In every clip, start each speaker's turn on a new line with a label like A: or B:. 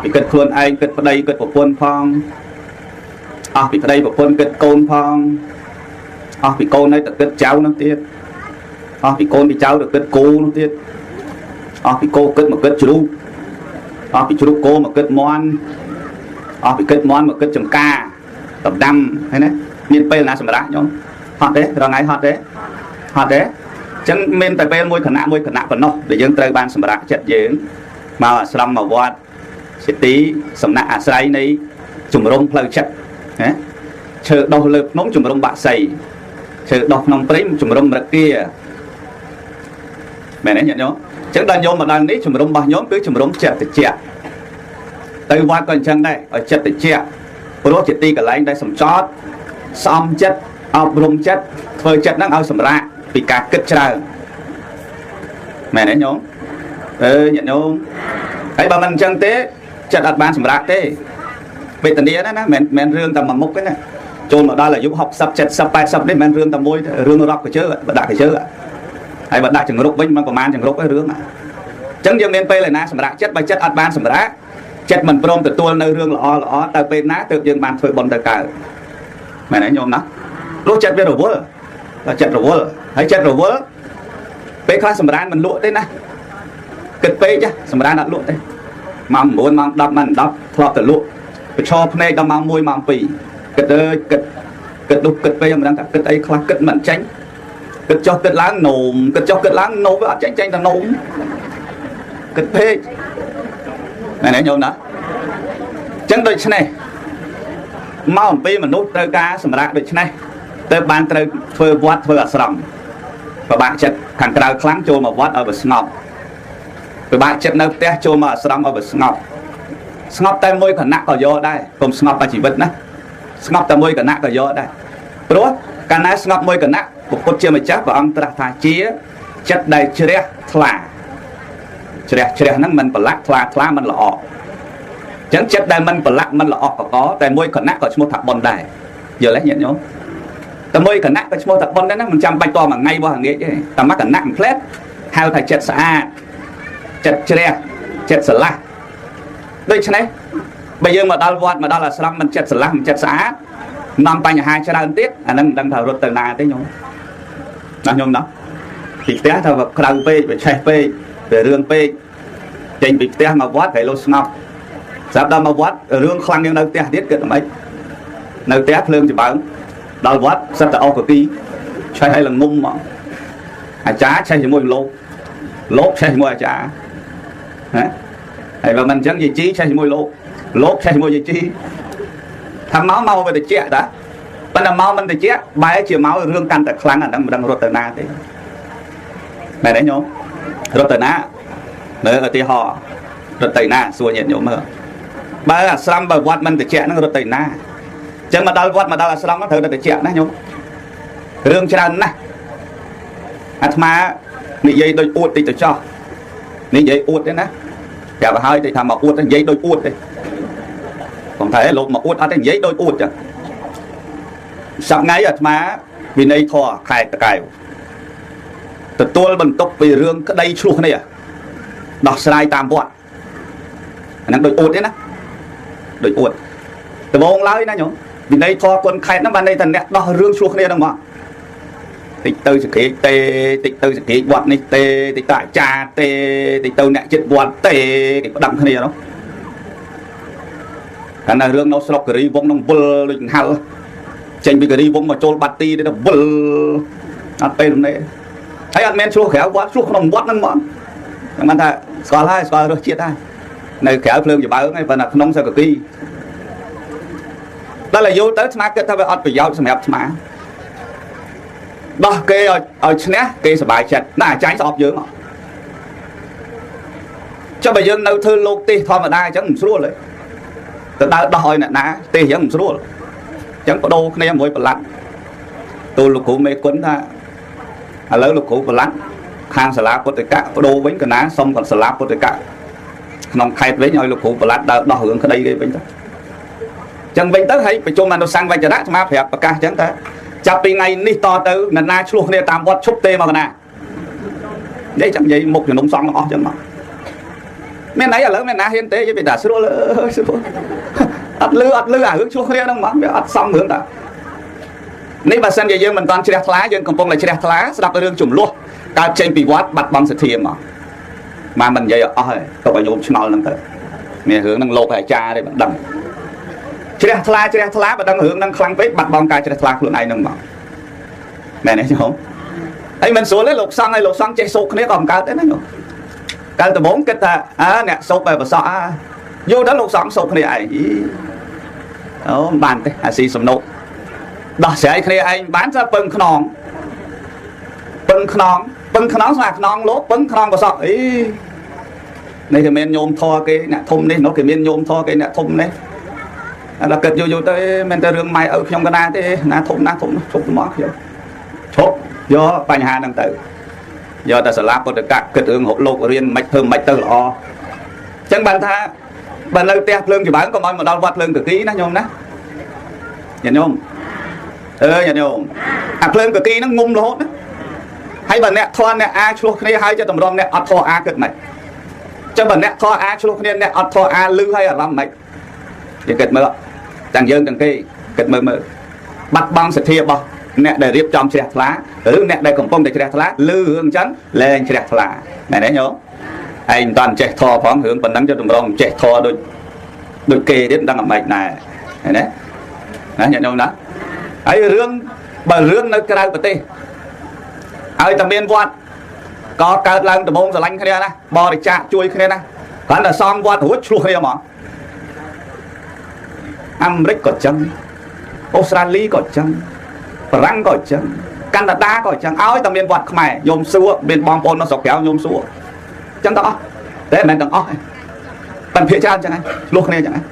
A: bị kết khuôn anh kết vào đây kết vào quân phong bị vào đây vào quân kết côn phong bị côn này được kết cháu nó tiết bị côn bị cháu được kết cô nó tiết bị cô kết một kết chú bị chú cô một kết món bị kết món một kết chấm ca tập đâm hay đấy miền tây là sầm đá nhóm hot đấy rồi ngày hot đấy chẳng miền tây bên môi khẩn nạ còn nó để dân tây ban sầm đá chặt dướng mà sầm mà vót sẽ tí sầm nạ say này chủng rong phơi chặt chờ đầu lực nóng chủng rong bạ sầy chờ đọc nòng prim chủng rong bạc kia mẹ đấy nhận nhớ chẳng đàn nhóm mà đàn đấy chủng rong bạc nhóm cứ chủng rong chặt thì chặt tây vót còn chân đây ở chặt thì chặt rồi chỉ ti cả lại đây sầm chót xóm chất ọc rung chất phơi chất nó ao sầm ra vì cả kết trời mẹ đấy nhóm nhận nhóm ấy bà mình chân tế chất đặt ban sầm ra tế về tận địa đó mẹ rương tầm bằng mốc cái này chôn ở đây là giúp học sập chất sập bài sập đấy mẹ rương tầm môi rương nó cái chớ bật đại cái chớ ấy bật đại chừng rục vinh mà còn man chừng rục cái rương chẳng dương nên pe lại na sầm ra chất bài chất đặt ban sầm ra chất mình prom từ tuôn nơi rương lọ từ bên ná từ dương bàn phơi bồn từ cả mẹ nói nhôm đó lúc chất về rồi vỡ là chất rồi vỡ hay chất rồi vỡ pe khai sầm ra mình lụa đấy nè kịch pe chứ sầm ra đặt lụa đấy mầm muốn mầm đập mình đập thọt từ lụa cho này đâm mầm môi mầm pì kịch đục kịch pe mình đang cả kịch ấy khai kịch mình tránh kịch cho kịch láng nổ với tránh là nổ kịch pe này nè nhôm đó chẳng đôi này mau pi mà nút tới cá sầm rạ đôi này tới ban tới phơi vót phơi ở sòng và bạn chặt thằng cào kháng cho mà vót ở bờ ngọc rồi bạn chặt nơi té cho mà sòng ở bờ ngọc tay môi cả nặng ở do đây cùng ngọc là chỉ vật nè ngọc tay môi cả nặng ở do đây rồi cái này ngọc môi cả nặng một con chia mà chắc và ông ta thà chia chặt đầy chia nó mình phải lạ mình lọ chẳng chất đây mình phải lạ mình lọ có tại môi khẩn nát có một thằng bồn đài giờ lấy nhận nhớ tại môi khẩn nát có một thằng bồn đấy nó mình chăm bay to mà ngay qua hàng nghĩa chứ tầm mắt khẩn nát một phép hai thằng chất xả chất xả la đây chứ này bây giờ mà đau vọt mà đau là sao mình chất xả la mình chất xả năm tay nhà hai cho đang tiết anh đang thảo luật từ nào tới nhung đang nhung đó thì té thảo vật khâu p về chạy p về rương p trên bị té mà vót phải lô ngọc sắp đâm mà vót rương khoang nhưng đâu té tiết kết mấy nơi té lương chỉ bảo đau vót sắp tạo của ký chạy hay là ngung mà chá chạy chỉ môi lốp chạy môi chá hay và mình chẳng gì chí chạy môi lốp chạy môi gì chi thằng máu mau về để chết đã bên là máu mình để chết bài chiều máu rương căn tại kháng là đang rốt từ na thế này đấy nhôm rốt từ na nơi ở thì họ rốt từ na xua nhận nhôm mà bài là xăm bài vót mình để chết nó rốt từ na chẳng mà đau vót mà đau là xăm nó thử để chết đấy nhôm rương chân này mà nị dây đôi uột thì tôi cho nị dây uột đấy nè cả hai thì thằng mà uột dây đôi uột đấy còn thấy lột mà uột ở trên giấy đôi uột chứ sắp ngay ở má vì này thò khai cài từ tôi bần tốc về rương cái đây chuột này à đọc sai tam bọn năng đôi uột đấy nè đôi uột từ bông lái nè nhổ vì này thò quân khai nó ban đây thành nét đo rương chuột này đâu mà tịch tư sự kế tê tịch tư sự kế bọn này tê tịch tại cha tê tịch tư nè chết bọn tê cái đậm cái này đó cái này rương nó sọc cái vong nó vul lịch hal trên bị cái vong mà trôn bát ti đấy nó vul ăn pe luôn đấy thấy ăn men chua khéo quá chua không bót nó món mà ta xóa rồi chia tay này khéo phơi chỉ báo ngay phần là nông sao cực kỳ đó là vô tới smart cái ta phải ăn phải giao smart smart đó cái ở trên cái sờ bài chặt là trái sọp dữ mà cho bây giờ nấu thư lục ti thôi mà đai chẳng một sốเลยtừ đó đòi nè ná tê chẳng một số chẳng có đâu cái này mới phải lăn tôi lục cụ mê quấn ra lớn lục cụ phải lăn khang sả lá có thể cả đồ bánh cái ná xong còn sả lá có thể cả nòng khai với nhau lục cụ phải lăn đo hưởng cái đây cái bánh đó chẳng bánh tới hay phải cho mà nó sang vai chả đắt mà phải cả chẳng thế chặtពីថ្ងៃនេះតទៅណាណាឆ្លោះគ្នាតាមវត្តឈប់ទេមកណានិយាយចាំនិយាយមុខជំនុំសងទាំងអស់ចឹងមក miền này lớn miền nào hiện tế chứ bị đã sửa lỡ ắt lư hướng chua kia đâu mà ắt xong hướng taนี่bà xem giờ mình toàn chia lá dân cầm phong là chia lá đọc cái đường chủng luôn cao trên bị vót bật băng sự thiềm mà mình vậy ơi cậu phải nhôm chừng năng tới nè hướng năng lột hải cha đây bạn đầm chia lá và đang hướng năng khăng với bật băng cài chia lá luôn này nâng mà nè này chứ không ấy mình xuống lấy lục xăng chạy sụt cái còn cao thế này cao từ 4 cái ta nè sụt về và sợ vô đó lục xăng sụt này ai đó bàn thế xì sầm nộ đó sẽ anh bán ra bưng khnon là khnon lốp bưng khnon và sợ ý này thì mình nhôm thò cái nè thùng đi nó cái mình nhôm thò cái nè thùng đấy là kịch vô tới mình ta rương mai ở trong cái na thế na thùng chụp mỏ chụp do bài hà đang tự do ta sẽ làm được các kịch ứng hộ lục riêng mạch thơm mạch tư lọ chẳng bàn tha bàn lời tẹt lương thì bán còn nói một đau vặt lương cực kỹ nó nhôm đó nhận nhôm nhận nhôm lương cực kỹ nó ngum lỗ đó hay bà nè thoa nè a chuộc này hay cho tầm rong nè ọt thoa a cực này cho bà nè thoa a chuộc này nè ọt thoa a lư hay ở làm này thì kịch mơ chẳng dương chẳng cái kịch mơ bắt băng sẽ thiệp bao nè để điệp trong chẹt lá nè để cầm phong để chẹt lá lư hướng chắn lên chẹt lá này đấy nhớ anh toàn chẹt thò phóng hướng phần đắng cho tầm rong chẹt thò đôi kê đến đang ở mạch này đấy nhận không đó ấy rương nó cái bờ tê ai tầm biên vót có cao lần tầm bông giờ lanh cái này nè bò để chạ chui cái này nè hắn là xong vót hút chui kia mà America có chân Australia có chân Frank có chân Canada có chân áo tầm biên vót mày nhôm xua biên bom bồn nó sọc kéo nhôm xua chân đó thế mình đừng oi bằng phía trên chẳng anh luôn này chẳng anh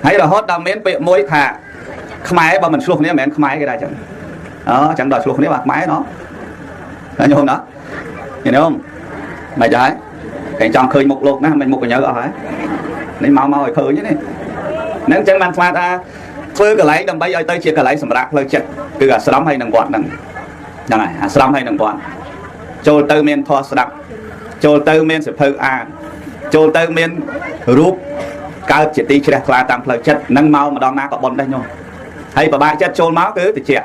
A: hay là hot đầm miến bị môi thả máy bà mình xuống này mình máy cái này chẳng đó chẳng đòi xuống này bạc máy nó như hôm đó nhìn thấy không mày trái cảnh trong khơi một lục nè mình một cái nhớ ở ấy nên mau rồi khơi chứ này nếu chẳng mang pha ta phơi cái lấy đầm bây giờ tới chia cái lấy sầm rạc lời chết cứ cả sắm hay đằng quạt đằng này sắm hay đằng quạt trôi từ miền thoa sập trôi từ miền sập phơi trôi từ miền rúp cao chỉ tí chia là tạm lời chết nâng mau mà đòn na có bồn đây nhô hay bà ba chết trôi máu cứ thì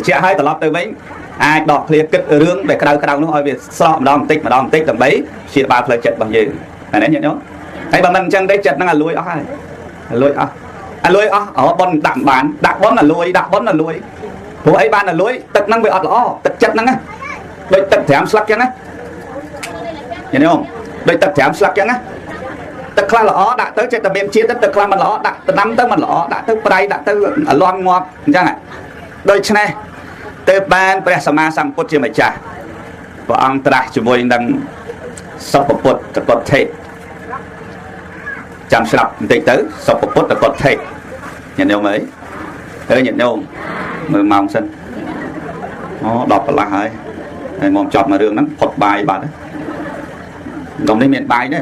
A: chia hai tờ lót tới mấy ai đọc liệt kịch rương để cái đầu nó ơi việc sọ mà đòn tích tầm bấy chia ba lời chết bằng gì này đấy nhớ hay bà mình chân đấy chết nó là lùi lùi ở bồn đạm bán đạm bón là lùi bố ấy ban là lùi tật năng bị ọt lõ tật chết năng á đôi tật thèm slack chăng á nhìn thấy không đôi tật thèm slack chăng á tật khla lõ đã tới trên tầm biên chia tật khla mà lõ đã tật nắm tới mà lõ đã tới đây đã tới loan ngọt chăng ạ đôi chân này tới ban pre sama sam put chia mày trả và ông ta chỉ vui đang sập put tật cột thể chăm sóc tịch tới sập put tật cột thể nhận đâu mấy thế nhận đâu mưa mong xin nó đọc là hơi mong chọn mà đường nó phật bài bà đấy đồng đến miền bài đấy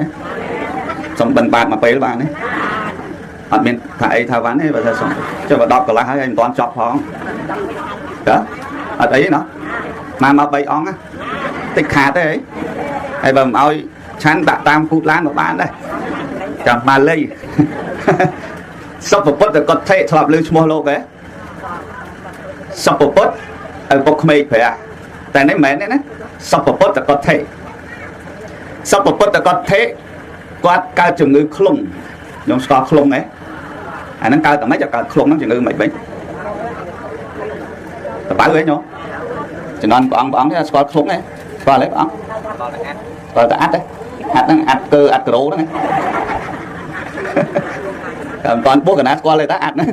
A: xong bên bạn mà bấy bạn đấy ở miền thải thao ván ấy và ra xong cho vào đọc là hai anh toàn chọn phong đó ở đấy nó mà bấy ong á tích khá thế ấy hay bầm ơi chán tạ tam phút lán của bạn đây chẳng mà lây sắp một bớt có thể thọp lưu mua lô cái sắp một bớt ở bốc mây phải à tại nấy mẹ nè sắp một bớt có thể sắp một bớt có thể quát cao chừng ngư khung giống score khung ấy nó cao tầm mấy cho cao khung nó chừng ngư mày bệnh phải với nhau cho nên bọn cái score khung ấy qua lấy bọn rồi ta át đấy át cơ át cừu đó này toàn bố cái nát qua lấy ta át nữa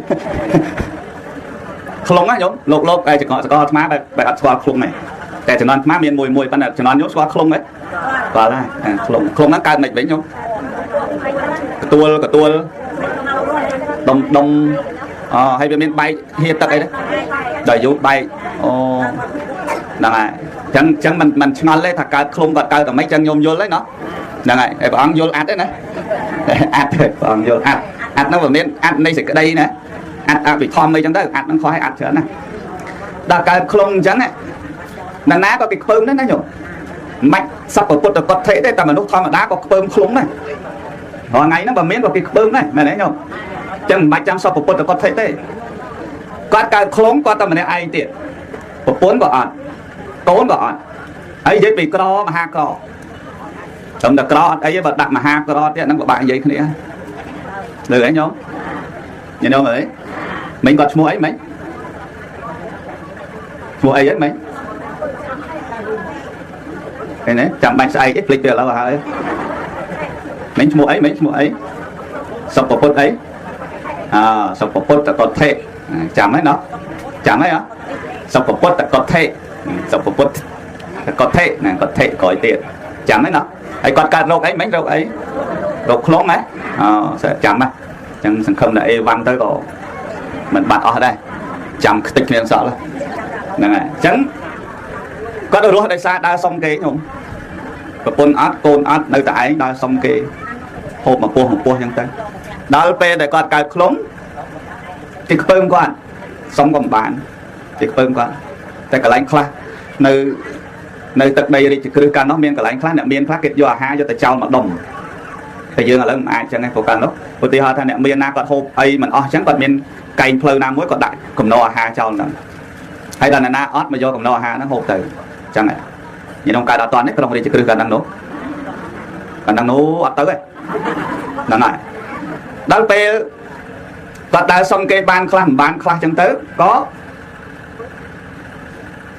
A: khung á giống lột cái chỉ có má bài át score khung nàyแต่ chừng má miền mùi ban đầu chừng nhốt score khung ấy qua đây khung nó cao mày với nhau cái tua đông hay bên bay hiện tại đấy đời dụ bay đang này chẳng mình ngon lấy thật cao không vật cao cả mấy chân nhôm vô lấy nó đang này bọn vô ạt đấy này ạt bọn vô ạt nó vào miếng ạt đây sẽ cái đây nè ạt bị thom mấy trong đó ạt nó khỏi ạt trở này đã cao không chẳng này là ná có cái phương đấy nó nhổ mạch សពពុទ្ធកថេទេតែមនុស្សធម្មតាក៏ខ្ពើមខ្លួនដែររាល់ថ្ងៃហ្នឹងបើមានក៏គេខ្ពើមដែរមែនទេញោមចឹងមិនបាច់ចាំសពពុទ្ធកថេទេគាត់កើតខ្លងគាត់តែម្នាក់ឯងទៀតប្រពន្ធក៏អត់កូនក៏អត់ហើយនិយាយពីក្រមហាក្រត្រឹមតែក្រអត់អីទេបើដាក់មហាក្រទៀតហ្នឹងពិបាកនិយាយគ្នាលើអីញោមញោមអើយមិញគាត់ឈ្មោះអីមិញឈ្មោះអីហ្នឹងមិញឃើញទេចាំបាច់ស្អែកទេភ្លេចទៅឥឡូវហើយមិញឈ្មោះអីមិញឈ្មោះអីសុភពុទ្ធអីសុភពុទ្ធកថេចាំហើយណោះចាំហើយសុភពុទ្ធកថេសុភពុទ្ធកថេណាកថេក្រោយទៀតចាំហើយណោះហើយគាត់កើតរោគអីមិញរោគអីរោគខ្លងហ៎ចាំហ៎ចឹងសង្ឃឹមថាអេវ៉ាន់ទៅក៏មិនបាត់អស់ដែរចាំខ្ទេចគ្នាសោះហ្នឹងហើយចឹងគាត់រស់ដោយសារដើរសុំគេខ្ញុំប្រពន្ធអត់កូនអត់នៅតែឯងដើរសុំគេហូបមកពោះចឹងទៅដល់ពេលដែលគាត់កើតខ្លងទីខ្ពើមគាត់សុំក៏មិនបានទីខ្ពើមគាត់តែកន្លែងខ្លះនៅទឹកដីរាជក្រឹសកាលនោះមានកន្លែងខ្លះអ្នកមានខ្លះគេយកអាហារយកទៅចោលមកដុំតែយើងឥឡូវមិនអាចចឹងទេព្រោះកាលនោះឧទាហរណ៍ថាអ្នកមានណាគាត់ហូបអីមិនអស់ចឹងគាត់មានកែងផ្លូវណាមួយគាត់ដាក់កំណោអាហារចោលហ្នឹងហើយដល់អ្នកណាអត់មកយកកំណោអាហារហ្នឹងហូបទៅចឹងហើយខ្ញុំកើតអត់តនេះក្រុងរាជក្រឹសកាលហ្នឹងនោះអត់ទៅទេហ្នឹងហើយដល់ពេលគាត់ដើរសុំគេបានខ្លះមិនបានខ្លះចឹងទៅក៏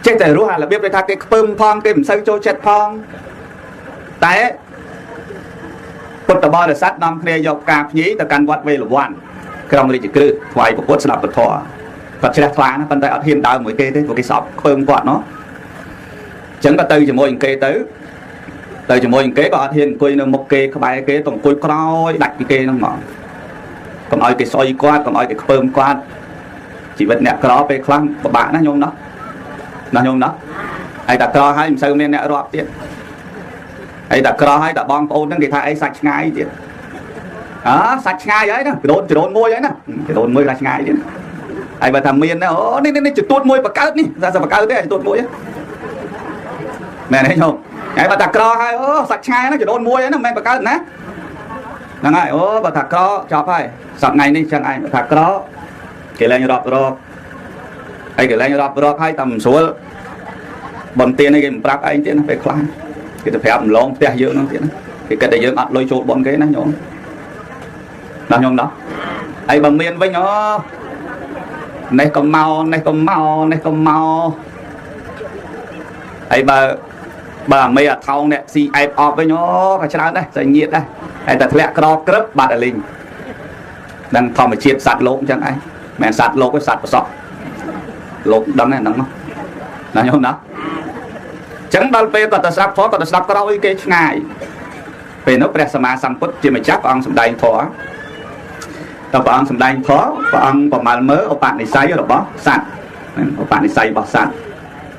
A: ចេះតែរស់អារបៀបដែលថាគេខ្ពើមផងគេមិនសូវចូលចិត្តផងតែពុទ្ធបរិស័ទនាំគ្នាយកផ្កាភ្ញីទៅកាន់វត្តវេលវ័នក្រុងរាជក្រឹសថ្វាយពុទ្ធស្ដាប់ពធគាត់ជ្រះថ្លាណាប៉ុន្តែអត់ហ៊ានដើរមួយគេទេព្រោះគេសោកខ្ពើមគាត់ណោះអញ្ចឹងក៏ទៅជាមួយគេទៅជាមួយគេក៏អត់ហ៊ានអង្គុយនៅមុខគេក្បែរគេទៅអង្គុយក្រោយដាច់ពីគេហ្នឹងហ្មងកុំឲ្យគេស្អុយគាត់កុំឲ្យគេខ្ពើមគាត់ជីវិតអ្នកក្រពេលខ្លះពិបាកណាញោមណោះញោមណោះហើយតែក្រហើយមិនសូវមានអ្នករាប់ទៀតហើយតែក្រហើយតែបងប្អូនហ្នឹងគេថាអីសាច់ឆ្ងាយទៀតសាច់ឆ្ងាយហើយណាចរូនមួយហើយណាចរូនមួយថាឆ្ងាយទៀតហើយបើថាមានណាអូនេះចទួតមួយបកើតនេះថាបកើតទេចទួតមួយមែនទេញោមហើយបើថាក្រហើយអូសាច់ឆ្ងាយណាចរូនមួយហើយណាមិនមែនបកើតណាហ្នឹងហើយអូបើថាក្រចប់ហើយសប្តាហ៍ថ្ងៃនេះចឹងឯងបើថាក្រគេលែងរាប់ហើយគេលែងរាប់ហើយតែមិនស្រួលបន្ទាននេះគេមិនប្រាប់ឯងទៀតណាពេលខ្លះគេទៅប្រាប់ម្លងផ្ទះយើងហ្នឹងទៀតណាគេគិតតែយើងអត់លុយចូលបនគេណាញោមដល់ញោមដល់ហើយបើមានវិញអូនេះក៏មកហើយបើមេអាថោងអ្នកស៊ីអែបអបវិញអូក៏ច្រើនដែរស្អីញៀតដែរហើយតែធ្លាក់ក្រក្រឹបបាត់អាលីងដឹងធម្មជាតិសត្វលោកអញ្ចឹងឯងមិនសត្វលោកទេសត្វប្រសក់លោកដឹងហ្នឹងណាញោមណាចឹងដល់ពេលគាត់ទៅស្ដាប់ធម៌គាត់ទៅស្ដាប់ក្រោយគេឆ្ងាយពេលនោះព្រះសម្មាសម្ពុទ្ធជាម្ចាស់ព្រះអង្គសម្ដែងធម៌តើព្រះអង្គសម្ដែងធម៌ព្រះអង្គប្រមាលមើលឧបនិស្ស័យរបស់សត្វឧបនិស្ស័យរបស់សត្វ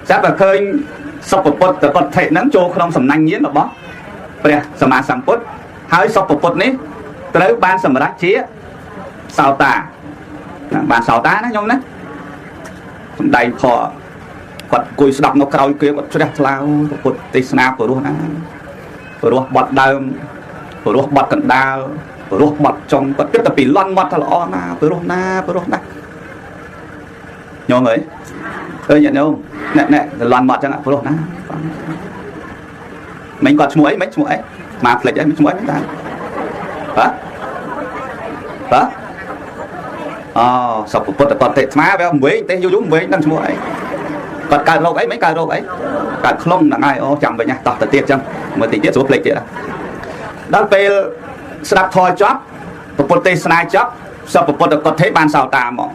A: តែឃើញសុភពុទ្ធកថេហ្នឹងចូលក្នុងសំណាញ់ញាណរបស់ព្រះសម្មាសម្ពុទ្ធហើយសុភពុទ្ធនេះត្រូវបានសម្រេចជាសោតាបានសោតាណាញោមណាសម្ដែងធម៌គាត់អង្គុយស្ដាប់នៅក្រោយគេគាត់ជ្រះថ្លាពុទ្ធទេសនាព្រោះណាព្រោះបត់ដើមព្រោះបត់កណ្ដាលព្រោះបត់ចុងគាត់គិតតែពីលន់មាត់ថាល្អណាព្រោះណាញោមអើយឃើញញោមអ្នកលន់មាត់ចឹងព្រោះណាមិញគាត់ឈ្មោះអីមកផ្លេចអីឈ្មោះអីតាសុភពុទ្ធគាត់ទេស្មាវាវិញទេយូរវិញដឹងឈ្មោះអីគាត់កើតរោគអីមិនកើតរោគអីកើតខ្លងហ្នឹងហើយអូចាំវិញតោះទៅទៀតចឹងមើលតិចទៀតស្រួលភ្លេចទៀតដល់ពេលស្ដាប់ធម៌ចប់ពុទ្ធទេសនាចប់សុភពុទ្ធគាត់ទេបានសោតាហ្មង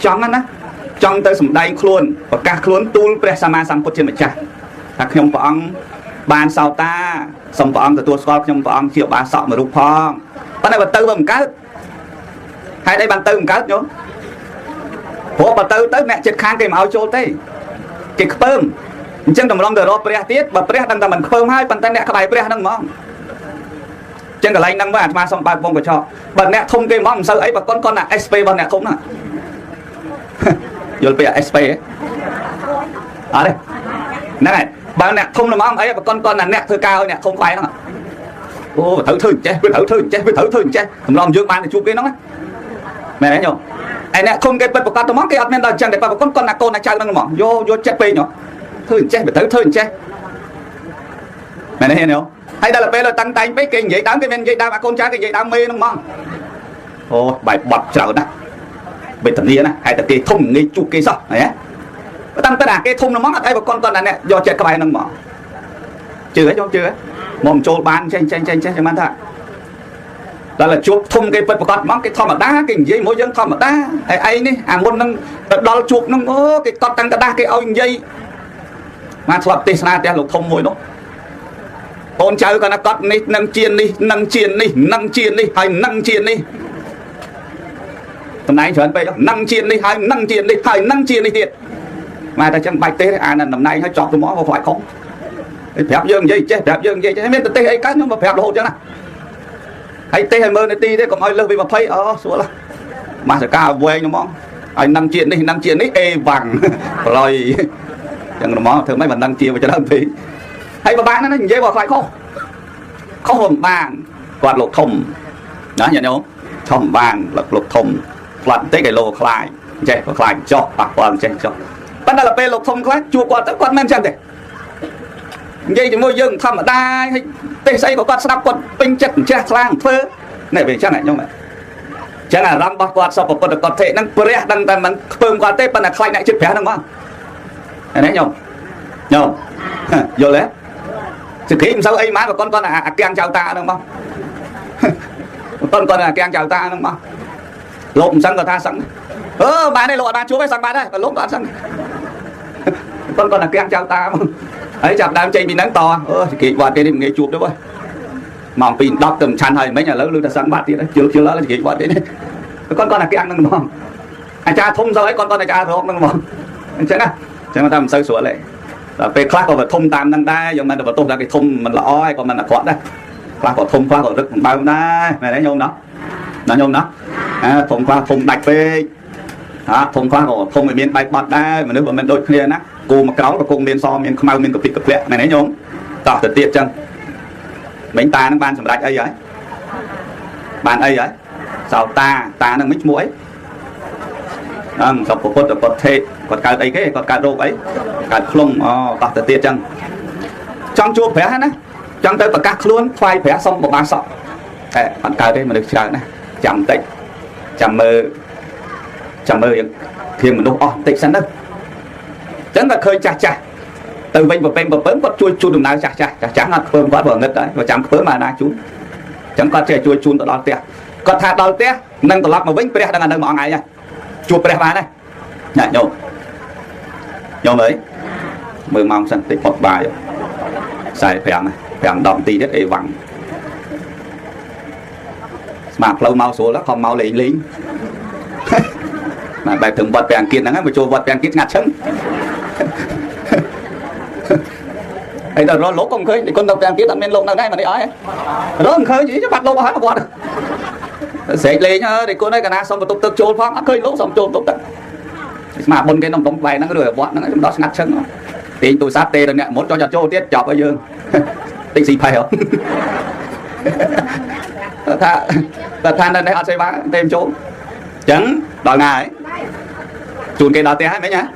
A: ចង់ណាចង់ទៅសម្ដែងខ្លួនប្រកាសខ្លួនទូលព្រះសម្មាសម្ពុទ្ធជាម្ចាស់ថាខ្ញុំព្រះអង្គបានសោតាសូមព្រះអង្គទទួលស្គាល់ខ្ញុំព្រះអង្គជាឧបាសកមួយរូបផងប៉ុន្តែបើទៅមិនកើតហេតុអីបានទៅមិនកើតញោមព្រោះបើទៅអ្នកចិត្តខាងគេមិនឲ្យចូលទេគេខ្ពើមអញ្ចឹងតម្រង់ទៅរកព្រះទៀតបើព្រះដឹងតែមិនខ្ពើមហើយប៉ុន្តែអ្នកក្បែរព្រះហ្នឹងហ្មងអញ្ចឹងកន្លែងហ្នឹងមកអាត្មាសូមបើកវងកញ្ចក់បើអ្នកធំគេហ្មងមិនសូវអីបើគាត់ណា SP របស់អ្នកធំហ្នឹងយល់ពី SP អត់ទេហ្នឹងហើយ bạn nè không là mong ấy con là nè thưa cao nè không phải nó ô thử chết thử chết không làm dương ban thì chụp cái nó mẹ đấy nhở anh nè không cái bật con tôi mong cái admin là chẳng để bảo con là con là trai đang mỏng vô chết pe nhở thử chết mẹ này hiểu hay là bây giờ tăng tay mấy cái vậy đám cái men vậy đám con trai cái vậy đam mê nó mong ô bài bật trở nè bên thằng kia nè hay là cái thùng ngay chụp cái sao này tăng tất cả cái thùng nó móc đây con là nè do chết các bài nó mỏng chưa ấy chưa ấy mồm trôi bán tranh cho bán thôi đó là chuột thùng cái vật con móc cái thom ở đá cái dây mỗi dân thom ở đá ai nè môn năng đó là chuột nó cái con tăng đá cái ông dây mà thuật tê sa tê lục thông môi nó con cháu con nó cắt đi nâng chiên đi hay nâng chiên đi hôm nay chuẩn bị nâng chiên đi hay nâng chiên đi thiệt mà ta chẳng bạch tê là năm nay nó chọn cái món phải không phép dương gì chứ phép dương gì chứ biết tê hay cái nhưng mà phép đồ chứ nào hay tê hay mơ này tê đấy còn ai lơ vì mà thấy xuống là mà sẽ cao quê nó món anh nâng chiên đi ê vàng rồi chẳng món thường mấy mình nâng chiên vào cho nó thì hay mà bán nó dễ vào phải không hồn vàng quạt lục thùng đó nhận không thùng vàng lục thùng lặn tới cái lô khai chạy và khai cho bạc quan chạy cho bắt đầu là pe lục thùng khác chua quạt tới quạt men chân này vậy thì môi dương thầm ở đai hay tê xây có quạt sắp quạt pin chất che lang phơ này về chắc này nhau mày chắc là răng bạc quạt sau một con thể năng pre đang đang phơm quạt tê bên là khai lại chết phé đúng không này nhau vô lẽ sự khí sao ấy má của con là keng chào ta đúng không con là keng chào ta đúng không lộn xăng của ta xăng bà này lộ đàn chúa với xăng bà đây và lốp đàn xăng con là keng chào ta ấy chặt đám chạy bị nắng to kỹ hoạt cái nghề chụp đó thôi mỏng pin đọc tầm chăn hay mấy nhà lớn lưu ta xăng bát thì đấy chưa lớn là kỹ hoạt đấy con là keng đúng không anh cha thông sao ấy con là cha không đúng không chắc mà ta làm sơ sủa lại về khác còn phải thông tam năng đai nhưng mà được tôn ra cái thông mình là oi còn mình là quạt đấy khác còn thông khác còn rất bao đai này đấy nhôm đó thông đạch về thông khác còn thông ở miền bạch bọt đai mà nếu mà mình đôi kia nè cô mà cáo và cô miền so miền mau miền cặp lẹ này đấy nhôm tỏ thật tiệt chân mấy ta nó ban sầm đạch ấy ban ấy sao ta nó mít mũi sập cột là cột thề cột cài ấy cái cột cài rô ấy cài khung tỏ thật tiệt chân trong chùa phé nè trong tới và các luôn khoai phé xong một ba sọ bạn cài đây mà được chờ này chậm tịnh chậm mơ thêm một lúc tịnh sẵn đâu chẳng là khơi chà từ vinh và bên và bấm có chui đồng nào chả ngắt bơm quá vừa ngất đấy và chẳng bơm mà na chú chẳng có chơi chui chun đó tè còn thà đó tè nâng tổ lọc mà vinh pre đang ăn mọi ngày nha chua pre ba này nhả nhôm ấy mưa mong sẵn tịnh một bài xài phèn đọng tí rất ế vắng mà lâu mau số là không mau lính mà bài thường vật phèn kiệt nắng mà cho vật phèn kiệt ngạt sân ấy là lỗ không khơi thì con độc phèn kiệt đặt lên lỗ nào đây mà đi ói đó không khơi chỉ cho bắt lỗ hết một sẽ lên nhá thì cô nói cả na xong một tục tự trốn phong khơi lỗ xong trốn tục tự mà bồn cái nông bóng bài nó có được bọn nó trong đó ngạt sân thì tôi sát tê rồi nè muốn cho trâu tiết chọc ở dương tính gì phải không than lên đây họ xây bán thêm chỗ chẳng đòi ngài chùn cái đó té mấy nhá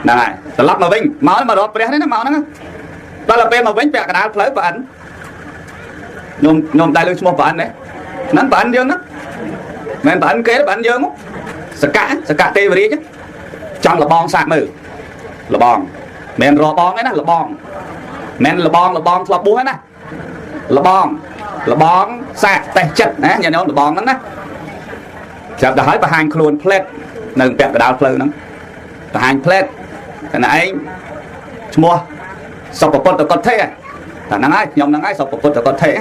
A: này lắp mà vinh máu mà đó bé đấy nó máu nó đó là bé mà vinh bẹ cả đá lấy và ăn nhôm đại lương mua và ăn đấy nắn và ăn dương đó men và ăn kế và ăn dương sạc cả tê vào đi chứ trong là bong sạc mừ là bong men rò bong đấy nè là bong men là bong là búa nè là bong sạc tay chất nè nhà nó là bong lắm nè chặt đã hỏi và hành khuôn plate nâng bẹt đào phơi nó và hành plate cái này mua sọc một con thế thằng năng ai nhom năng ai sọc một con thế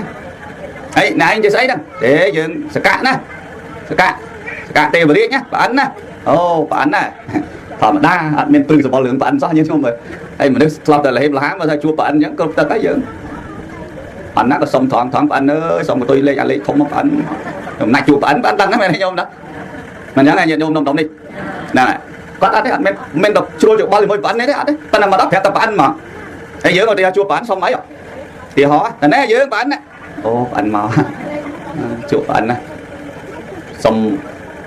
A: ấy này anh chỉ thấy đâu để dừng sạc cả tê vào đi nhá và ăn nè và ăn nè thầm đa ăn miền tây rồi bao lượng và ăn sao như không vậy ấy mà nước lọt là thêm là hám mà sao chua và ăn những công ta cái dừng ăn nó có xong thoáng và ăn ơi xong rồi tôi lên không có ăn này chua và ăn tăng cái này nhôm đó mà nhớ này nhận nhôm đồng đi này có ăn đấy ăn men độc chua được bao nhiêu mỗi ăn đấy ăn đấy ta làm mà đắp phép tập ăn mà ហើយយើងក៏ទៅជួបបានសុំអីទីហោតែណែយើងបានណាអូបានមកជួបបានណាសុំ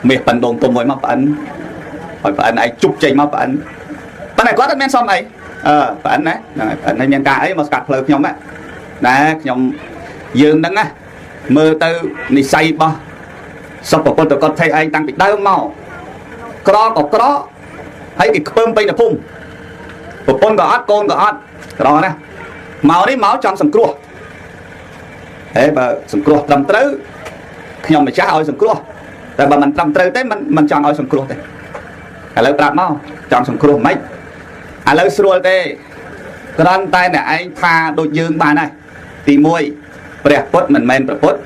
A: មាសប៉ិនដងទុំមួយមកប៉ិនឲ្យប៉ិនឯងជប់ចេញមកប៉ិនប៉ុន្តែគាត់អត់មានសុំអីប៉ិនណាហ្នឹងហើយប៉ិនមានការអីមកស្កាត់ផ្លូវខ្ញុំណាខ្ញុំយើងហ្នឹងណាមើលទៅនិស័យរបស់សុពពុទ្ធកតថេឯងតាំងពីដើមមកក្រក៏ក្រហើយគេខ្ពើមពេញនៅភូមិប្រពន្ធក៏អត់កូនក៏អត់ក្រណាមកនេះមកចង់សង្គ្រោះហើយបើសង្គ្រោះត្រឹមត្រូវខ្ញុំម្ចាស់ឲ្យសង្គ្រោះតែបើមិនត្រឹមត្រូវទេមិនចង់ឲ្យសង្គ្រោះទេឥឡូវប្រាប់មកចង់សង្គ្រោះមិនឥឡូវស្រួលទេគ្រាន់តែអ្នកឯងថាដូចយើងបានហើយទី1ព្រះពុទ្ធមិនមែនព្រះពុទ្ធ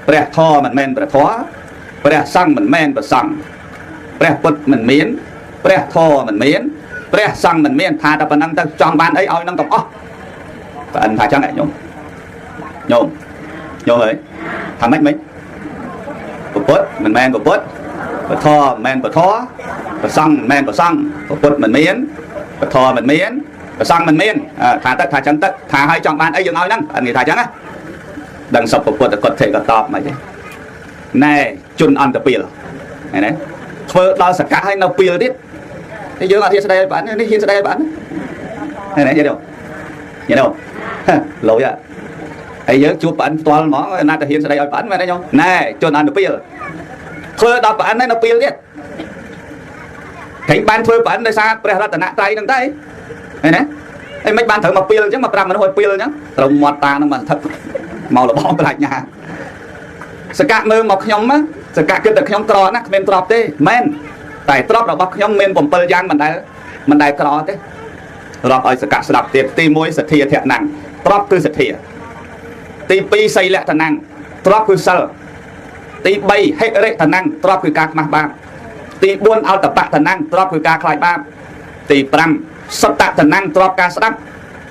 A: ព្រះធម៌មិនមែនព្រះធម៌ព្រះសង្ឃមិនមែនព្រះសង្ឃព្រះពុទ្ធមិនមានព្រះធម៌មិនមានព្រះសង្ឃមិនមានថាតែប៉ុណ្ណឹងទៅចង់បានអីឲ្យនឹងទាំងអស់បើអិនថាចឹងឯងញោមអើយថាម៉េចព្រះពុទ្ធមិនមែនព្រះពុទ្ធព្រះធម៌មិនមែនព្រះធម៌ព្រះសង្ឃមិនមែនព្រះសង្ឃព្រះពុទ្ធមិនមានព្រះធម៌មិនមានព្រះសង្ឃមិនមានថាទៅថាចឹងទៅថាឲ្យចង់បានអីយើងឲ្យហ្នឹងអិននិយាយថាចឹងណាដឹងសុពពុទ្ធកតថេក៏តបមកទេណែជនអន្តពាលឃើញទេធ្វើដល់សកៈឲ្យនៅពាលទៀតតែយើងអត់ហ៊ានស្ដីឲ្យបាននេះហ៊ានស្ដីឲ្យបានឃើញទេយល់ទេលុយហើយយើងជួបប៉ិនផ្ទាល់ហ្មងណាស់តែហ៊ានស្ដីឲ្យប៉ិនមែនទេញោមណែជនអន្តពាលធ្វើដល់ប៉ិននៅពាលទៀតតែបានធ្វើប៉ិនដោយសារព្រះរតនត្រ័យហ្នឹងតែឃើញទេហើយមិនបានត្រូវមកពាលអញ្ចឹងមកប្រាប់មនុស្សឲ្យពាលអញ្ចឹងត្រូវមាត់តាហ្នឹងមកថឹកមកលបងប្រាជ្ញាសកៈមើលមកខ្ញុំសកៈគិតតែខ្ញុំក្រណាគ្មានទ្រព្យទេមែនតែទ្រព្យរបស់ខ្ញុំមាន7យ៉ាងមិនដែលក្រទេរាប់ឲ្យសកៈស្ដាប់ទៀតទី1សទ្ធាធនំទ្រព្យគឺសទ្ធាទី2សីលៈធនំទ្រព្យគឺសិលទី3ហិរិធនំទ្រព្យគឺការខ្មាស់បាបទី4អតបៈធនំទ្រព្យគឺការខ្លាចបាបទី5សត្តធនំទ្រព្យការស្ដាប់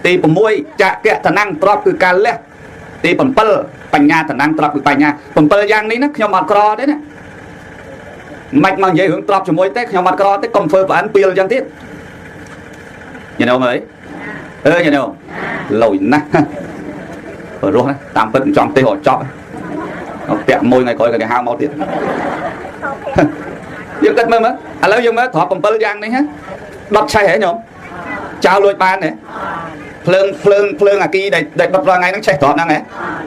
A: ទី6ចក្កធនំទ្រព្យគឺការលះទី7បញ្ញាធនំទ្រព្យគឺបញ្ញា7យ៉ាងនេះណាខ្ញុំអត់ក្រទេណាមិនមកនិយាយរឿងទ្រព្យជាមួយទេខ្ញុំអត់ក្រទេកុំធ្វើប្រអិនពីលអញ្ចឹងទៀតញ៉ោមអើយញ៉ោមលុយណាស់ព្រោះណាតាមពិតមិនចង់ទេរត់ចប់ពាក់មួយថ្ងៃក្រោយក៏គេហៅមកទៀតយើងគិតមើលឥឡូវយើងមើលទ្រព្យ7យ៉ាងនេះដុតឆេះហ៎ញោមចៅលួចបានទេភ្លើងអាគីដែលដុតរាល់ថ្ងៃហ្នឹងឆេះទ្រព្យហ្នឹងហ៎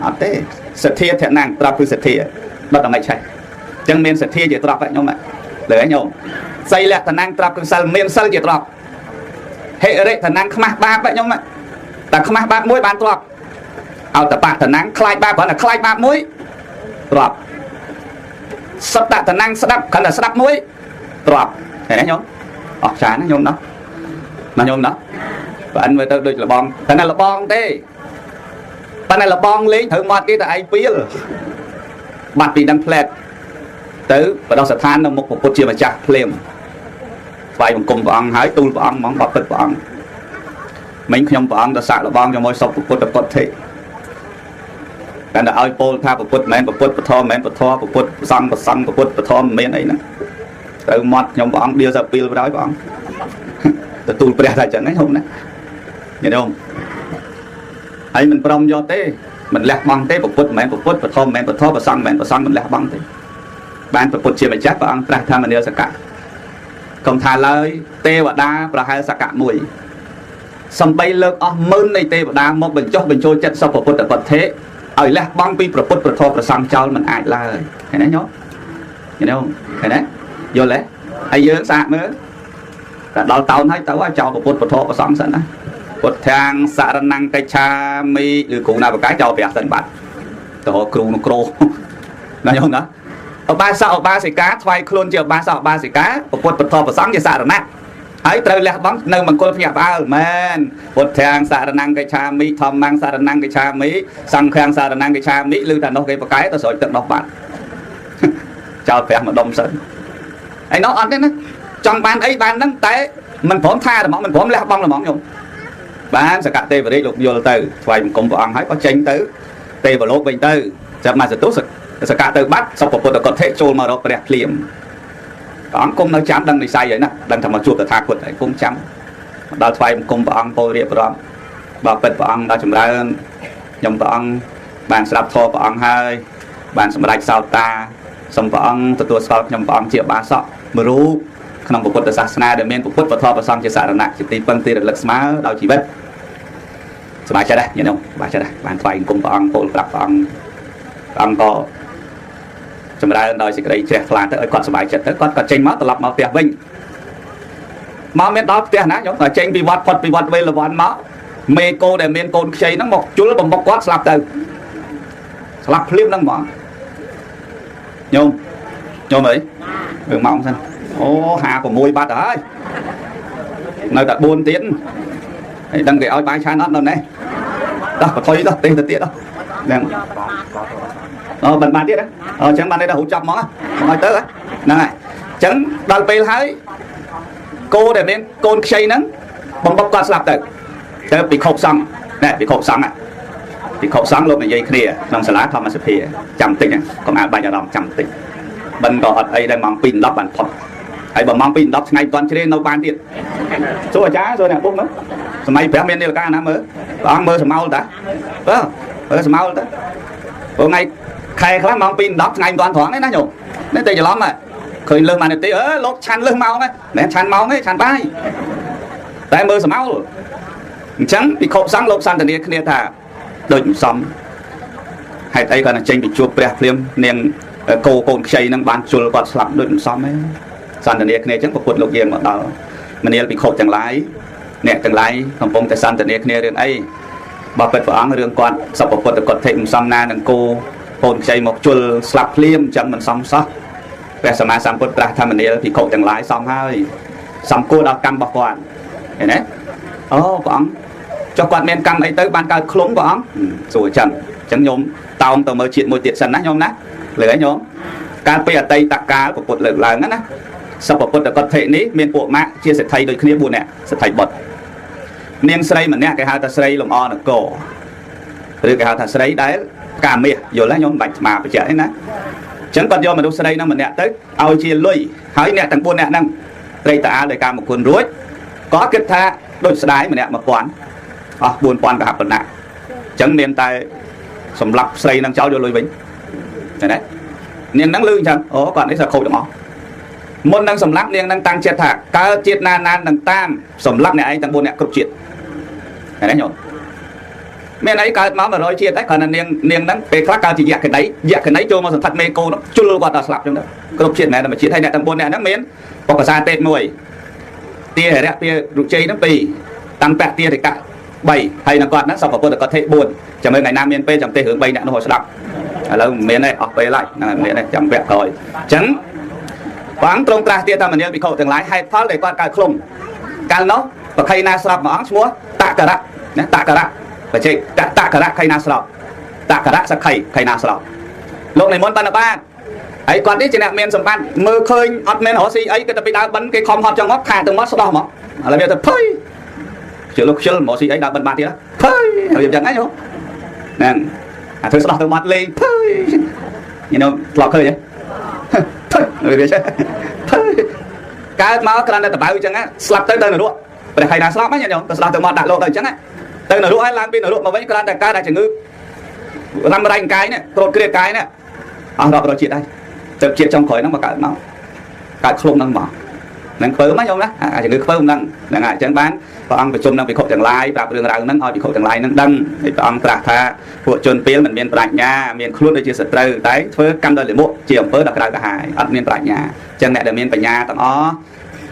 A: អត់ទេសទ្ធាធនំទ្រព្យគឺសទ្ធាដុតដល់មិនឆេះអញ្ចឹងមានសទ្ធាជាទ្រព្យញោមលើញោមសីលៈធនំទ្រព្យគឺសិលមានសិលជាទ្រព្យហិរិធនំខ្មាស់បាបញោមតែខ្មាស់បាបមួយបានទ្រព្យអតបៈធនំខ្លាចបាបគ្រាន់តែខ្លាចបាបមួយទ្រព្យសត្តធនំស្ដាប់គ្រាន់តែស្ដាប់មួយទ្រព្យឃើញទេញោមអស់ចានណាញោមណាញោមណាបើអិនមើលទៅដូចលបងតែលបងទេប៉ុន្តែលបងលេងត្រូវមាត់គេតែឯងពីលបាត់ពីនឹងផ្លែតទៅបដោះស្ថាននៅមុខពុទ្ធជាម្ចាស់ភ្លាមថ្វាយបង្គំព្រះអង្គហើយទូលព្រះអង្គហ្មងបបិទ្ធព្រះអង្គមិញខ្ញុំព្រះអង្គទៅសាក់លបងជាមួយសុពពុទ្ធកតថេតែឲ្យពោលថាពុទ្ធមិនមែនពុទ្ធពធមិនមែនពធពុទ្ធសង្ឃសង្ឃពុទ្ធពធមិនមានអីហ្នឹងទៅមាត់ខ្ញុំព្រះអង្គដៀលសាពីលបដ ாய் ព្រះអង្គទទួលព្រះថាអញ្ចឹងហ្នឹងហូបណាញោមហើយមិនព្រមយកទេមិនលះបង់ទេពុទ្ធមិនមែនពុទ្ធពធមិនមែនពធប្រសង្ឃមិនមែនប្រសង្ឃមិនលះបង់ទេបានពុទ្ធជាម្ចាស់ព្រះអង្គត្រាស់ថាមនាសកៈកុំថាឡើយទេវតាប្រហែលសកៈមួយសំបីលើកអស់10000នៃទេវតាមកបញ្ចុះបញ្ចូលចិត្តសុពពុទ្ធកតថេឲ្យលះបង់ពីព្រះពុទ្ធព្រះធម៌ព្រះសង្ឃចោលមិនអាចឡើយឃើញទេញោមឃើញទេយល់ទេហើយយើងសាកមើលតែដល់តោនហើយទៅឲ្យចោលព្រះពុទ្ធព្រះធម៌ព្រះសង្ឃសិនណាពុទ្ធាងសរណង្គកិច្ឆាមិឬគ្រូណាបកាយចោលព្រះសិនបាត់ទៅគ្រូនោះគ្រូណាញោមណាឧបាសកឧបាសិកាថ្វាយខ្លួនជាឧបាសកឧបាសិកាពុទ្ធពធប្រសង្ឃជាសារណៈហើយត្រូវលះបង់នៅមង្គលភ្ញាក់ផ្អើលមែនពុទ្ធាងសារណង្គកិច្ឆាមិធម្មងសារណង្គកិច្ឆាមិសង្ឃាងសារណង្គកិច្ឆាមិឬតែនោះគេបកែទៅស្រោចទឹកដោះបាត់ចោលព្រះម្ដុំសិនហើយនោះអត់ទេណាចង់បានអីបានហ្នឹងតែមិនព្រមថាហ្មងមិនព្រមលះបង់ហ្មងខ្ញុំបានសកទេវរាជលោកយល់ទៅថ្វាយបង្គំព្រះអង្គហើយក៏ចេញទៅទេវលោកវិញទៅចាប់មកសតុសកៈទៅបាត់សុពពុទ្ធកតថេចូលមករកព្រះភ្លាមព្រះអង្គគុំនៅចាំដឹងនិស័យហើយណាដឹងថាមកជួបតថាគតហើយគុំចាំដល់ថ្វាយបង្គំព្រះអង្គពោលរៀបរាប់ បើពិតព្រះអង្គដល់ចម្រើនខ្ញុំព្រះអង្គបានស្ដាប់ធម៌ព្រះអង្គហើយបានសម្រេចសោតាសូមព្រះអង្គទទួលស្គាល់ខ្ញុំព្រះអង្គជាបាសកមួយរូបក្នុងពុទ្ធសាសនាដែលមានពុទ្ធពធព្រះសង្ឃជាសារណៈជាទីពឹងទីរលឹកស្មើដោយជីវិតសប្បាយចិត្តដែរញាតិញោមសប្បាយចិត្តដែរបានថ្វាយអង្គមព្រះអង្គពោលប្រាប់ព្រះអង្គក៏ចម្រើនដោយសេចក្តីជ្រះថ្លាទៅឲ្យគាត់សប្បាយចិត្តទៅគាត់ក៏ចេញមកត្រឡប់មកផ្ទះវិញមកមានដល់ផ្ទះណាញោមតែចេញពីវត្តផុតពីវត្តវេលវ័នមកមេកូដែលមានកូនខ្ចីហ្នឹងមកជុលបំបុកគាត់ស្លាប់ទៅស្លាប់ភ្លាមហ្នឹងហ្មងញោមអីរឿងម៉ោងសិនអូ56បាត់ហើយនៅតែ4ទៀតហើយដឹងគេឲ្យបាយឆានអត់នៅនេះដោះបថុយដោះទេទៅទៀតដោះហ្នឹងបានទៀតអញ្ចឹងបាននេះដល់ហូចចាប់ហ្មងឲ្យទៅហ្នឹងហើយអញ្ចឹងដល់ពេលហើយគោដែលមានកូនខ្ចីហ្នឹងបំបុកគាត់ស្លាប់ទៅពីខុសសង្ឃណែពីខុសសង្ឃលោកនិយាយគ្នាក្នុងសាលាធម្មសភាចាំតិចកុំអាលបាច់អារម្មណ៍ចាំតិចបិណ្ឌក៏អត់អីដែរម៉ោង 2:10 បានផុតហើយបើម៉ោង 2:10 ថ្ងៃមិនទាន់ជ្រេនៅបានទៀតសួរអាចារ្យសួរអ្នកពុកមើលសម័យ5មាននាឡិកាណាមើលព្រះអង្គមើលសមោលតាមើលសមោលតាព្រោះថ្ងៃខែខ្លះម៉ោង 2:10 ថ្ងៃមិនទាន់ត្រង់ទេណាញោមនេះតែច្រឡំឃើញលើសមួយនាទីលោកឆាន់លើសម៉ោងហ្នឹងមិនឆាន់ម៉ោងទេឆាន់បាយតែមើលសមោលអញ្ចឹងពិខុសង្ឃលោកសន្ទនាគ្នាថាដូចមិនសមហេតុអីគាត់នឹងចេញពីជួបព្រះភ្លាមនាងកូនខ្ចីនឹងបានជុលគាត់ស្លាប់ដូចមិនសមទេសន្ទនាគ្នាអញ្ចឹងពុទ្ធលោកយាងមកដល់មនាលពិខុទាំងឡាយអ្នកទាំងឡាយកំពុងតែសន្ទនាគ្នារឿងអីបើពិតព្រះអង្គរឿងគាត់សពពុទ្ធកុដ្ឋិមិនសមណានឹងកូនខ្ចីមកជុលស្លាប់ភ្លាមអញ្ចឹងមិនសមសោះព្រះសម្មាសម្ពុទ្ធប្រាស់ថាមនាលពិខុទាំងឡាយសមហើយសំគួរដល់កម្មរបស់គាត់ឃើញទេអូព្រះអង្គចុះគាត់មានកម្មអីទៅបានកើតឃ្លុំព្រះអង្គសួរចឹងអញ្ចឹងញោមតោងទៅមើលជាតិមួយទៀតសិនណាញោមណាលើឲ្យញោមកាលពីអតីតកាលពុទ្ធលើកឡើងណាសពពុទ្ធកុដ្ឋិនេះមានពួកម៉ាក់ជាសេដ្ឋីដូចគ្នា4នាក់សេដ្ឋីបុត្រនាងស្រីម្នាក់គេហៅថាស្រីលំអនគរឬគេហៅថាស្រីដែលកាមាសយល់ទេញោមបាច់ស្មាបញ្ជាក់ទេណាអញ្ចឹងគាត់យកមនុស្សស្រីហ្នឹងម្នាក់ទៅឲ្យជាលុយហើយអ្នកទាំង4នាក់ហ្នឹងត្រេកតាអាលដោយការមកគុណរួចក៏គិតថាដូចស្ដាយម្នាក់1000អស់4000កហបណៈអញ្ចឹងមានតែសម្រាប់ស្រីនឹងចោលយកលុយវិញឃើញទេនាងហ្នឹងលឺអញ្ចឹងអូគាត់នេះសើខូចទាំងអស់មុននឹងសម្លាប់នាងនឹងតាំងចិត្តថាកើតជាតិណានឹងតាមសម្លាប់អ្នកឯងទាំង4អ្នកគ្រប់ជាតិឃើញទេញោមមានអីកើតមក100ជាតិដែរគ្រាន់តែនាងហ្នឹងពេលខ្លះកើតជាយក្ខណីចូលមកសន្ធិដ្ឋមេកូនជុលគាត់ដល់ស្លាប់អញ្ចឹងទៅគ្រប់ជាតិមែនតែមួយជាតិហើយអ្នកទាំង4អ្នកហ្នឹងមានបកសាទេព1ទាហរៈពារុជ័យហ្នឹង2តាំងពៈទារិកៈ3ហើយនឹងគាត់ហ្នឹងសពពុទ្ធកថេ4ចាំមើលថ្ងៃណាមានពេលចាំទេរឿង3អ្នកនោះឲ្យស្ដាប់ឥឡូវមិនមានទេអស់ពេលហើយហ្នឹងមានទេចាំវគ្គក្រោយអញ្ចឹងព្រះអង្គទ្រង់ត្រាស់ទៀតថាមនាលភិក្ខុទាំងឡាយហេតុផលដែលគាត់កើតឃ្លុំកាលនោះប្រខៃណាស្រាប់មួយអង្គឈ្មោះតករៈណាតករៈបច្ចេកតករៈខៃណាស្រាប់តករៈសក្ខីខៃណាស្រាប់លោកនិមន្តបណ្ឌបាតហើយគាត់នេះជាអ្នកមានសម្បត្តិមើលឃើញអត់មានរស់ស៊ីអីគេទៅពីដើរបិណ្ឌគេខំហត់ចឹងមកខាទៅមកស្ដោះមកឥឡូវវាទៅភ័យជិលខ្ជិលមកស៊ីអីដើរបិណ្ឌបាតទៀតភ័យហើយយ៉ាងហ្នឹងហ្នឹងអាធ្វើស្ដោះទៅមកលេងភ័យញ៉ឹមធ្លាប់ឃើញទេវាចេះកើតមកគ្រាន់តែតបៅអញ្ចឹងស្លាប់ទៅនរកព្រះខៃណាស្លាប់ហ្នឹងញ៉ឹមទៅស្លាប់ទៅមកដាក់លោកទៅអញ្ចឹងទៅនរកហើយឡើងពីនរកមកវិញគ្រាន់តែកើតតែជំងឺរ៉ាំរ៉ៃកាយនេះក្រោតគ្រៀតកាយនេះអស់រាប់រយជាតិហើយទៅជាតិចុងក្រោយហ្នឹងមកកើតមកកើតឃ្លុំហ្នឹងមកនឹងខ្ពើមញោមណាអាជំងឺខ្ពើមហ្នឹងហើយអញ្ចឹងបានព្រះអង្គប្រជុំនឹងភិក្ខុទាំងឡាយប្រាប់រឿងរ៉ាវហ្នឹងឲ្យភិក្ខុទាំងឡាយហ្នឹងដឹងហើយព្រះអង្គត្រាស់ថាពួកជនពេលមិនមានប្រាជ្ញាមានខ្លួនដូចជាសត្រូវតែធ្វើកម្មដោយលិមុខជាអំពើដល់ក្រៅកាហាយអត់មានប្រាជ្ញាអញ្ចឹងអ្នកដែលមានបញ្ញាទាំងអស់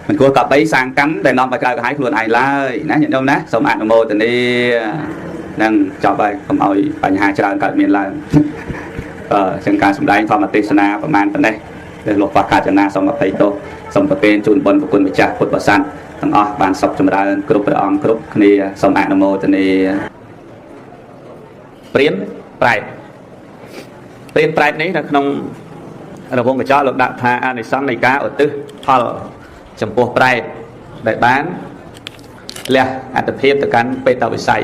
A: មិនគួរកបីសាងកម្មដែលនាំឲ្យក្រៅកាហាយខ្លួនឯងឡើយណាញាតិញោមណាសូមអនុមោទនានឹងចប់ហើយកុំឲ្យបញ្ហាច្រើនកើតមានឡើងអញ្ចឹងការសម្ដែងធម្មទេសនាប្រមាណប៉ុណ្ណេះដែលលោកបកាចនាសូមអភ័យទោសសូមប្រគេនជូនបុណ្យប្រគុណម្ចាស់ពុទ្ធបរិស័ទទាំងអស់បានសុខចម្រើនគ្រប់ព្រះអង្គគ្រប់គ្នាសូមអនុមោទនាព្រានប្រែតនេះនៅក្នុងរង្វង់កញ្ចក់លោកដាក់ថាអានិសង្សនៃការឧទ្ទិសផលចំពោះប្រែតដែលបានលះអត្តភាពទៅកាន់បេតវិស័យ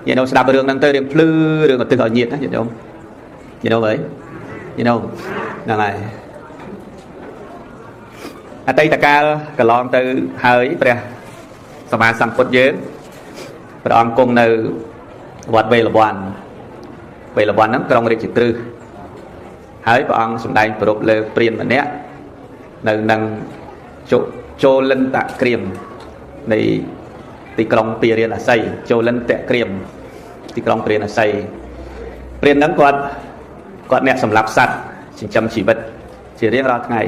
A: ញាតិញោមស្ដាប់រឿងហ្នឹងទៅរៀងភ្លឺរឿងឧទ្ទិសឲ្យញាតិណាញាតិញោមអីញាតិញោមហ្នឹងហើយអតីតកាលកន្លងទៅហើយព្រះសម្មាសម្ពុទ្ធយើង ព្រះអង្គគង់នៅវត្តវេលវ័នហ្នឹងក្រុងរាជក្រឹសហើយព្រះអង្គសម្ដែងប្រពលើព្រានម្នាក់នៅនឹងចូលលិនតក្រៀមនៃទីក្រុងពារាណសីចូលលិនតក្រៀមទីក្រុងពារាណសីព្រានហ្នឹងគាត់អ្នកសម្លាប់សត្វចិញ្ចឹមជីវិតជារៀងរាល់ថ្ងៃ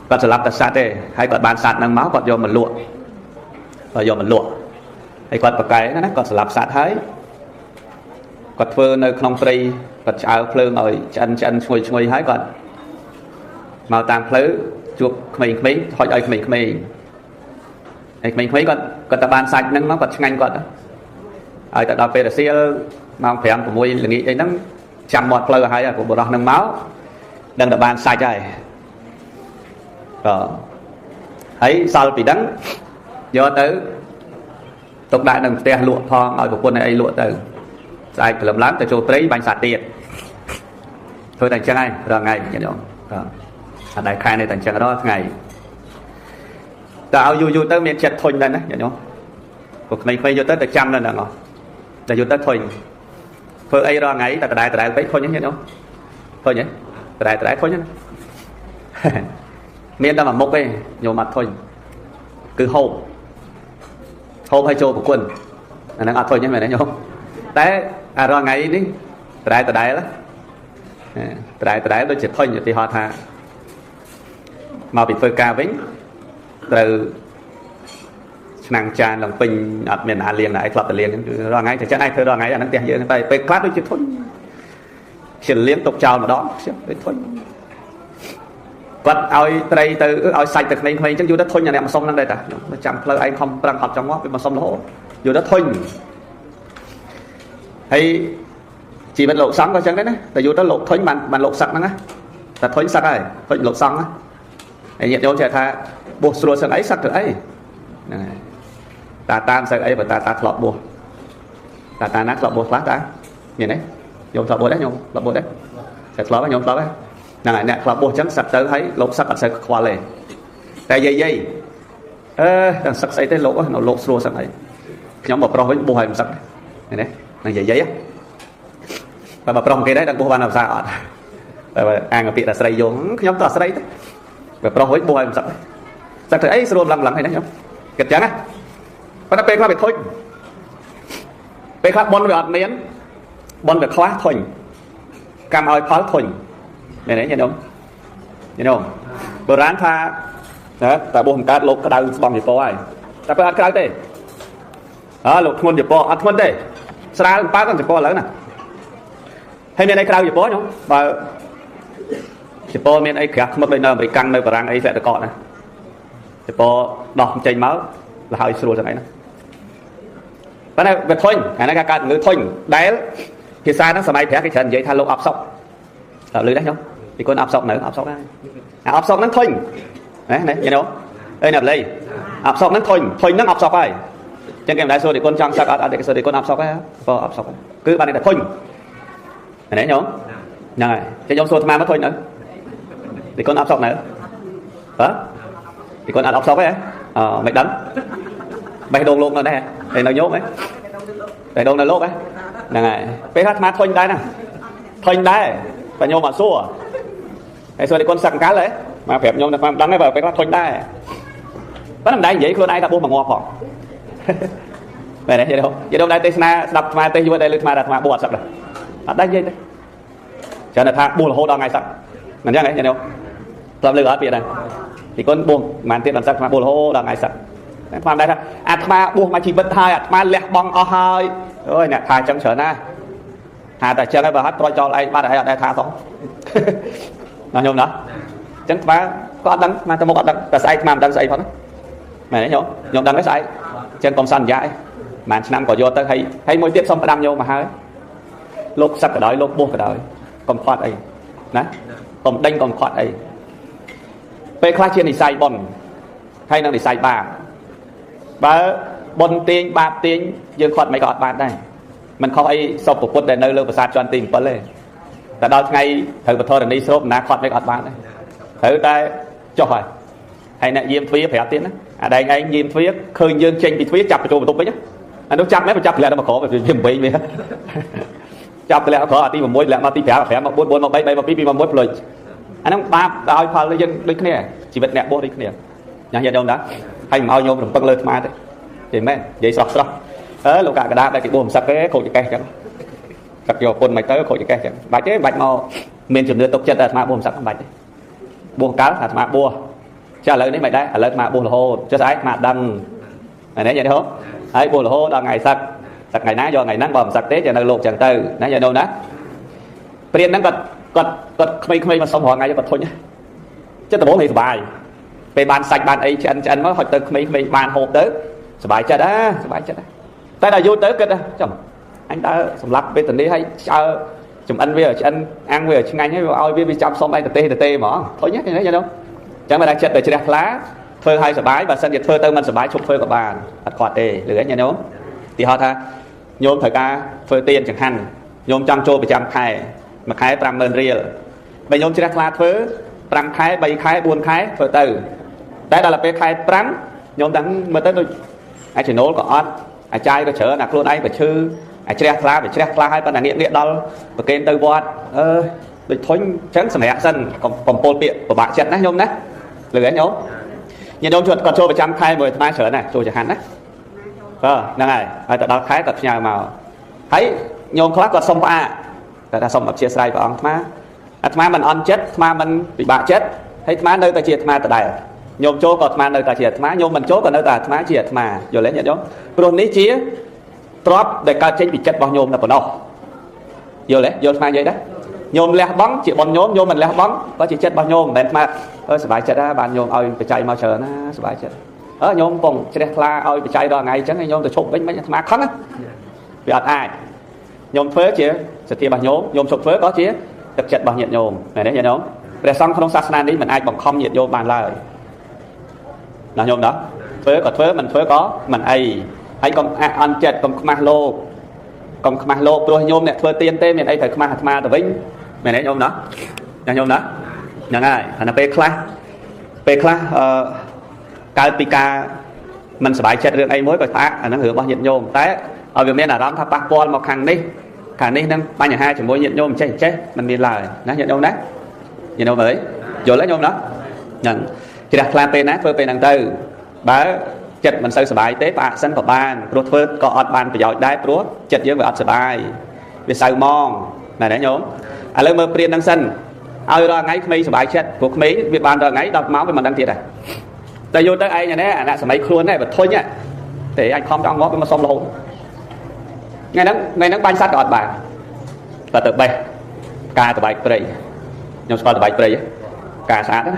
A: គាត់សម្លាប់តែសត្វទេហើយគាត់បានសត្វហ្នឹងមកគាត់យកមកលក់ហើយគាត់ប្រកែកណាគាត់សម្លាប់សត្វហើយគាត់ធ្វើនៅក្នុងព្រៃគាត់ឆ្អើភ្លើងឲ្យឆ្អិនឈ្ងុយហើយគាត់មកតាមផ្លូវជួបក្មេងៗហុចឲ្យក្មេងៗហើយក្មេងៗគាត់ទៅបានសាច់ហ្នឹងមកគាត់ឆ្ងាញ់គាត់ហើយទៅដល់ពេលរសៀលម៉ោង 5 6 ល្ងាចអីហ្នឹងចាំមាត់ផ្លូវឲ្យហើយបុរសហ្នឹងមកដឹងតែបានសាច់ហើយហើយសល់ពីហ្នឹងយកទៅទុកដាក់នៅផ្ទះលក់ផងឲ្យប្រពន្ធឲ្យអីលក់ទៅស្អែកព្រលឹមឡើងទៅចូលព្រៃបាញ់សត្វទៀតធ្វើតែអញ្ចឹងហើយរាល់ថ្ងៃញាតិញោមអត់ដែលខែនេះតែអញ្ចឹងរាល់ថ្ងៃតែឲ្យយូរទៅមានចិត្តធុញដែរណាញាតិញោមព្រោះក្មេងៗយកទៅចាំនៅហ្នឹងហ៎តែយកទៅធុញធ្វើអីរាល់ថ្ងៃតែដដែលពេកធុញញាតិញោមធុញហ៎ដដែលធុញណាមានតែមួយមុខទេញោមអត់ធុញគឺហូបឲ្យចូលប្រគុណអាហ្នឹងអត់ធុញទេមែនទេញោមតែអារាល់ថ្ងៃនេះដដែលដូចជាធុញឧទាហរណ៍ថាមកពីធ្វើការវិញត្រូវឆ្នាំងចានឡើងពេញអត់មានអាលាងណាឯងខ្លប់តែលាងរាល់ថ្ងៃតែចឹងឯងធ្វើរាល់ថ្ងៃអាហ្នឹងផ្ទះយើងតែពេលខ្លះដូចជាធុញខ្ជិលលាងទុកចោលម្ដងដូចធុញគាត់ឲ្យត្រីទៅឲ្យសាច់ទៅក្មេងៗអញ្ចឹងយូរទៅធុញអាអ្នកមកសុំហ្នឹងដែរតាមកចាំផ្លូវឯងខំប្រឹងអត់ចង់មកវាមកសុំរហូតយូរទៅធុញហើយជីវិតលោកសង្ឃក៏អញ្ចឹងដែរណាតែយូរទៅលោកធុញបានលោកសឹកហ្នឹងណាតែធុញសឹកហើយធុញលោកសង្ឃណាហើយញាតិញោមចេះថាបោះស្រួលសឹកអីសឹកទៅអីហ្នឹងហើយតាមសឹកអីបើតាធ្លាប់បោះតាណាធ្លាប់បោះខ្លះតាមានទេញោមធ្លាប់បោះដែរញោមធ្លាប់បោះដែរតែធ្លាប់ញោមធ្លាប់ដែរហ្នឹងហើយអ្នកធ្លាប់បោះអញ្ចឹងសឹកទៅហើយលោកសឹកអត់សូវខ្វល់ទេតែយាយតែសឹកស្អីទេលោកស្រួលសឹកអីខ្ញុំមកប្រុសវិញបោះឲ្យមិនសឹកឃើញទេនឹងយាយតែបើប្រុសគេដែរដល់បោះបានអត់សាអត់តែអាងពាក្យតែស្រីយងខ្ញុំទៅអត់ស្រីទេបើប្រុសវិញបោះឲ្យមិនសឹកសឹកទៅអីស្រួលឡើងហើយណាខ្ញុំគិតអញ្ចឹងណាប៉ុន្តែពេលខ្លះវាធុញពេលខ្លះបនវាអត់មានបនវាខ្វះធុញកម្មឲ្យផលធុញមែនទេញាតិញោមបុរាណថាតែបោះបង្កើតលោកក្តៅស្បំជប៉ុនហើយតែពេលអត់ក្តៅទេលោកធ្ងន់ជប៉ុនអត់ធ្ងន់ទេស្រាលប៉ាទៅជប៉ុនឥឡូវណាហើយមានអីក្រៅជប៉ុនញោមបើជប៉ុនមានអីក្រាស់ខ្មឹកដូចនៅអាមេរិកនៅបារាំងអីវគ្គតកណាជប៉ុនដោះចេញមកលហើយស្រួលចឹងឯណាប៉ុន្តែវាធុញអានេះគេកើតជំងឺធុញដែលភាសាហ្នឹងសម័យប្រាំងគេច្រើននិយាយថាលោកអបសុកឮដែរញោមពីកូនអបសុកនៅអបសុកដែរអាអបសុកហ្នឹងធុញណាយល់អីណាប់លៃអបសុកហ្នឹងធុញហ្នឹងអបសុកហើយចឹងគេមិនដែរសួរទីកូនចង់សឹកអត់គេសួរទីកូនអបសុកហើយបើអបសុកគឺបានតែធុញណាញោមហ្នឹងហើយចឹងខ្ញុំសួរអាត្មាមកធុញនៅទីកូនអបសុកនៅទីកូនអត់អបសុកទេមិនដឹងបេះដូងលោកនៅដែរតែនៅញោមហ៎បេះដូងនៅលោកហ៎ហ្នឹងហើយពេលថាអាត្មាធុញដែរណាធុញដែរបើញោមអត់សួរហើយសួរទីកូនសឹកកាលហ៎មកប្រាប់ញោមតែមិនដឹងទេបើពេលខ្លះធុញដែរប៉ុន្តែមិនដែរនិយាយខ្លួនឯងថាបោះមកងាប់ផងមែនទេយល់ដែរទេសនាស្ដាប់អាត្មាទេសយូរដែរលើអាត្មាថាអាត្មាបោះអត់សឹកដែរអត់ដែរនិយាយទេចាំតែថាបោះរហូតដល់ថ្ងៃសឹកមិនចឹងទេញោមធ្លាប់លើអត់ពាក្យដែរទីកូនបោះប្រហែលទៀតដល់សឹកអាត្មាបោះរហូតដល់ថ្ងៃសឹកតែអាត្មាដែរថាអាត្មាបោះមកជីវិតហើយអាត្មាលះបង់អស់ហើយអូយអ្នកថាចឹងច្រើនណាស់ថាតែចឹងហើយបើហត់ប្រចចោលឯងបាត់ហើយអត់ដែរថាសោះណាញោមណាចឹងអាត្មាក៏អត់ដឹងអាត្មាទៅមុខអត់ដឹងតែស្អែកអាត្មាមិនដឹងស្អីផងមែនទេញោមដឹងទេស្អែកចឹងកុំសន្យាអីប្រហែលឆ្នាំក៏យកទៅហើយមួយទៀតសុំផ្ដាំញោមមកហើយលោកសឹកក៏ដោយលោកបោះក៏ដោយកុំខ្វាត់អីណាកុំដេញកុំខ្វាត់អីពេលខ្លះជានិស័យបនហើយនឹងនិស័យបាបបើបនទាញបាបទាញយើងខ្វាត់មិនក៏អត់បានដែរមិនខុសអីសុពពុទ្ធដែលនៅលើប្រាសាទជាន់ទី7ទេតែដល់ថ្ងៃត្រូវបធរនីស្រូបណាខ្វាត់មិនក៏អត់បានដែរត្រូវតែចុះហើយអ្នកយាមទ្វារប្រាប់ទៀតណាអាដែងឯងយាមទ្វារឃើញយើងចេញពីទ្វារចាប់បញ្ចូលបន្ទប់វិញ anh nó chắp mấy mà chắp lại nó mà khó về phim bị chắp lại khó tí mà mối lại mà tí phẻ mà bốn mà bay mà pi mà mối rồi anh nó ba đòi phật dân đấy cái này chỉ vật nẹt bố đấy cái này nhà nhà đâu đó hay mà ao nhôm đồng tăng lên mà đấy thì mấy vậy sọc lục cả đá đây cái buồm sặc cái khổ cái chẳng sặc vô con mày tới khổ cái chẳng bài chế bạch màu miền chuẩn đưa tộc chất là mà buồm sặc bạch buông cá là mà bua trả lời đấy mày đấy lời mà bua là hô cho ai mà đăng này đấy vậy đó ấy bua là hô là ngày sặc ngày ná do ngày nắng bầm sặc tế cho nên lột chẳng từ nãy giờ đâu đó tiền nó còn không mà xong họ ngày cho thôi nhé chứ tao bố thì bài về bàn sạch bàn ấy chân nó hỏi từ mình bàn hộp tới bài chết đó tay là vô tới cái đó chồng anh ta sầm lắc bên tình đi hay chờ chồng ăn về anh ăn về chừng anh ấy oi về chăm xong anh tê mà thôi nhé thế đâu chẳng mà đang chết để chơi lá phơi hai sờ bái và sân nhiệt phơi tơ mình sờ bái chụp phơi của bàn đặt quạt tê lửa nhà nhôm thì họ tha nhôm thời ca phơi tiền chẳng hạn nhôm trăm trô bị trăm khai mà khai 50,000 riel bây nhôm chơi lá phơi 5 khai 3 khai 4 khai phơi từ đây là pe khai 5 nhôm đang mà tới tôi ai chỉ nấu có ớt ai trai có chở nạp luôn ai phải chư ai che khla hay bạn là nghĩa đau và kênh từ bọt được thôi trắng sầm hẹ sân còn pol tiện của bạn chết đấy nhôm đấy lười nhôm nhìn ông chuột còn trôi 100 khai 10 mai chở này trôi chẳng hạn đấy năng này ai tại đó khai tập nhà màu thấy nhôm khác còn xong a ta xong chia sẻ của ông má mình ăn chết má mình bị bạ chết thấy má nơi ta chia má tại đây nhôm chỗ còn má nơi ta chia má nhôm mình chỗ còn nơi ta má chia má rồi lấy nhận giống rồi ní chia drop để cao trên bị chết bao nhôm là còn đâu vô lấy vô má vậy đó nhôm lẹ bóng chỉ bọn nhôm mình lẹ bóng có chỉ chết bao nhôm đến mà bài chết ra bạn nhôm ơi phải chạy mau chờ nó bài chết nhôm cùng chết la ơi phải chạy đòi ngày chẳng nhôm từ chụp với mấy má khóc á vì ai nhôm phế chia sẽ kia bao nhôm chụp phế có chia thực chất bao nhiêu nhôm này đấy nhôm để xong không sát nan đi mình ai bằng không nhiệt vô bàn lời là nhôm đó phế mình phế có mình ai còn ăn chết còn mang lô tôi nhôm này phơi tiền tên mình ai phải mang từ vĩnh mày đấy nhôm đó nhà ngay là pe class cái pika mình sẽ bài chết riêng ai mới phải phá nó hưởng bao nhiêu nhôm té ở việt nam là đám tháp bạc một hàng đi năng ba nhà hai chỉ mỗi nhiệt nhôm chết mình đi lời nó nhiệt nhôm đấy nhiệt nhôm mới rồi lấy nhôm đó nhận chỉ đặt làm pe nát phơi pe năng tư bá chật mình sơ bài tế bạ sân của ban rồi phơi có ọt ban phải giỏi đái rồi chật với ọt bài về sơ mong này đấy nhôm lên mơ priên năng sân ai ra ngay mấy bài chết của mấy việc bàn ra ngay đọc máu với mình đăng thiệt này tại vô tới ai nhà đấy là mấy khuôn này và thôi nhá để anh không cho ngó với mà xong lâu ngày nắng ban sát ọt bài và từ bay ca từ bài play nhưng sau từ bài play ca sát đó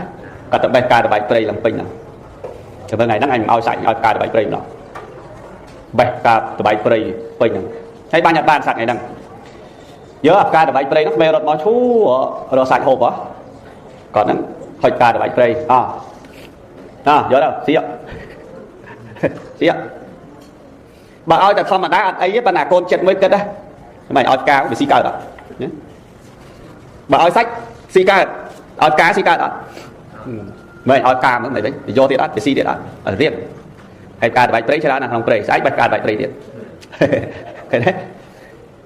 A: cả từ bay ca từ bài play làm pin nào từ bên này nắng anh ao sạch ao ca từ bài play nó bay ca từ bài play pin nào thấy ban nhật ban sạch này đằng nhớ ca từ bài play nó về rồi nó chú rồi sạch hộp á còn nó hơi ca từ bài play nhớ đâu xí ạ bà ơi tại sao mà đá ấy với bà nào con chết mới kết đấy mày ơi cao bị xí cao đó bà ơi sách xí cao ơi cá xí cao đó mày ơi cao nữa mày đấy thì vô thì đó thì xí thì đó ở riêng hay ca bài play cho đó là không play sai bài ca bài play điện cái đấy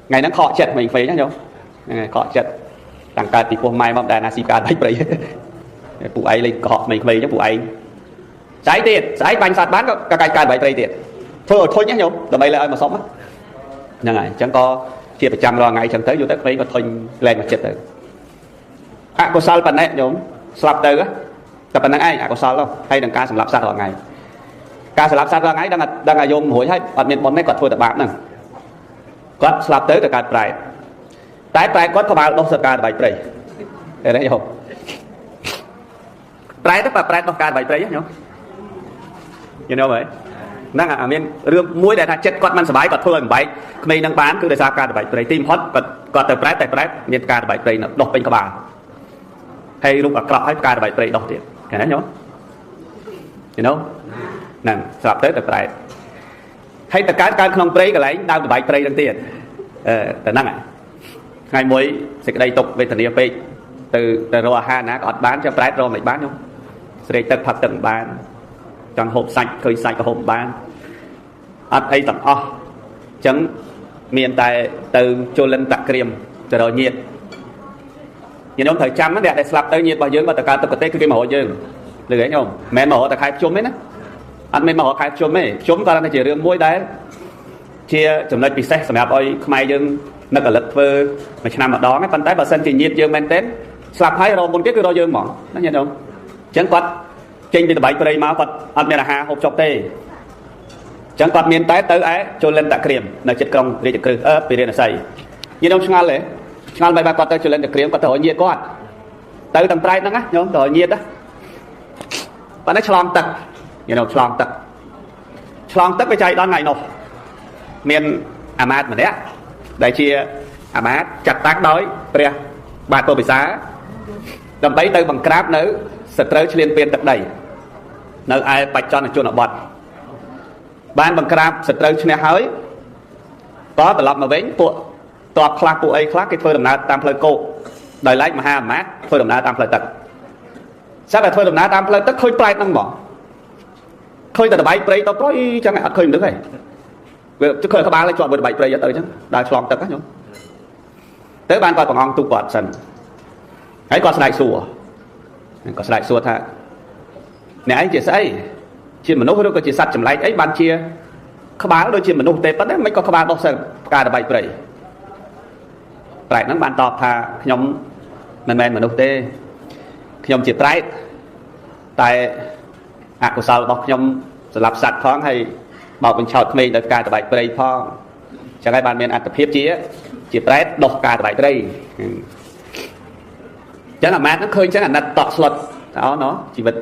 A: ngày nó khó chết mình phải nhá nhung khó chết đằng ca thì hôm mai mong đàn xí cao bài play phụ ấy lên cọ mình chứ phụ ấy trái tiền trái bánh sạt bán cái ca bài play tiền thôi nhé nhung là bây là mà sống á nhưng này chẳng có chia 100 rồi ngày chẳng tới vô tới mấy mà thôi lên mà chết rồi có sao phần này nhung sập từ á tập phần này ai có sao không hay đằng ca sập lạp sát rồi ngày ca sập lạp sát rồi ngày đang là dùng hối hay ở miền bọn này còn thôi tập bạc nè có sập tới từ ca trái có bao đâu sập ca bài play để đấy không trái tức là trái có ca bài play nhá nhung you know vậy năng à miền rương muối để thà chết con man sờ bái còn thôi mình bái mình đang bán cứ để ra ca bài play tim hot còn từ trái miền ca bài play nó đọc bên các bạn hay lúc ở cọ hay ca bài play đọc tiền cái đó nhớ you know nè sập tới từ trái hay từ cái không play cái lấy đau từ bài play đang tiền từ năng à ngày muối sẽ đây tục về thành địa từ rồi ha ná còn bán cho trái rồi mình bán không sẽ từ thật từng bán trong hộp sạch khơi sạch của hộp bán ấy tận chẳng miền tại từ cho lên tạc kiềm từ rồi nhiệt nhìn ông thời trăm nó đẹp để slap tới nhiệt bao nhiêu mà tất cả tập tế cái màu dương được đấy không mẹ màu ta khai chôm ấy đó anh mấy màu khai chôm ấy chôm ta đang chỉ riêng muối đấy chia chấm lấy pizza sắm áp ơi mai dương nó cả lật vơ mà năm ở đó cái phân tái bà sân chỉ nhiệt dương men tết slap hai rồi một cái rồi dương mỏng nó nhìn không chẳng quật trên bên bảy đây máu quật anh bên là hà hộp chọc tê chẳng quật miền tái tới ấy cho lên tạc kiềm là chết công để cử về đây là xây như đông ngal đấy ngal bài quật tới cho lên tạc kiềm quật thổi nhiệt quật tới tầm trai đó á nhóm thổi nhiệt đó bạn nói chlong tật you know chlong tật với chạy đón ngày nọ miền Amad mà đấy đại chia Amad chặt tác đói bè bà tôi bị xá đầm bấy tới bằng crab nữ sợi trâu liên biên tật đầy nơi ai bạch cho là chuột ở bọt ban bằng crab sợi trâu trên hơi có từ lọc mà vén bộ tọt khla bộ ấy khla cái phơi đầm na tam phơi cô đời lấy mà ha mát phơi đầm na tam phơi tật sao là phơi đầm na tam phơi tật khơi plei năng bỏ khơi từ bảy plei tao có chẳng hạn khơi được này chứ khơi các bạn lại chọn một bảy plei tới chứ đại chlong tật á nhung tới ban coi còn ngon tu quạt sần ấy còn lại xua thà nè anh chị say chuyện mà nấu hơi có chị sạch chấm lại ấy ban chia các bạn đôi chuyện mà nấu tê bắt đấy mấy con các bạn đâu sần cả là bảy plei nó ban tọt thà nhóm men mà nấu tê nhóm chỉ plei tại của sao bọc nhóm lập sạch thoáng hay bảo mình chọn mình được cả bảy plei phong chẳng ai ban miền ăn tập hiếp chỉ plei đọc cả bảy plei chẳng là mát nó khơi chẳng là nát tọt slot đó nó chỉ vật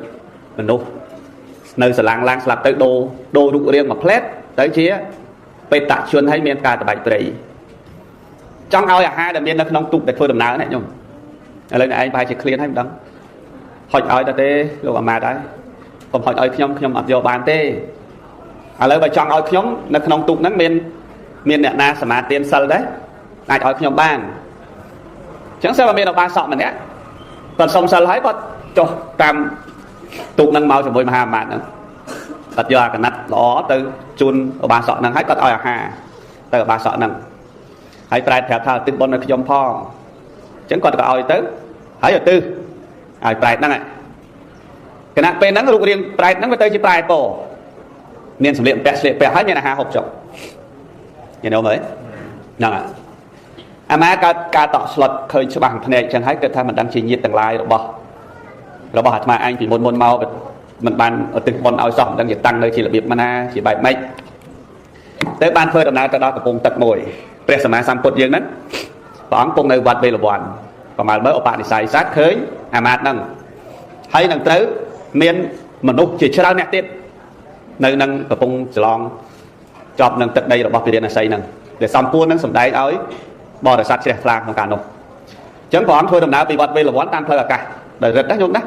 A: mình đâu nơi sờ lang slap tới đồ đục riêng mà plét tới chiaไปตัดชวนให้เมียนกาตะใบเตยจ้องเอาอย่างhai là miền nó không tụt để phơi đầm ná này nhung lên này anh bài chỉ clearให้มันดังhỏi ai ta tê rồi mà đấy còn hỏi ai nhom ở vô bàn tê lấy bài chọn ai nhom nó không tụt nó miền nè na sả tiền sờ đấy ai ai nhom bàn chẳng sao mà miền ở ba sọ mình đấy còn xong sờ lấy có cho tam tụt năng mau cho bôi mà hà mạn nữa đặt giờ cái nát đó từ chun ở ba sọ năng hãy có ai hà từ ba sọ năng hãy phải theo thao tinh bón nó nhom phong chẳng còn có ai tới hãy ở tư ai phải năng này cái nát bên năng lục riêng phải năng với tới chỉ phải cổ nên sầm liệm bẹt hết như là hà hộp chồng nhìn đâu mới năng à mà cả tọt slot khơi cho bằng này chẳng hãy cái thay mình đang chỉ nhiệt tầng lai rồi bỏ hạt mà anh chỉ môn mau mình bàn ở từng môn ao sòng đang nhiệt tăng nơi chỉ là biệt mana chỉ bài mấy tới ban phơi đầm nào tới đó tập cùng tật mồi pre sma sam put dươngนั้นphỏng cùng nơi vật về là hoàn còn mà mới ở bạn thì xài sát khơi mà năng hay năng tới miền mình nút chỉ cho nét tiết nơi năng tập cùng lon chọn năng tật đây là bỏ tiền là xây năng để sam put năng sầm đáy ấy bỏ để sát sẽ làm trong cả nông chẳng còn thôi đầm nào bị vật về là quán tan thôi là cả đời rất đắt nhung đó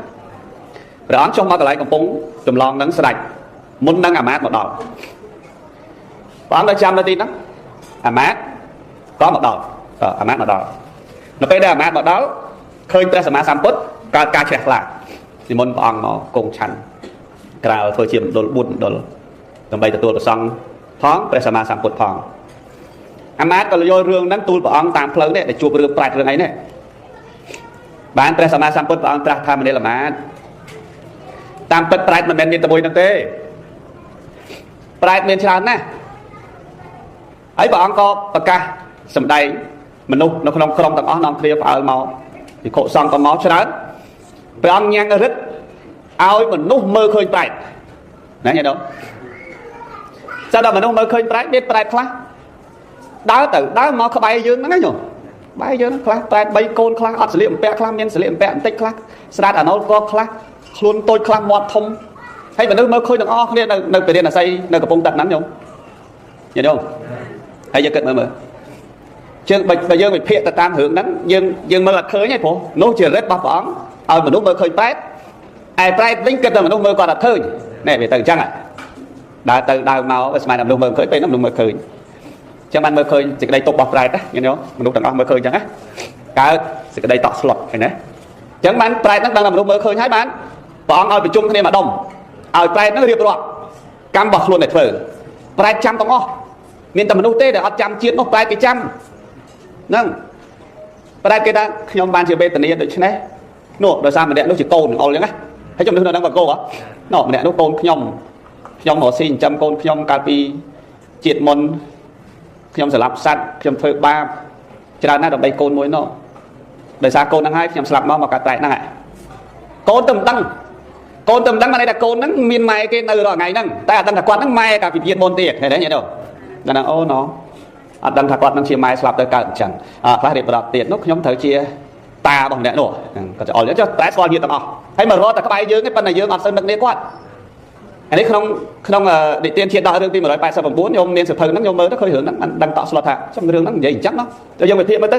A: rồi ăn trong bao cái còn pung chùm lon nắng sạch muốn nắng mát một đòn bán đã trăm là tin đó mát có một đòn mát một đòn nó bây giờ mát một đó khơi ta sẽ mát sam put ca trẻ là thì muốn bọn nó cùng chăn cào thôi chìm đồ bùn đồ tầm bay từ tua xong thoáng ta sẽ mát sam put thoáng mát còn vô rương nắng tu bọn tam phơi đấy để chụp rương plei rương ấy này bán ta sẽ mát sam put bọn ta tham đây là mát tam put plei mình men miền tây năng tê plei miền tràn nè ấy bọn có bậc ca sầm đầy mình nô nó không tầng ó non kia phải màu thì khổ xong có máu cho đó phải ăn nhang ở rất ao mình nô mơ khơi plei nè nghe đâu sao đâu mà nô mơ khơi plei biết plei khá đá từ đá máu có bay dương nó ngay nhổ bay dương nó khá bay côn khá ọt xử lý bẹ khá miên xử lý bẹ tích khá sát ở nó có khá luôn tôi khá mọt thông hay mà nô mơ khơi tầng ó nên nơi về đây là xây nơi cái bông tật nắm nhổ nhìn đâu hay giờ cận mơ chứ bây giờ mình phiền ta tam hưởng nắng nhưng mà là khơi nhỉ phố nô chỉ rất bắp bóng mà nô mơ khơi plei ai plei lính cận mà nô mơ còn là khơi này về từ chăng ạ đã từ đào màu ở ngoài nằm nô mơ khơi bên nằm nô mơ khơi chẳng ban mơ khơi chỉ đây tục bọc plei đó nghe không mình nô tầng ó mơ khơi chẳng á cả chỉ đây tọt slot này nè chẳng ban plei nó đang làm nô mơ khơi hái bán bọn ao bị chung thế mà đông ao plei nó riệp rồi cam bọc luôn để phở plei trăm tông ó មានតែមនុស្សទេដែលអត់ចាំជាតិនោះប្រែគេចាំហ្នឹងប្រែគេថាខ្ញុំបានជាវេទនាដូច្នេះនោះដោយសារម្នាក់នោះជាកូនអុលអញ្ចឹងណាហើយខ្ញុំនឹងបកគោហ៎នោះម្នាក់នោះកូនខ្ញុំរកស៊ីចិញ្ចឹមកូនខ្ញុំកាលពីជាតិមុនខ្ញុំស្លាប់សត្វខ្ញុំធ្វើបាបច្រើនណាស់ដើម្បីកូនមួយនោះដោយសារកូនហ្នឹងហើយខ្ញុំស្លាប់មកកាត់តែហ្នឹងហើយកូនទៅមិនដឹងបានតែកូនហ្នឹងមានម៉ែគេនៅរាល់ថ្ងៃហ្នឹងតែអត់ដឹងថាគាត់ហ្នឹងម៉ែកាលពីជាតិមុនទៀតឃើញទេញាតិញោមដល់អូណូអត់ដឹងថាគាត់នឹងជាម៉ែស្លាប់ទៅកើតអញ្ចឹងខ្លះរៀបរាប់ទៀតនោះខ្ញុំត្រូវជាតារបស់ម្នាក់នោះគាត់អល់ចុះតែស្គាល់ញាតិទាំងអស់ហើយមករត់តែក្បែរយើងទេប៉ុន្តែយើងអត់សូវនឹកគ្នាគាត់អានេះក្នុងនិទានជាតិដោះរឿងទី189ខ្ញុំមានសភៅហ្នឹងខ្ញុំមើលទៅឃើញរឿងហ្នឹងមិនដឹងតក់ស្លុតថាខ្ញុំរឿងហ្នឹងនិយាយអញ្ចឹងណាទៅយើងវិភាគមើលទៅ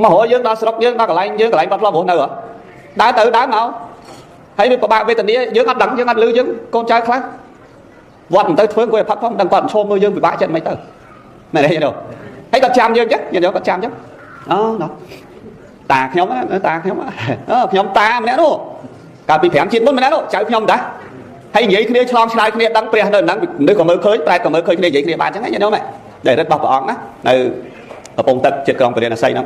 A: មករយើងដល់ស្រុកយើងដល់កន្លែងយើងកន្លែងបាត់ផ្លោះនៅដើរទៅដើរមកហើយវាពិបាកវេទនាយើងអត់ដឹងយើងអត់លឺយើងកូនចៅខ្លះវត្តមិនទៅធ្វើគាត់ផាត់ផងដឹងគាត់ឈោមមើលយើងពិបាកចិត្តមិនទៅមែនទេទេហើយគាត់ចាំយើងចឹងយើងគាត់ចាំចឹងអូណោះតាខ្ញុំខ្ញុំតាម្នាក់នោះកាលពី5ជាតិមុនម្នាក់នោះចៅខ្ញុំតាហើយនិយាយគ្នាឆ្លងឆ្លើយគ្នាដឹងព្រះនៅហ្នឹងនៅក៏មើលឃើញប្រែក៏មើលឃើញគ្នានិយាយគ្នាបានចឹងហ្នឹងញោមដែររិទ្ធរបស់ព្រះអង្គណានៅកំពង់ទឹកចិត្តក្រុងពរាណសីហ្នឹង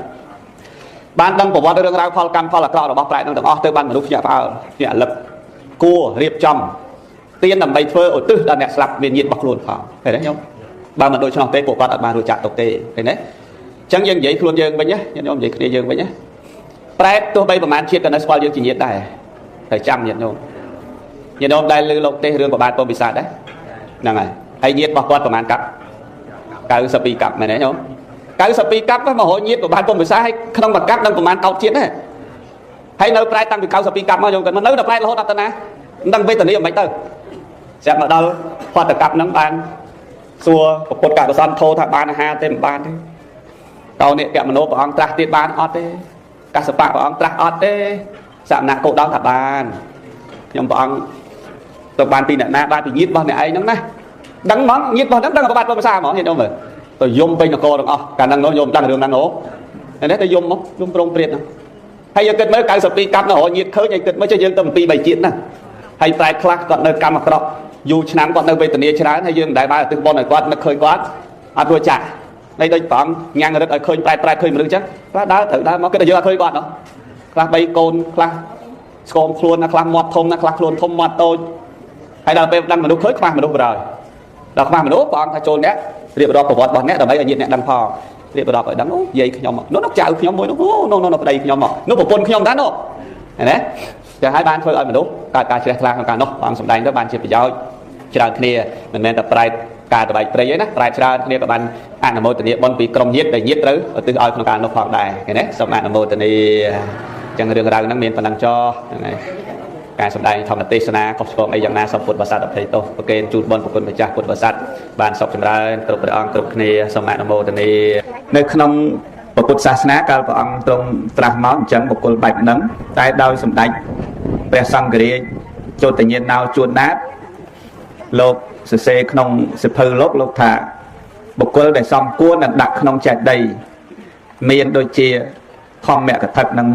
A: បានដឹងប្រវត្តិរឿងរ៉ាវផលកម្មផលអាក្រក់របស់ប្រែហ្នឹងទាំងអស់ទៅបានមនុស្សញាក់ផ្អើលញាក់លឹកគួររៀបចំទៀនដើម្បីធ្វើឧទ្ទិសដល់អ្នកស្លាប់មានញាតិរបស់ខ្លួនផងឃើញទេញោមបើមិនដូច្នោះទេពួកគាត់អត់បានរួចចាក់ទុកទេឃើញទេអញ្ចឹងយើងនិយាយខ្លួនយើងវិញណាញាតិញោមនិយាយគ្នាយើងវិញណាប្រែទោះបីប្រមាណជាតិក៏នៅស្គាល់យើងជាញាតិដែរត្រូវចាំញាតិញោមដែលលើលោកទេសរឿងប្របាទពុំពិសាទដែរហ្នឹងហើយញាតិរបស់គាត់ប្រមាណកាប់92កាប់មែនទេញោម92កាប់មករយញាតិប្របាទពុំពិសាទហើយក្នុងមួយកាប់នឹងប្រមាណកោតជាតិដែរហើយនៅប្រែតាំងពី92កាប់មកញោមគាត់មកនៅតែប្រែរហូតដល់ទៅណាមិនដឹងវេទនាមិនទៅស្រាប់មកដល់ផតកាប់ហ្នឹងបានសួរពុទ្ធកសន្ធោថាបានអាហារទេមិនបានទេតោនេះកមនោព្រះអង្គត្រាស់ទៀតបានអត់ទេកសបៈព្រះអង្គត្រាស់អត់ទេសមណៈគោដៅថាបានខ្ញុំព្រះអង្គទៅបានពីអ្នកណាបានពីញាតិរបស់អ្នកឯងហ្នឹងណាដឹងហ្មងញាតិរបស់ហ្នឹងដឹងប្របាទពុទ្ធសាសនាហ្មងញាតិខ្ញុំមើលទៅយំពេញនគរទាំងអស់កាលហ្នឹងនោះយំដឹងរឿងហ្នឹងហ៎នេះទៅយំមកយំប្រងព្រាតហ្នឹងហើយយើងគិតមើល92កាប់នៅរញាតិឃើញយើងគិតមើលចុះយើងទៅ2 3ជាតិណាហើយប្រែខ្លះគាត់នៅកម្មអាក្រក់យូរឆ្នាំគាត់នៅវេទនាច្រើនហើយយើងមិនដែលបានឧទ្ទិសបុណ្យឲ្យគាត់នឹកឃើញគាត់អត់រួចចាស់ហើយដូចព្រះអង្គញ៉ាំងរឹតឲ្យឃើញប្រែឃើញមនុស្សចឹងខ្លះដើរទៅដើរមកគិតតែយើងអត់ឃើញគាត់នោះខ្លះ3កូនខ្លះស្គមខ្លួនណាខ្លះមាត់ធំណាខ្លះខ្លួនធំមាត់តូចហើយដល់ពេលដឹងមនុស្សឃើញខ្វះមនុស្សបរោយដល់ខ្វះមនុស្សព្រះអង្គថាចូលអ្នករៀបរាប់ប្រវត្តិរបស់អ្នកដើម្បីឲ្យញាតិអ្នកដឹងផងរៀបរាប់ឲ្យដឹងអូយាយខ្ញុំនោះចៅខ្ញុំមួយនោះនោះប្តីខ្ញុំមកនោះប្រពន្ធខ្ញុំតានោះឃើញទេតែហើយបានធ្វើឲ្យមនុស្សកើតការជ្រះថ្លាក្នុងការនោះព្រះអង្គសម្ដែងទៅបានជាប្រយោជន៍ច្រើនគ្នាមិនមែនតែប្រែការតបែកព្រៃទេណាប្រែច្រើនគ្នាក៏បានអនុមោទនាបុណ្យពីក្រុមញាតិដែលញាតិត្រូវឧទ្ទិសឲ្យក្នុងការនោះផងដែរឃើញទេសូមអនុមោទនាអញ្ចឹងរឿងរ៉ាវហ្នឹងមានប៉ុណ្ណឹងចោហ្នឹងហើយការសម្ដែងធម្មទេសនាខុសឆ្គងអីយ៉ាងណាសូមពុទ្ធបរិស័ទអភ័យទោសប្រគេនជូនបុណ្យប្រគុណម្ចាស់ពុទ្ធបរិស័ទបានសុខចម្រើនគ្រប់ព្រះអង្គគ្រប់គ្នាសូមអនុមោទនានៅក្នុងពុទ្ធសាសនាកាលព្រះអង្គទ្រង់ត្រាស់មកអញ្ចឹងបុគ្គលបែបហ្នឹងតែដោយសម្ដេចព្រះសង្ឃរាជចតញ្ញាណោជួនណាតលោកសរសេរក្នុងសិភៅលោកថាបុគ្គលដែលសំគួរនឹងដាក់ក្នុងចេតិយមានដូចជាធម្មកថានឹង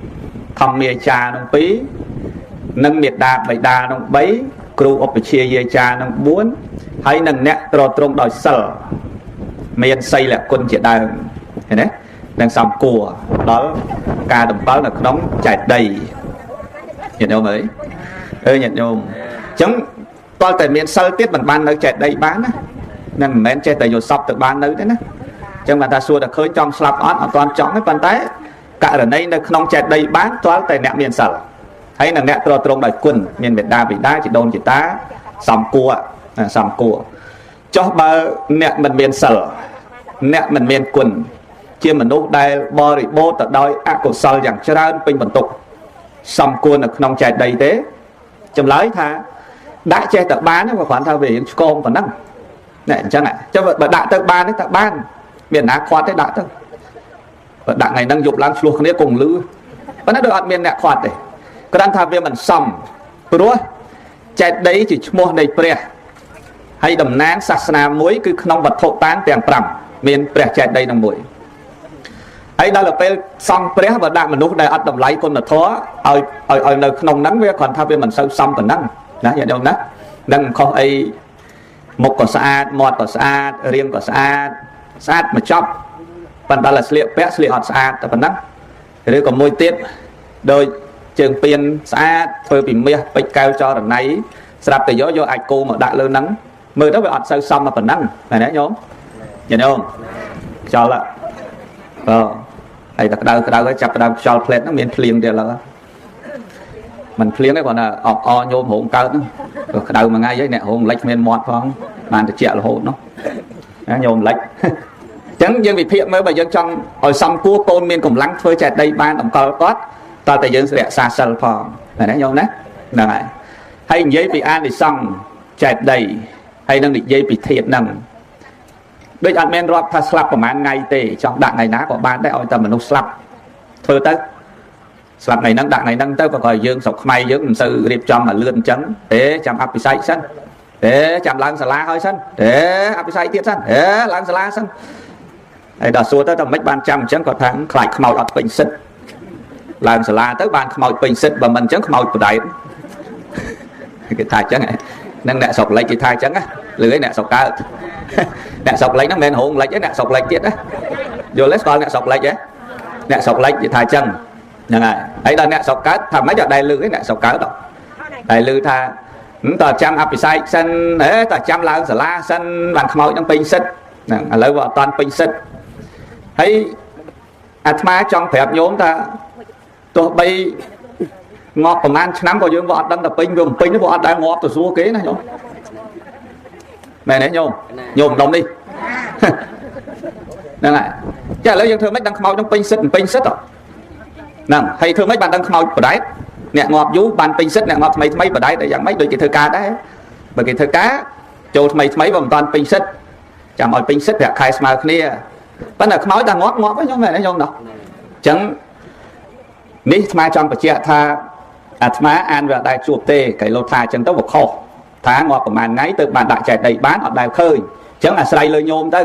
A: 1ធម្មាចារនឹង2និងមេដាបិតានឹង3គ្រូឧបជាយាចារនឹង4ហើយនឹងអ្នកត្រត្រង់ដោយសិលមានសីលគុណជាដើមឃើញទេនឹងសំគួរដល់ការតម្កល់នៅក្នុងចេតិយញាតិញោមអើយញាតិញោមអញ្ចឹងតើតែមានសិលទៀតមិនបាននៅចេតិយបានណានឹងមិនមែនចេះតែយកសពទៅបាននៅទេណាអញ្ចឹងបានថាសួរតែឃើញចង់ស្លាប់អត់ទាន់ចង់ទេប៉ុន្តែករណីនៅក្នុងចេតិយបានទាល់តែអ្នកមានសិលហើយនឹងអ្នកត្រត្រង់ដោយគុណមានមេដាបិតាជីដូនជីតាសំគួរចុះបើអ្នកមិនមានសិលអ្នកមិនមានគុណជាមនុស្សដែលបរិបូរទៅដោយអកុសលយ៉ាងច្រើនពេញបន្ទុកសំគួរនៅក្នុងចេតិយទេចម្លើយថាដាក់ចេះតែបានក៏គ្រាន់ថាវារៀងឆ្កងប៉ុណ្ណឹងណែអញ្ចឹងចុះបើដាក់ទៅបានទេតើបានមានណាខាត់ទេដាក់ទៅបើដាក់ថ្ងៃហ្នឹងយប់ឡើងឆ្លោះគ្នាគង់លឺប៉ុន្តែដូចអត់មានអ្នកខាត់ទេគ្រាន់ថាវាមិនសមព្រោះចេតិយជាឈ្មោះនៃព្រះហើយតំណាងសាសនាមួយគឺក្នុងវត្ថុតាងទាំង5មានព្រះចេតិយនឹងមួយហើយដល់ពេលសង់ព្រះបើដាក់មនុស្សដែលអត់តម្លៃគុណធម៌ឲ្យនៅក្នុងហ្នឹងវាគ្រាន់ថាវាមិនសូវសមប៉ុណ្ណឹងណាញាតិញោមណានឹងខុសអី មុខក៏ស្អាតមាត់ក៏ស្អាតរាងក៏ស្អាតមកចប់ប៉ុន្តែស្លៀកពាក់ស្លៀកអត់ស្អាតតែប៉ុណ្ណឹងឬក៏មួយទៀតដោយជើងពៀនស្អាតធ្វើពីមាសពេជ្រកែវចរណៃស្រាប់តែយកអាចគោមកដាក់លើហ្នឹងមើលទៅវាអត់សូវសមតែប៉ុណ្ណឹងមែនទេញោមខ្យល់ហើយតែក្តៅហើយចាប់ផ្ដើមខ្យល់ផ្លែតហ្នឹងមានភ្លៀងទៀតឡើយមិនភ្លៀងទេគ្រាន់តែអញោមរោងកើតហ្នឹងក្តៅមួយថ្ងៃហើយអ្នករោងលិចគ្មានមាត់ផងបានតិចរហូតនោះញោមលិចអញ្ចឹងយើងវិភាគមើលបើយើងចង់ឲ្យសំគួរកូនមានកម្លាំងធ្វើចេតិយបានតម្កល់គាត់តើតែយើងរក្សាសិលផងមែនទេញោមណាហ្នឹងហើយនិយាយពីអានិសង្សចេតិយហើយនឹងនិយាយពីធាតុហ្នឹងដូចអត់មានរាប់ថាស្លាប់ប្រហែលថ្ងៃទេចង់ដាក់ថ្ងៃណាក៏បានដែរឲ្យតែមនុស្សស្លាប់ធ្វើទៅស្លាប់ថ្ងៃហ្នឹងដាក់ថ្ងៃហ្នឹងទៅបើក៏យើងស្រុកខ្មែរយើងមិនសូវរៀបចំឲ្យលឿនអញ្ចឹងទេចាំអភិសេកសិនទេចាំឡើងសាលាហើយសិនទេអភិសេកទៀតសិនទេឡើងសាលាសិនហើយដល់សួរទៅតែមិនបានចាំអញ្ចឹងគាត់ថាខ្លាចខ្មោចអត់ពេញសិទ្ធឡើងសាលាទៅបានខ្មោចពេញសិទ្ធបើមិនអញ្ចឹងខ្មោចបដែតគេថាអញ្ចឹងហ្នឹងអ្នកស្រុកលិចគេថាអញ្ចឹងលឺឯអ្នកស្រុកកើតអ្នកស្រុកលិចហ្នឹងមិនមែនរោងលិចទេអ្នកស្រុកលិចទៀតណាយល់ទេស្គាល់អ្នកស្រុកលិចទេអ្នកស្រុកលិចគេថាអញ្ចឹងហ្នឹងហើយដល់អ្នកស្រុកកើតថាមិនអត់ដែលលឺទេអ្នកស្រុកកើតតែលឺថាតើចាំអភិសេកសិនតើចាំឡើងសាលាសិនបានខ្មោចហ្នឹងពេញសិទ្ធហ្នឹងឥឡូវវាអត់តាន់ពេញសិទ្ធហើយអាត្មាចង់ប្រាប់ញោមថាទោះបីងាប់ប្រហែលឆ្នាំក៏យើងក៏អត់ដឹងតែពេញវាមិនពេញទេព្រោះអត់ដែលងាប់ទៅសួរគេណាញោមមែនទេញោមដុំនេះហ្នឹងហើយចាឥឡូវយើងធ្វើម៉េចដឹងខ្មោចនឹងពេញសិទ្ធហ្នឹងហើយធ្វើម៉េចបានដឹងខ្មោចបដែតអ្នកងាប់យូរបានពេញសិទ្ធអ្នកងាប់ថ្មីបដែតយ៉ាងម៉េចដូចគេធ្វើការដែរបើគេធ្វើការចូលថ្មីបើមិនតាន់ពេញសិទ្ធចាំឲ្យពេញសិទ្ធប្រាក់ខែស្មើគ្នាប៉ុន្តែខ្មោចតែងាប់វិញញោមមែនទេញោមណោះអញ្ចឹងនេះអាត្មាចង់បញ្ជាក់ថាអាត្មាអានវាអត់ដែលជួបទេគេលោថាអញ្ចឹងទៅវាខុសថាងាប់ប្រហែលថ្ងៃទៅបានដាក់ចេតិយបានអត់ដែលឃើញអញ្ចឹងអាស្រ័យលើញោមទៅ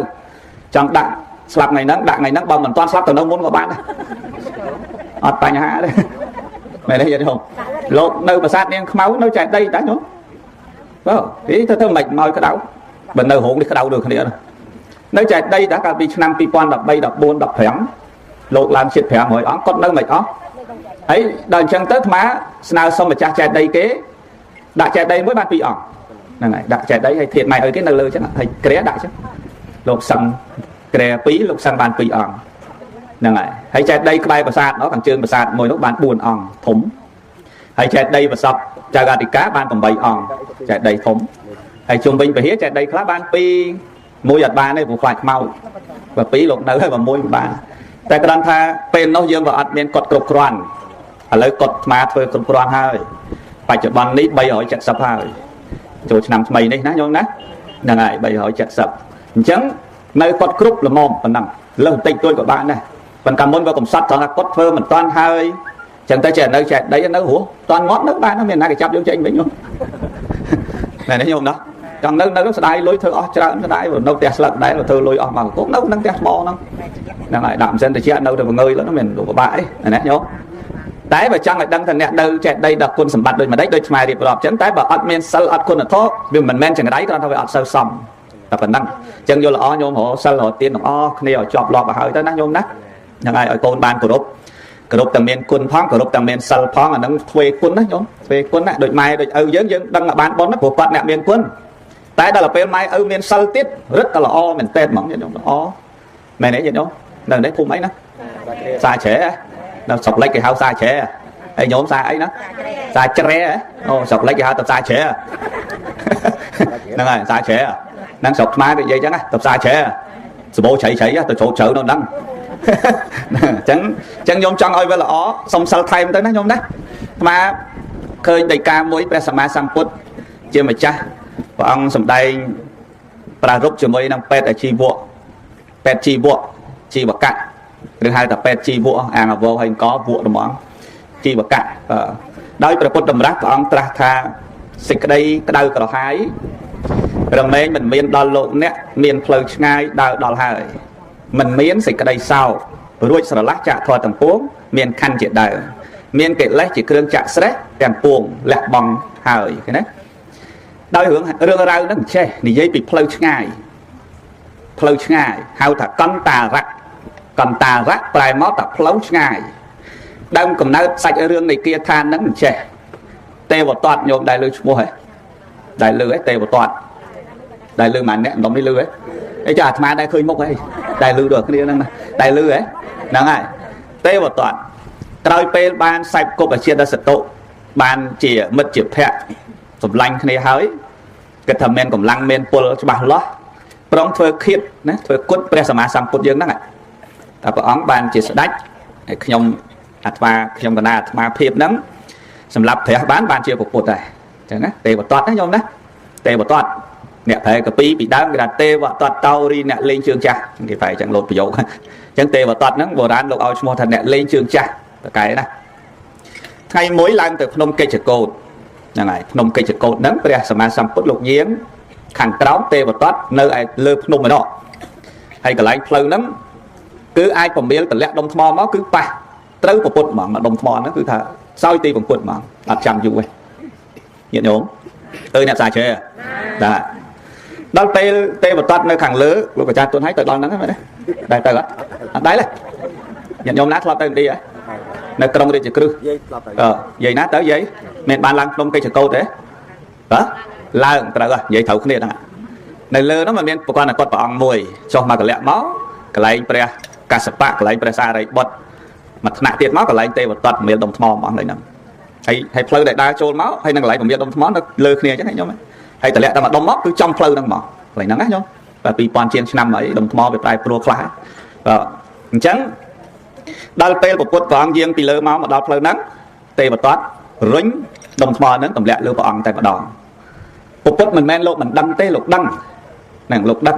A: ចង់ដាក់ស្លាប់ថ្ងៃហ្នឹងដាក់ថ្ងៃហ្នឹងបើមិនទាន់ស្លាប់ទៅនៅមុនក៏បានដែរអត់បញ្ហាទេមែនទេញោមលោកនៅប្រាសាទនាងខ្មៅនៅចេតិយតែញោមបើទីទៅមិនមកក្តៅបើនៅរោងនេះក្តៅដូចគ្នានៅចេតិយតែកាលពីឆ្នាំ2013 14 15លោកឡើងជិត500អង្គគាត់នៅមិនអស់ហើយដល់អញ្ចឹងទៅអាត្មាស្នើសុំម្ចាស់ចេតិយគេដាក់ចេតិយមួយបាន2អង្គហ្នឹងហើយដាក់ចេតិយហើយធាតុម៉ែអីគេនៅលើអញ្ចឹងហើយក្រែដាក់អញ្ចឹងលោកសឹងក្រែ2លោកសឹងបាន2អង្គហ្នឹងហើយចេតិយក្បែរប្រាសាទនោះខាងជើងប្រាសាទមួយនោះបាន4អង្គធំហើយចេតិយប្រសពចៅអធិការបាន8អង្គចេតិយធំហើយជុំវិញពហិចេតិយខ្លះបាន2មួយអត់បានទេព្រោះខ្លាចខ្មោចបើ2លោកនៅហើយបើមួយមិនបានតែគ្រាន់ថាពេលនោះយើងក៏អត់មានកត់គ្រប់គ្រាន់ឥឡូវកត់អាត្មាធ្វើគ្រប់គ្រាន់ហើយបច្ចុប្បន្ននេះ370ហើយចូលឆ្នាំថ្មីនេះណាញោមណាហ្នឹងហើយ370អញ្ចឹងនៅកត់គ្រប់ល្មមប៉ុណ្ណឹងលើសបន្តិចតួចក៏បានដែរប៉ុន្តែមុនក៏កំសត់ត្រង់ថាកត់ធ្វើមិនតាន់ហើយអញ្ចឹងទៅចេះនៅចេះដីនៅរស់តាន់ងាត់នៅបានមានណាគេចាប់យើងចេញវិញញោមមែនទេញោមណាចង់នៅស្ដាយលុយធ្វើអស់ច្រើនស្ដាយនៅផ្ទះស្លឹកដែរធ្វើលុយអស់មកគុកនៅនឹងផ្ទះថ្មហ្នឹងហើយដាក់ម៉ាស៊ីនត្រជាក់នៅទៅងើយលើនោះមានពិបាកអីណាញោមតែបើចង់ឲ្យដឹងថាអ្នកនៅចេះដីដល់គុណសម្បត្តិដូចម្ដេចដូចស្មាររៀបរាប់ចឹងតែបើអត់មានសិលអត់គុណធម៌វាមិនមែនចង្រៃគ្រាន់តែវាអត់សូវសមតែប៉ុណ្ណឹងអញ្ចឹងយល់ល្អញោមរកសិលរកទានទាំងអស់គ្នាឲ្យជាប់លាប់ឲ្យហើយទៅណាញោមណាហ្នឹងហើយឲ្យកូនបានគោរពតែមានគុណផងគោរពតែមានសិលផងអាហ្នឹងទ្វេគុណណាញោមទ្វេគុណណាដូចម៉ែដូចឪយើងដឹងថាបានបុណ្យណាព្រោះគាត់អ្នកមានគុណតែដល់ពេលម៉ែឪមានសិលទៀតរឹតតែល្អមែនតើហ្មងញោមល្អមែនទេញោមនៅនេះភូមិអីណាសាច្រែនៅស្រុកលិចគេហៅសាច្រែហើយញោមសាអីណាសាច្រែអូស្រុកលិចគេហៅទៅសាច្រែហ្នឹងហើយសាច្រែហ្នឹងស្រុកខ្មែរគេនិយាយចឹងណាទៅសាច្រែសបោជ្រៃទៅចូលជ្រៅនោះហ្នឹងអញ្ចឹងញោមចង់ឲ្យវាល្អសុំសិលថែមទៅណាញោមណាអាត្មាឃើញដីកាមួយព្រះសម្មាសម្ពុទ្ធជាម្ចាស់ព្រះអង្គសម្ដែងប្រារព្ធជាមួយនឹងពេទ្យអាជីវៈពេទ្យជីវៈឬហៅថាពេទ្យជីវៈអាងអវហើយកវៈត្មងជីវកៈដោយព្រះពុទ្ធតម្រាស់ព្រះអង្គត្រាស់ថាសេចក្តីក្តៅក្រហាយរមែងមិនមានដល់លោកអ្នកមានផ្លូវឆ្ងាយដើរដល់ហើយមិនមានសេចក្តីសោករួចស្រឡះចាក់ធម៌ទាំងពួងមានខណ្ឌជាដើមមានកិលេសជាគ្រឿងចាក់ស្រេះទាំងពួងលះបង់ហើយឃើញទេ ដោយរឿងរ៉ាវហ្នឹងចេះនិយាយពីផ្លូវឆ្ងាយហៅថាកន្តារៈប្រែមកថាផ្លូវឆ្ងាយដើមកំណើតសាច់រឿងនៃគាថាហ្នឹងមិនចេះទេវតតញោមដែលលើឈ្មោះហ៎ដែលលើទេវតតដែលលើម៉ានអ្នកដំនេះលើហ៎អីចាអាត្មាដែរឃើញមុខហ៎ដែលលើដល់គ្នាហ្នឹងណាដែលលើហ៎ហ្នឹងហើយទេវតតក្រោយពេលបានសាច់គប់អាជាតសតុបានជាមិត្តជាភ័ក្រសម្លាញ់គ្នាហើយគិតថាមានកម្លាំងមានពលច្បាស់លាស់ប្រងធ្វើឃាតណាធ្វើគុតព្រះសម្មាសម្ពុទ្ធយើងហ្នឹងតែព្រះអង្គបានជាស្ដេចហើយខ្ញុំកណ្ដាអាត្មាភាពហ្នឹងសម្រាប់ព្រះបានជាពុទ្ធដែរអញ្ចឹងណាទេវតតណាញោមណាទេវតតអ្នកប្រែកពីដើមគេថាទេវតតតោរីអ្នកលេងជើងចាស់គេប្រែអញ្ចឹងលោតប្រយោគអញ្ចឹងទេវតតហ្នឹងបុរាណលោកឲ្យឈ្មោះថាអ្នកលេងជើងចាស់តកែណាថ្ងៃមួយឡើងទៅភ្នំកិច្ចកោតហ្នឹងហើយភ្នំកិច្ចកោតហ្នឹងព្រះសម្មាសម្ពុទ្ធលោកយាងខាងក្រោមទេវតតនៅឯលើភ្នំឯនោះហើយកន្លែងផ្លូវហ្នឹងគឺអាចពមៀលតម្លាក់ដុំថ្មមកគឺប៉ះត្រូវប្រពុតហ្មងដុំថ្មហ្នឹងគឺថាសោយទីប្រពុតហ្មងអត់ចាំយូរទេញាតិញោមអ្នកសាជេបាទដល់ពេលទេវតតនៅខាងលើលោកអាចារ្យទុនឲ្យទៅដល់ហ្នឹងហ្នឹងដែរទៅអត់ដែរទេញាតិញោមណាធ្លាប់ទៅឥណ្ឌាហ៎នៅក្រុងរាជក្រឹសយាយណាទៅយាយមានបានឡើងភ្នំកិច្ចកោតទេហ៎ឡើងត្រូវហ៎និយាយត្រូវគ្នាហ្នឹងនៅលើនោះมันមានប្រព័ន្ធគាត់ព្រះអង្គមួយចុះមកកលៈមកកន្លែងព្រះកសបៈកន្លែងព្រះសារីបុត្រមួយថ្នាក់ទៀតមកកន្លែងទេវតតមានដុំថ្មហ្មងហ្នឹងហើយផ្លូវដែលដើរចូលមកហើយនឹងកន្លែងពមៀលដុំថ្មនៅលើគ្នាអញ្ចឹងខ្ញុំហើយតម្លាក់តែមកដុំមកគឺចំផ្លូវហ្នឹងមកកន្លែងហ្នឹងណាខ្ញុំបាទ2000ជាងឆ្នាំហើយដុំថ្មវាប្រែប្រួលខ្លះបាទអញ្ចឹងដល់ពេលពុទ្ធព្រះអង្គយាងពីលើមកដល់ផ្លូវហ្នឹងទេវតតរុញដុំថ្មហ្នឹងទម្លាក់លើព្រះអង្គតែម្ដងពុទ្ធមិនមែនលោកមិនដឹងទេលោកដឹងហ្នឹងលោកដឹង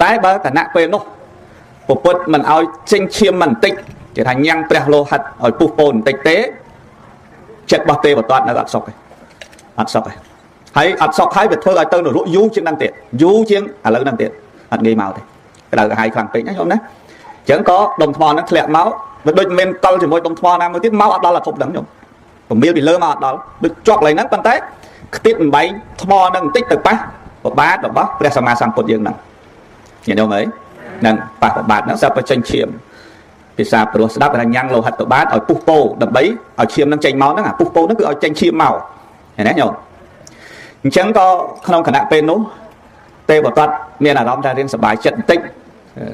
A: តែបើគណៈពេលនោះពុទ្ធមិនឲ្យចេញឈាមមិនបន្តិចគេថាញ៉ាំងព្រះលោហិតឲ្យពុះពោបន្តិចទេចិត្តរបស់ទេវតតនៅអត់សុខទេអត់សុខទេហើយអត់សុខហើយវាធ្វើឲ្យទៅនរកយូរជាងហ្នឹងទៀតយូរជាងឥឡូវហ្នឹងទៀតអត់ងាយមកទេក្តៅក្រហាយខ្លាំងពេកណាខ្ញុំណាអញ្ចឹងក៏ដុំថ្មហ្នឹងធ្លាក់មកវាដូចមានតល់ជាមួយដុំថ្មណាមួយទៀតមកអត់ដល់អាធប់ហ្នឹងខ្ញុំពមៀលពីលើមកអត់ដល់ដូចជាប់កន្លែងហ្នឹងប៉ុន្តែខ្ទាតបំបែងថ្មហ្នឹងបន្តិចទៅប៉ះប្របាទរបស់ព្រះសម្មាសម្ពុទ្ធយើងហ្នឹងញញោមអីហ្នឹងប៉ះប្របាទហ្នឹងស្រាប់តែចេញឈាមភាសាព្រោះស្ដាប់ថាញ៉ាំងលោហិតបាទឲ្យពុះពោដើម្បីឲ្យឈាមហ្នឹងចេញមកហ្នឹងអាពុះពោហ្នឹងគឺឲ្យចេញឈាមមកឃើញទេញោមអញ្ចឹងក៏ក្នុងគណៈពេលនោះទេវតតមានអារម្មណ៍ថារៀនសប្បាយចិត្តបន្តិច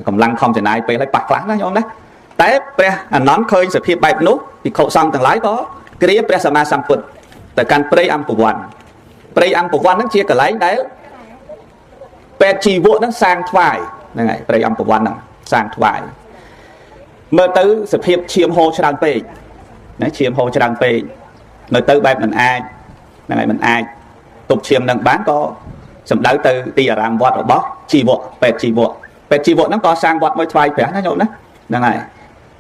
A: កម្លាំងខំចំណាយពេលឲ្យប៉ះខ្លះណាញោមណាតែព្រះអានន្ទឃើញសភាពបែបនោះភិក្ខុសង្ឃទាំងឡាយក៏គ្រាព្រះសម្មាសម្ពុទ្ធទៅកាន់ព្រៃអង្គវ័នហ្នឹងជាកន្លែងដែលពេទ្យជីវៈហ្នឹងសាងថ្វាយហ្នឹងហើយព្រៃអង្គវ័នហ្នឹងសាងថ្វាយមើលទៅសភាពឈាមហូរច្រើនពេកណាឈាមហូរច្រើនពេកនៅទៅបែបមិនអាចហ្នឹងហើយមិនអាចទប់ឈាមនឹងបានក៏សម្ដៅទៅទីអារាមវត្តរបស់ជីវៈពេទ្យជីវៈហ្នឹងក៏សាងវត្តមួយថ្វាយព្រះណាញោមណាហ្នឹងហើយ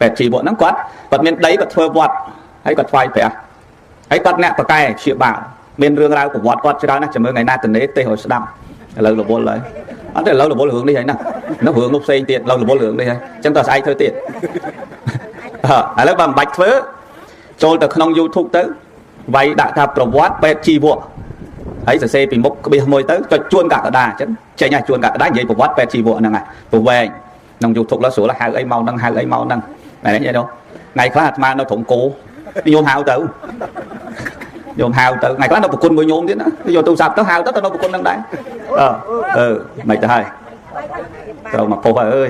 A: ពេទ្យជីវៈហ្នឹងគាត់មានដីគាត់ធ្វើវត្តហើយគាត់ថ្វាយព្រះហើយគាត់អ្នកប្រកែព្យាបាលមានរឿងរ៉ាវប្រវត្តិគាត់ច្រើនណាស់ចាំមើលថ្ងៃណាតនេទេសឲ្យស្ដាប់ឥឡូវរវល់ហើយអត់ទេឥឡូវរវល់រឿងនេះហើយណានោះរឿងនោះផ្សេងទៀតឥឡូវរវល់រឿងនេះហើយអញ្ចឹងតើស្អែកធ្វើទៀតឥឡូវបើមិនបាច់ធ្វើចូលទៅក្នុង YouTube ទៅវាយដាក់ថាប្រវត្តិពេទ្យជីវៈហើយសរសេរពីមុខក្បៀសមួយទៅចុចជួនកក្កដាអញ្ចឹងចេញឲ្យជួនកក្កដានិយាយប្រវត្តិពេទ្យជីវៈហ្នឹងហើយប្រវែងក្នុង YouTube ឡើយស្រួលហៅអីមកហ្នឹងហៅអីមកហ្នឹងណែនេះទេថ្ងៃខ្លះអាត្មានៅត្រង់គោញោមហៅទៅថ្ងៃខ្លះនៅប្រគុណមួយញោមទៀតណាយកទូរស័ព្ទទៅហៅទៅនៅប្រគុណហ្នឹងដែរមិនទៅហើយត្រូវមកពោះហើយអើយ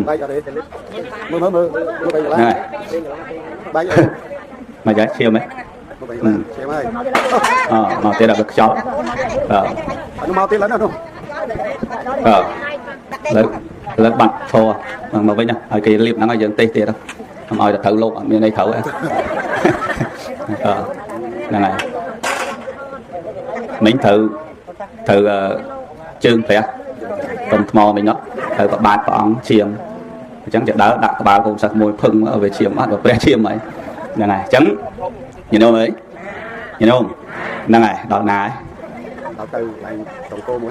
A: បាយអត់ទេមើលបាយមកចាឈាមហ៎ឈាមហើយមកទៀតដល់ខ្យល់មកទៀតឡើយនោះលើបាត់ឈរមកវិញឲ្យគេលាបហ្នឹងឲ្យយើងទេសទៀតខ្ញុំឲ្យតែត្រូវលោកអត់មានអីត្រូវហ្នឹងហើយមិញត្រូវជើងព្រះតុំថ្មមិញនោះត្រូវប្របាទព្រះអង្គឈាមអញ្ចឹងจะដើរដាក់ក្បាលកូនសិស្សមួយភឹងវាឈាមអត់ព្រះឈាមហើយហ្នឹងហើយអញ្ចឹងញញោមអើយញញោមហ្នឹងហើយដល់ណាហើយដល់ទៅឡើងត្រង់គោមួយ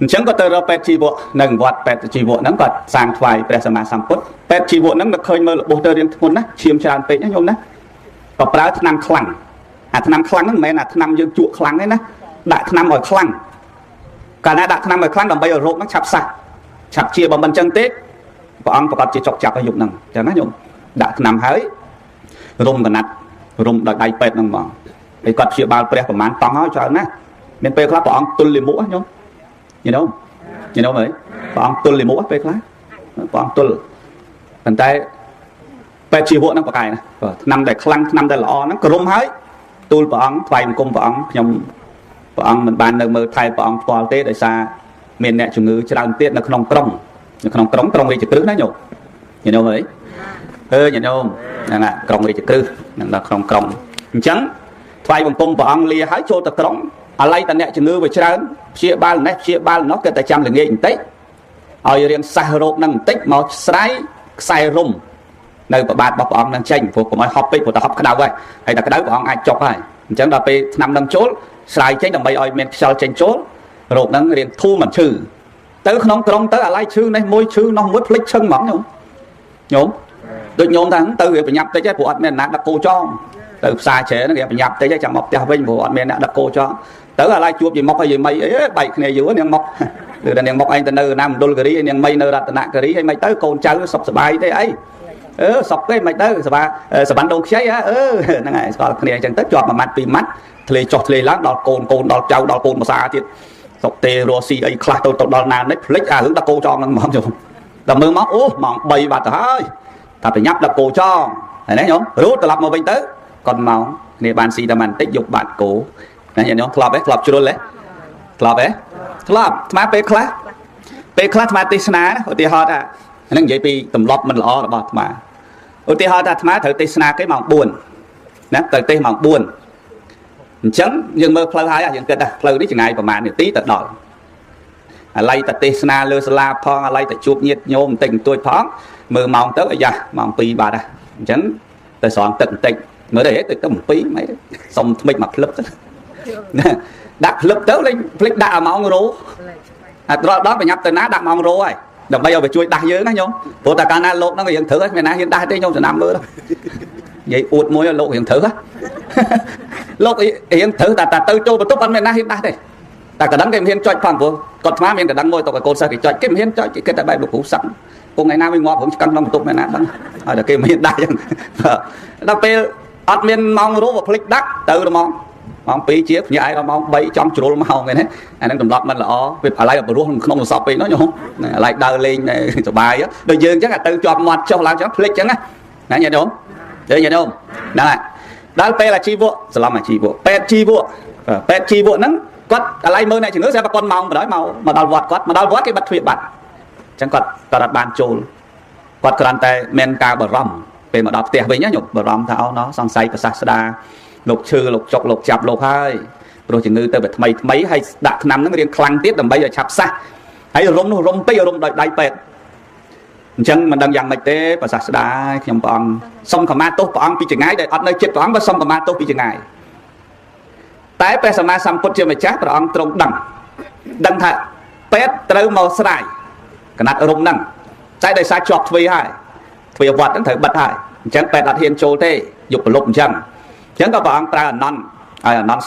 A: អញ្ចឹងក៏ទៅរកពេទ្យជីវៈនៅវត្តពេទ្យជីវៈហ្នឹងគាត់សាងថ្វាយព្រះសម្មាសម្ពុទ្ធពេទ្យជីវៈហ្នឹងនឹកឃើញមើលរបួសទៅរៀងធ្ងន់ណាឈាមច្រើនពេកណាញោមណាក៏ប្រើថ្នាំខ្លាំង năm khăn nó mẹ là năm dương chuột khăn đấy nè đại năm ở khăn cả na đại năm ở khăn làm bây giờ rộp nó chặt chia bằng bên chân tết và ông có chỉ chọc chặt ở dụng năng cho nó dụng đại năm hới rung cái nát rung đại đại pet năng mỏng cái cọt chia bao pre của mán tòng nó cho nó nên pe khác bọn tuân liềm mũ nhung you know mấy bọn tuân liềm mũ pe khác bọn tuân bàn tay pe chia bộ nó có cái này năm đại khăn năm đại lọ nó rung hới tôi bọn vay một công bọn nhung bọn mình bàn được mơ thay bọn toàn tết để xa miền nẹt chủ ngữ cho đang tiết là không trong về trực tiếp nó nhục nhìn đâu vậy nhìn đâu là trong về trực tiếp là không trắng vay bằng công bọn lia hái cho tập trống ở đây ta nẹt chủ ngữ về trán chia ba nó cái tại trăm là nghe tết ở riêng sai rộp năng tết màu sai rung nơi bạn bảo bọn đang tranh của mọi họp của ta họp cái nào vậy hay là cái đấy bọn ai chọc hay chẳng là pe năm năm chốt sai tranh đồng bay oi men sao tranh chốt rồi nó liền thu mặt trừ tới không trong tới là lai chư này môi chư nó mất lịch chân mỏng nhổm được nhổm thằng từ việc nhập tới cái của anh men đã cô cho từ sai chế nó nghiệp nhập tới cái chẳng mọc theo bên của anh men đã cô cho tới là lai chuột gì mọc hay gì mày ấy bảy này dưới nên mọc từ đàn mọc anh từ nơi nam đôi cái đi nên mày nơi đặt nặng cái đi hay mày tới con cháu sập sập bài thế ấy sọc cái mày tới sập bắn đông cháy á nó này còn cái này chẳng tới chọt mà mặt vì mắt thì chọt thì lát đọt cồn đọt trâu đọt cồn mà xa thiệt sọc tê rosi ấy khát tôi đọt nàn đấy lấy hướng ta cô cho nó mỏng rồi ta mơ móc mỏng bầy bạt thôi ta phải nhấp đặt cô cho này đấy nhở rút ta lập một bên tới còn màu này bạn xì ta mình tích dục bạn cổ này nhở club ấy club chưa đấy club mà pe class mà tê sna ở tê hot à nó vậy vì tầm lọp mình lọ là bọt mà ở tê hot ta má thử tê sna cái màu buồn nè từ tê màu buồn chấn nhưng mơ phơi hai những cái đó phơi đi chừng ngàyประมาณ tí tật đỏ lay tật tê sna lơ sla phong lay tật chụp nhiệt nhôm tình tôi phóng mơ mong tới giờ mong pi bà đây chấn tới soạn tận tịnh mới để tới tầm pi mấy xong mình mặc lấp đặt lấp tới lên flick đã mong rú đó phải nhập tới ná đặt mong rú rồi đợt bây giờ phải chui đặt dưới nó nhôm bộ ta cana lột nó hiện thử mày ná hiện đại tới nhôm sẽ nằm mưa đó vậy uột môi lộ hiện thử á lúc hiện thử ta tư châu và tốt ăn miền Nam hiện đại đây ta cả đắng cái hiên chọi phẳng của còn má miền cả đắng ngồi tàu cái côn sa cái chọi cái hiên chọi cái tại bài lục cũ sẵn cùng ngày nào mình ngọt cũng căng long tụng miền Nam đắng ở là cái hiện đại đặc biệt ăn miền mong rú và flick đắc từ đó mong pi chiếc như ai đó mong bay trong chuột màu này đấy anh đang tầm lọt mình là việc ở lại là rú không sọp pi nó nhung lại đào lên này cho bài á đời dương chắc là từ chọn mặt cho làm cho flick chẳng á nãy nhìn đúng đấy nhìn không đây đó pe là chi vua làm là chi vua pe chi vua nắng quát lại mơ này chỉ nữa sẽ con mong mà đói màu mà đào vọt quát mà đào vọt cái bật thuyền bật chẳng quát ta đặt bàn trồn quát c란 tay men ca bờ rầm về mà đào tiệt về nhá nhục bờ rầm tháo nó sang say và sạc đa lục chư lục chọc lục chập lục hai rồi chỉ ngư tới bật mấy hay đặt nằm nó riêng khăng tiết làm bây giờ chập xa hay rung tây rung đại pet chân mình đang dặn mạch tế và sạch đá nhầm bọn xong cả ma tốt bọn bị chừng ngay để ở nơi chết bọn và xong cả ma tốt bị chừng ngay tại pe sama sam put chưa mày chắc bọn trong đằng thật pet từ màu sải cái nát rung đằng trái đây sai chọt vì hai vì vật nó thử bật hai chân pet đặt hiên trôi thế dục lục chân chân các bọn ta non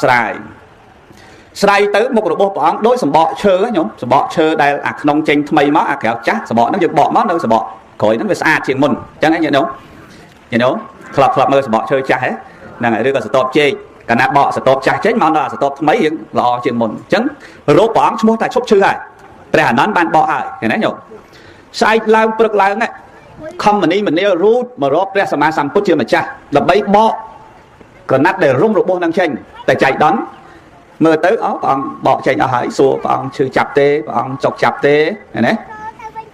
A: sài tới một đội bộ bọn đối sầm bọ chơi á nhung sầm bọ chơi đây à nông tranh mây máu à kéo chắc sầm bọ nó giật bọ máu đâu sầm bọ khỏi nó về xa chuyện mình chẳng nhận đúng club mơ sầm bọ chơi chắc hết này đưa cả stop chơi cả nạp bọ stop chắc chết máu là stop mấy hiện lò chuyện mình chẳng rốt bọn mua tại shop chơi hay để hẳn nón ban bọ hay cái này nhung sai lao bực lao này không mà mình nêu root mà rốt ra sầm sam put chưa mà chắc là bấy bọ còn nát để rung đội bộ đang tranh tại chạy đón mơ tới ó bọn bỏ chạy ở hải xua bọn chữ chập tê bọn chọc chập tê này đấy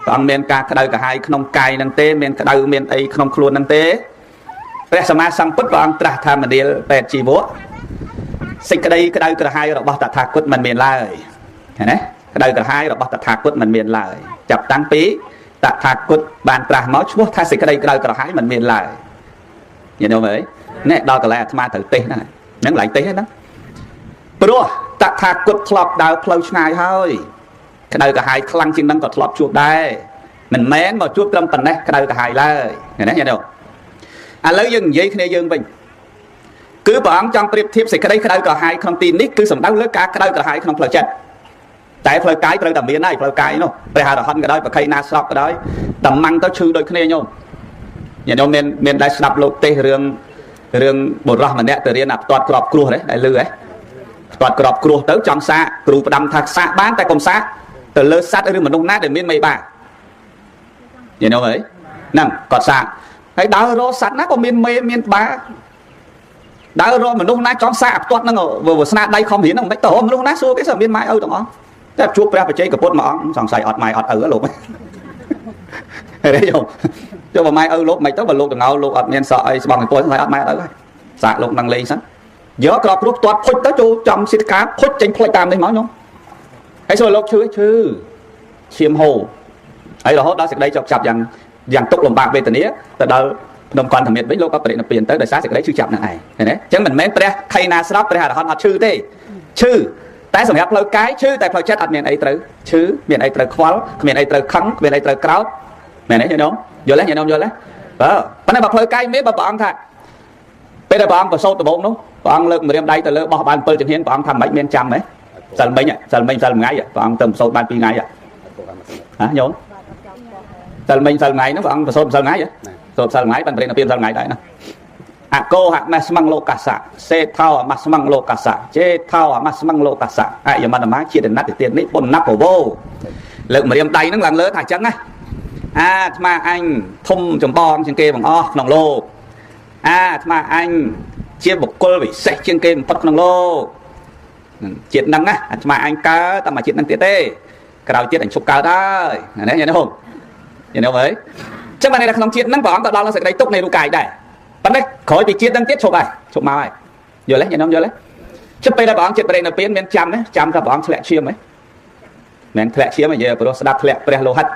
A: bọn men ca cái đời cả hai không cài năng tê men cái đời men ấy không luôn năng tê bây giờ mà sang put bọn tra tham mình đi về chỉ bố xích cái đây cái đời hai rồi bỏ tạt thạc quất mình miền lại này đấy cái đời cả hai rồi bỏ tạt thạc quất mình miền lại chập tăng pí tạt thạc quất bàn tra máu chúa thay xích cái đây cái đời cả hai mình miền lại nhìn đâu vậy nè đo cả lại tham thử tê này nhấn lại tê hết đó bữa tạ thạc quật club đào phơi ngày hơi cái đời cả hai khăng chừng đang còn club chuột đây mình mén mà chuột trong tận đây cái đời cả hai lại này nhớ đâu à lấy dừng vậy kia dừng mình cứ bọn trong tiệp thiệp cái đấy cái hai không tin nít cứ sầm đau lưỡi cá cái đấy hai không phơi chết tại phơi cái phơi tầm miền này phơi cái nó bây giờ là hân cái đấy và cây na sọc cái đấy tầm măng tao chư đôi kia nhau nhà nhau miền đại sập lục tê rương bột rau mà nè từ riêng nạp toàn crop cua đấy đại lư ấy toàn crop cua tới trong xa cua đâm thạc xa bán tại công xa từ lơ sát ở rừng mà nông nát để miền mây bà nhà nhau ấy nè còn xa cái đá rô sắt nó có miền mây miền ba đá rô mà nông nát trong xa toàn nó vừa snap đây không hiển nó mấy tổ mà nông nát xua cái sở miền mai âu tụi nó chắc chuột ra phải chơi cái bột mà ông sòng xài ọt mày ọt ở lục đấy không cho mà mai âu lục mày tới mà lục ngầu lục ọt miền sợi bằng tôi phải ọt mày tới xạ lục năng lên sẵn nhớ crop lúc toàn phơi tới chỗ trong xịt cá phơi tranh phơi tam đấy máu nhông cái rồi lục chứ chiêm hồ ấy là hốt đó sẽ đây chọc chập rằng tốc lồng bạc về từ nĩa từ đâu đồng quan thẩm miệt với lô có nó tiền tới đời sáng sẽ đấy chữ chập này đấy chẳng mình mến pre khay na sắp pre là họ chữ thế chữ tại sao hẹp lâu cái chữ tại phơi chết ở miền ấy tới chữ miền ấy tới khoál miền ấy tới khắng miền ấy tới cáo miền ấy như đó vô lấy vô lấy cái này bạc phơi cái mấy bà bọn thà bây giờ bọn và sâu từ bốn nó bọn lực mà đem đây từ lơ bỏ bàn phơi trường hiến bọn thầm mấy miền trăm đấy dần mấy nhỉ dần ngay vậy bọn tầm sâu ban pi ngay vậy hả nhốn dần ngày nó bọn và sâu dần ngay vậy sâu ngày ban bên là dần ngày đấy nè cô hạt mas mang lô cà sa xe thao mas mang lô cà sa chê thao mas mang lô cà sa ai giờ mà má chia đến nát để tiền đấy bồn nắp của vô lượng mà đem tay nó làm lớn thải trắng á mà anh thum chấm bom trên kia bằng o nòng lô mà anh chia một cô bị sạch trên kia một nòng lô chuyện năng mà anh cá tao mà chuyện năng tiết tê cái đầu chuyện ảnh chụp cao đó đấy nhận không nhận đâu với chắc mà này là không chuyện năng bỏng tao đó là sẽ đánh tốc này đủ cài đây bắt đấy khỏi bị chia đăng tiết chụp màu này giờ lấy nhận không giờ lấy chấp bây là bỏng chuyện đây là biến bên trăm đấy trăm là bỏng thẹn chiêm ấy men thẹn chiêm mà giờ pro đạp thẹn pre lô hắt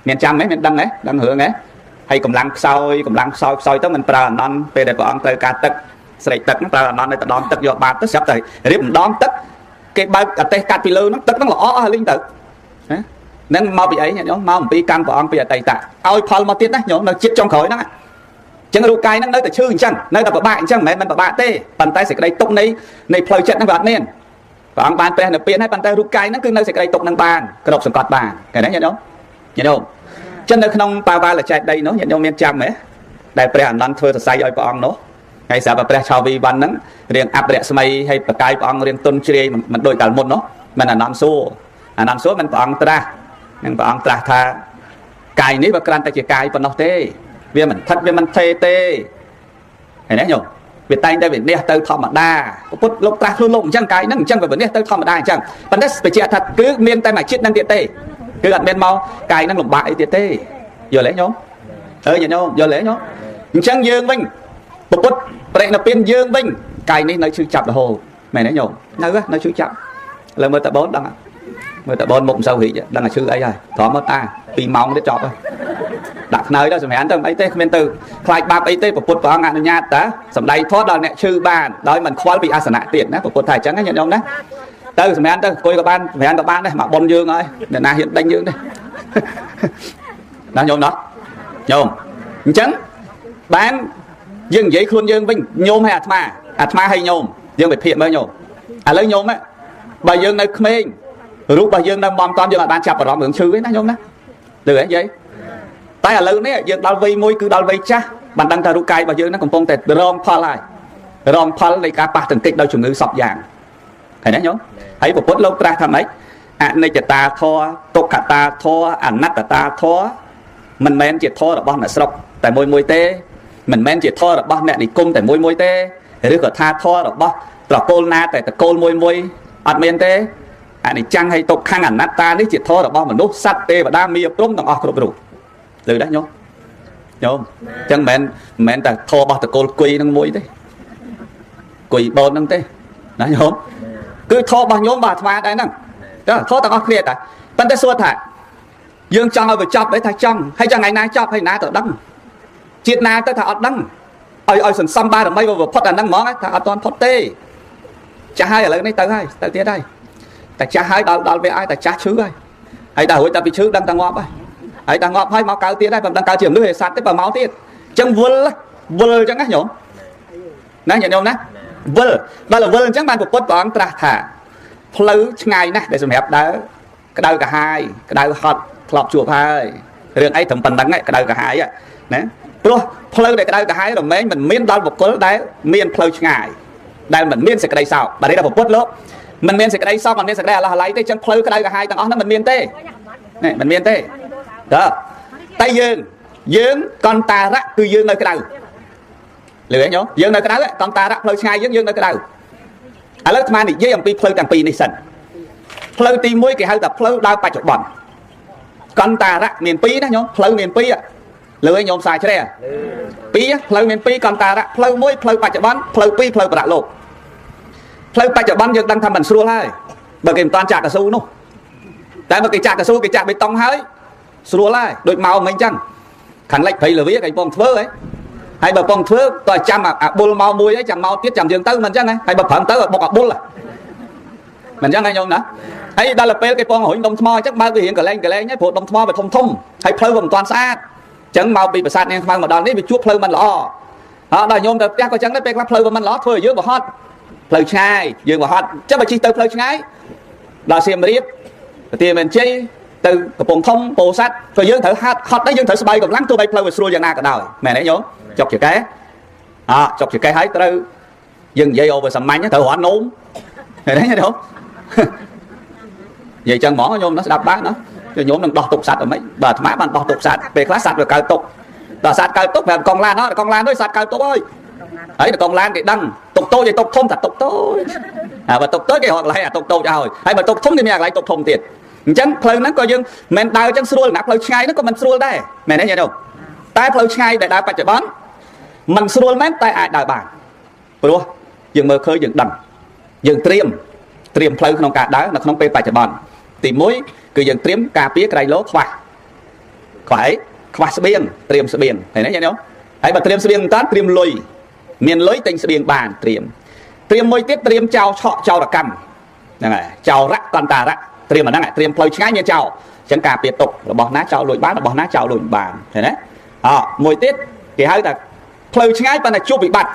A: men trăm ấy men đăng đấy đăng hưởng ấy hay cầm lăng soi tới mình pra non về để bỏng tới ca tật sậy tật nó pra non đây ta đón tật do ba tật sắp tới riêng mình đón tật cái bao ở đây cắt pilơ nó tật nó là ó linh tử nên mau bị ấy nhá mau một pi cam bỏng bây giờ tay tạ ao phal mà tiết đấy nhổ nó chết trong khói nó chẳng rú cay nó nơi từ chư chẳng nơi tập bạn chẳng mẹ mình bạn tê bàn tay sẽ cái đây tụng này phơi trận nó vặt nên và ông bàn tay là biến hay bàn tay rú cay nó cứ nơi sẽ cái đây tụng năng bàn cái độc sừng cọt bàn cái đấy nhận không chân nơi không ba ba là chạy đây nó nhận không miền trăm ấy đại pre hàn lăn thưa sai ơi bọn nó hay sao bà pre chào vi văn nắng riêng áp đệ smay hay bà cay bọn riêng tôn chơi mình đổi cả một nó mình là non số mình bọn ta nhưng bọn ta tha cay ní và can ta chỉ cay bọn nó thế vì mình thật vì mình thê tê hay đấy nhỉ Việt Tây đây Việt Nam tới thọ mà đa cốt lục ta luôn lụng chẳng cái nó chẳng phải vấn đề tới thọ mà đa chẳng vấn đề phải chia thật cứ miên tay mà chết năng điện tê cứ gần bên mau cái năng lục bại điện tê giờ lấy nhau nhìn nhau giờ lấy nhau chẳng dương vinh một cốt vậy là pin dương vinh cái này nói chữ chập là hồ mày nói nhau nói chữ chập là mới tập 4 đang mới tập 4 mộng sâu hỉ đang là chữ ấy rồi thọ mất ta vì mong để chọc thôi đặt nơi đó rồi anh tâm ấy tê men từ khai ba ấy tê của Phật vào ngàn nhà ta sầm đây thoátដល់អ្នកchư bànដោយមិនខ្វល់ពីអាសនៈទៀតណាពុទ្ធថាអញ្ចឹងញាតិញោមណាទៅសម្រាប់ទៅគួយក៏បានសម្រាប់ក៏បានដែរមកប៉ុនយើងហើយអ្នកណាហ៊ានដេញយើងទេណាញោមណោះញោមអញ្ចឹងបានយើងនិយាយខ្លួនយើងវិញញោមហើយអាត្មាហើយញោមយើងไปភាកមើលញោមឥឡូវញោមណាបើយើងនៅក្មេងរូបរបស់យើងនៅបំតំយើងអាចបានចាប់អារម្មណ៍រឿងឈឺទេណាញោមណាទៅហីយាយតែឥឡូវនេះយើងដល់វ័យមួយគឺដល់វ័យចាស់បានដឹងថារូបកាយរបស់យើងហ្នឹងកំពុងតែរងផលហើយរងផលនៃការប៉ះទង្គិចដោយជំងឺសពយ៉ាងឃើញទេញោមហើយពុទ្ធលោកត្រាស់ថាម៉េចអនិច្ចតាធម៌ទុក្ខតាធម៌អនត្តតាធម៌មិនមែនជាធម៌របស់អ្នកស្រុកតែមួយទេមិនមែនជាធម៌របស់អ្នកនិគមតែមួយទេឬក៏ថាធម៌របស់ត្រកូលណាតែត្រកូលមួយអត់មានទេអនិច្ចំហើយទុក្ខអនត្តានេះជាធម៌របស់មនុស្សសត្វទេវតាមាព្រំទាំងអស់គ្រប់រូបtừ đó nhôm chẳng mẹn ta thô bao ta cô quỳ năng mũi đấy quỳ bồn năng thế đó nhôm cứ thô bao nhôm bà thà đây năng đó thô ta có kia ta tân ta xua thà dương trong ở chọc đấy thà trong hay cho ngày nay chọc hay ná tự đăng chiết na tới thà ọt đăng ơi sần xăm ba rồi mấy vừa phật là năng món ấy thà ọt toàn phật tê cha hai ở lại này tới hai tới tiết đây ta cha hai đào về ai ta cha chứ ai hay ta hồi ta bị chứ đang tăng ngọt ấy ấy ta ngọt hay máu cao tiết đây còn đang cao chiếm nước hệ sát tới vào máu tiết chân vul chẳng á nhổm ណាញាតិញោមណាវិលដល់វិលអញ្ចឹងបានពុទ្ធព្រះអង្គត្រាស់ថាផ្លូវឆ្ងាយណាស់ដែលសម្រាប់ដើរក្តៅកាហាយក្តៅហត់ធ្លាប់ជួបហើយរឿងអីត្រឹមប៉ុណ្្នឹងឯងក្តៅកាហាយណាព្រោះផ្លូវដែលក្តៅកាហាយរមែងមិនមានដល់បុគ្គលដែលមានផ្លូវឆ្ងាយដែលមិនមានសេចក្តីសោកបាទនេះដល់ពុទ្ធលោកមិនមានសេចក្តីសោកមិនមានសេចក្តីអាឡោះអាល័យទេចឹងផ្លូវក្តៅកាហាយទាំងអស់ហ្នឹងមិនមានទេនេះមិនមានទេតើតែយើងកន្តារៈគឺយើងនៅក្តៅលឺទេញោមយើងនៅក្តៅកន្តារៈផ្លូវឆ្ងាយយើងនៅក្តៅឥឡូវអាត្មានិយាយអំពីផ្លូវទាំងពីរនេះសិនផ្លូវទី1គេហៅថាផ្លូវដើរបច្ចុប្បន្នកន្តារៈមាន2ណាញោមផ្លូវមាន2លឺទេញោមសាជ្រែ2ផ្លូវមាន2កន្តារៈផ្លូវ1ផ្លូវបច្ចុប្បន្នផ្លូវ2ផ្លូវប្រាក់លោកផ្លូវបច្ចុប្បន្នយើងដឹងថាមិនស្រួលហើយបើគេមិនតាន់ចាក់កស៊ូនោះតែបើគេចាក់កស៊ូគេចាក់បេតុងហើយស្រួលហើយដូចមកមិញអញ្ចឹងខាងលិចព្រៃលាវាគេពងធ្វើហើយបើពងធ្វើតើចាំអាបុលមកមួយហើយចាំមកទៀតចាំយើងទៅមិនអញ្ចឹងហើយបើប្រឹងទៅបុកអាបុលមិនអញ្ចឹងហើយញោមណាហើយដល់ពេលគេពងរុញដុំថ្មអញ្ចឹងបើវារៀងកលែងហើយព្រោះដុំថ្មវាធំហើយផ្លូវវាមិនតាន់ស្អាតអញ្ចឹងមកពីប្រាសាទនាងខ្មៅមកដល់នេះវាជួបផ្លូវមិនល្អដល់ញោមទៅផ្ទះក៏អញ្ចឹងដែរពេលខ្លះផ្លូវវាមិនល្អធ្វើឲ្យយើងបោះហត់ផ្លូវឆ្ងាយយើងបោះហត់អញ្ចឹងបើជិះទៅផ្លូវឆ្ងាយដល់សៀមរាបប្រទេសមានជ័យទៅកំពង់ធំពោធិ៍សាត់ក៏យើងត្រូវហត់ដែរយើងត្រូវស្បៃកម្លាំងទោះបីផ្លូវវាស្រួលយ៉ាងណាក៏ដោយមែនទេញោមចុកចកែចុកចកែហើយត្រូវយើងនិយាយអូវាសាមញ្ញត្រូវរត់នោមឃើញទេញោមនិយាយចឹងហ្មងញោមណាស្ដាប់បានណាញោមនឹងដោះទុកសัตว์អីមិនបើអាត្មាបានដោះទុកសัตว์ពេលខ្លះសัตว์វាកើតទុកដល់សัตว์កើតទុកប្រាប់កងឡានហើយកងឡានទៅសัตว์កើតទុកហើយនៅកងឡានគេដឹងទុកតូចឯទុកធំតែទុកតូចបើទុកតូចគេរកកន្លែងអាទុកតូចឲ្យហើយបើទុកធំគេមានកន្លែងទុកធំទៀតអញ្ចឹងផ្លូវហ្នឹងក៏យើងមិនដើរអញ្ចឹងស្រួលណាផ្លូវឆ្ងាយហ្នឹងក៏មិនស្រួលដែរមែនទេញាតិញោមតែផ្លូវឆ្ងាយដែលដើរបច្ចុប្បន្នមិនស្រួលមែនតែអាចដើរបានព្រោះយើងមើលឃើញយើងដឹងយើងត្រៀមផ្លូវក្នុងការដើរនៅក្នុងពេលបច្ចុប្បន្នទី1គឺយើងត្រៀមការពារក្រៃលោខ្វះស្បៀងត្រៀមស្បៀងឃើញទេញាតិញោមហើយបើត្រៀមស្បៀងមិនតាន់ត្រៀមលុយមានលុយទិញស្បៀងបានត្រៀមមួយទៀតត្រៀមចោលឆក់ចោលរកម្មហ្នឹងហើយចោលរៈកន្តារៈត្រៀមអាហ្នឹងត្រៀមផ្លូវឆ្ងាយមានចោលអញ្ចឹងការពារទុករបស់ណាចោលលុយបានរបស់ណាចោលលុយបានឃើញទេមួយទៀតគេហៅថាផ្លូវឆ្ងាយប៉ុន្តែជួបវិបត្តិ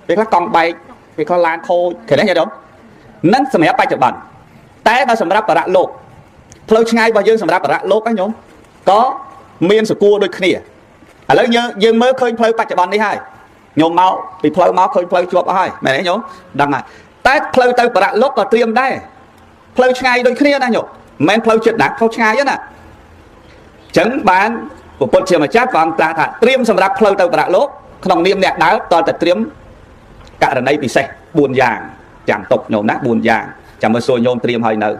A: ពេលខ្លះកង់បែកពេលខ្លះឡានខូចឃើញទេញាតិញោមហ្នឹងសម្រាប់បច្ចុប្បន្នតែដល់សម្រាប់បរៈលោកផ្លូវឆ្ងាយរបស់យើងសម្រាប់បរៈលោកហ្នឹងញោមក៏មានសកួរដូចគ្នាឥឡូវយើងមើលឃើញផ្លូវបច្ចុប្បន្ននេះហើយញោមមកពីផ្លូវមកឃើញផ្លូវជាប់អស់ហើយមែនទេញោមដឹងហើយតែផ្លូវទៅបរៈលោកក៏ត្រៀមដែរផ្លូវឆ្ងាយដូចគ្នាណាញោមមិនមែនផ្លូវចិត្តណាផ្លូវឆ្ងាយទេណាអញ្ចឹងបានពុទ្ធជាម្ចាស់ព្រះអង្គត្រាស់ថាត្រៀមសម្រាប់ផ្លូវទៅបរៈលោកក្នុងនាមអ្នកដើរតតែត្រៀមករណីពិសេស4យ៉ាងចាំទុកញោមណា4យ៉ាងចាំមើលសួរញោមត្រៀមហើយនៅ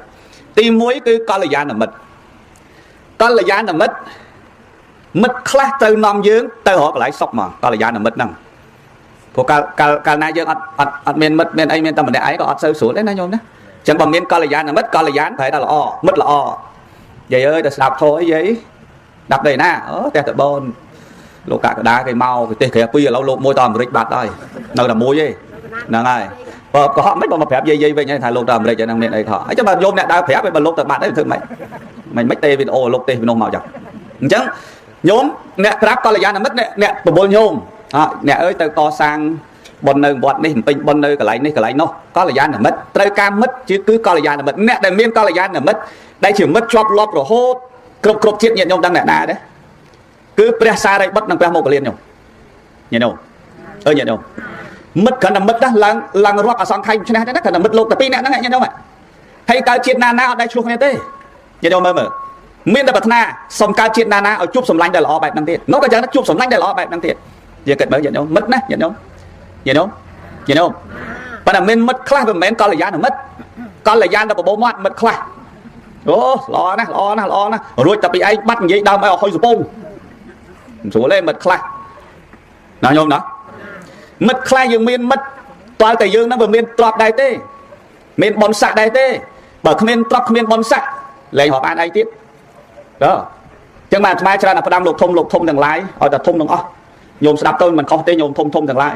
A: ទី1គឺកល្យាណមិត្តមិត្តខ្លះត្រូវនាំយើងទៅរកកន្លែងសុខមកកល្យាណមិត្តហ្នឹងព្រោះកាលណាយើងអត់មានមិត្តមានអីមានតែម្នាក់ឯងក៏អត់សូវស្រួលដែរណាញោមណាអញ្ចឹងបើមានកល្យាណមិត្តកល្យាណប្រែថាល្អមិត្តល្អយាយអើយទៅស្ដាប់ធម៌អីយាយដាប់ដីណាផ្ទះតបូនលោកកកដាគេមកប្រទេសក្រៅពីឥឡូវលោកមួយទៅអាមេរិកបាត់ហើយនៅតែមួយទេហ្នឹងហើយបើកុហកមិនបើមកប្រាប់យាយវិញថាលោកទៅអាមេរិកហ្នឹងមានអីខុសអញ្ចឹងបើញោមអ្នកដើរប្រាប់បើលោកទៅបាត់អីធ្វើមិនទេវីដេអូលោកទេពីនោះមកចឹងអញ្ចឹងញោមអ្នកប្រាប់កល្យាណមិត្តអ្នកប្រមូលញោមអ្នកអើយទៅកសាងបុណ្យនៅវត្តនេះបំពេញបុណ្យនៅកន្លែងនេះកន្លែងនោះកល្យាណមិត្តត្រូវការមិត្តគឺកល្យាណមិត្តអ្នកដែលមានកល្យាណមិត្តដែលជាមិត្តជាប់លាប់រហូតគ្រប់ជាតិញាតិញោមដឹងអ្នកណាដែរគឺព្រះសារីបុត្រនិងព្រះមោគលានញោមញាតិញោមញាតិញោមមិត្តគ្រាន់តែមិត្តណាឡើងរាប់អសង្ខ័យឆ្នះទេណាគ្រាន់តែមិត្តលោកតែពីរអ្នកហ្នឹងញាតិញោមហើយកើតជាតិណាអត់ដែរឆ្លោះគ្នាទេញាតិញោមមើលមានតែប្រាថ្នាសុំកើតជាតិណាឲ្យជួបសម្លាញ់ដែលល្អបែបហ្នឹងទៀតនោះក៏យ៉ាងជួបសម្លាញ់ដែលល្អបែបហ្នឹងទៀតយើងគិតមើលញាតិញោមមិត្តណាញាតិញោមប៉ុន្តែមានមិត្តខ្លះវាមិនមែនកល្យាណមិត្តកល្យាណតែបបោមាត់មិត្តខ្លះអូល្អណាស់រួចតែពីឯងបាត់និយាយដើមឲ្យហុយសពងមិនស្រួលទេមិត្តខ្លះណាញោមណាមិត្តខ្លះយើងមានមិត្តតើតែយើងនឹងវាមានទ្រព្យដែរទេមានបុណ្យស័ក្តិដែរទេបើគ្មានទ្រព្យគ្មានបុណ្យស័ក្តិលែងរាប់អានអីទៀតអញ្ចឹងបានអាត្មាច្រើនតែផ្ដាំលោកធំទាំងឡាយឲ្យតែធំទាំងអស់ញោមស្ដាប់ទៅមិនខុសទេញោមធំទាំងឡាយ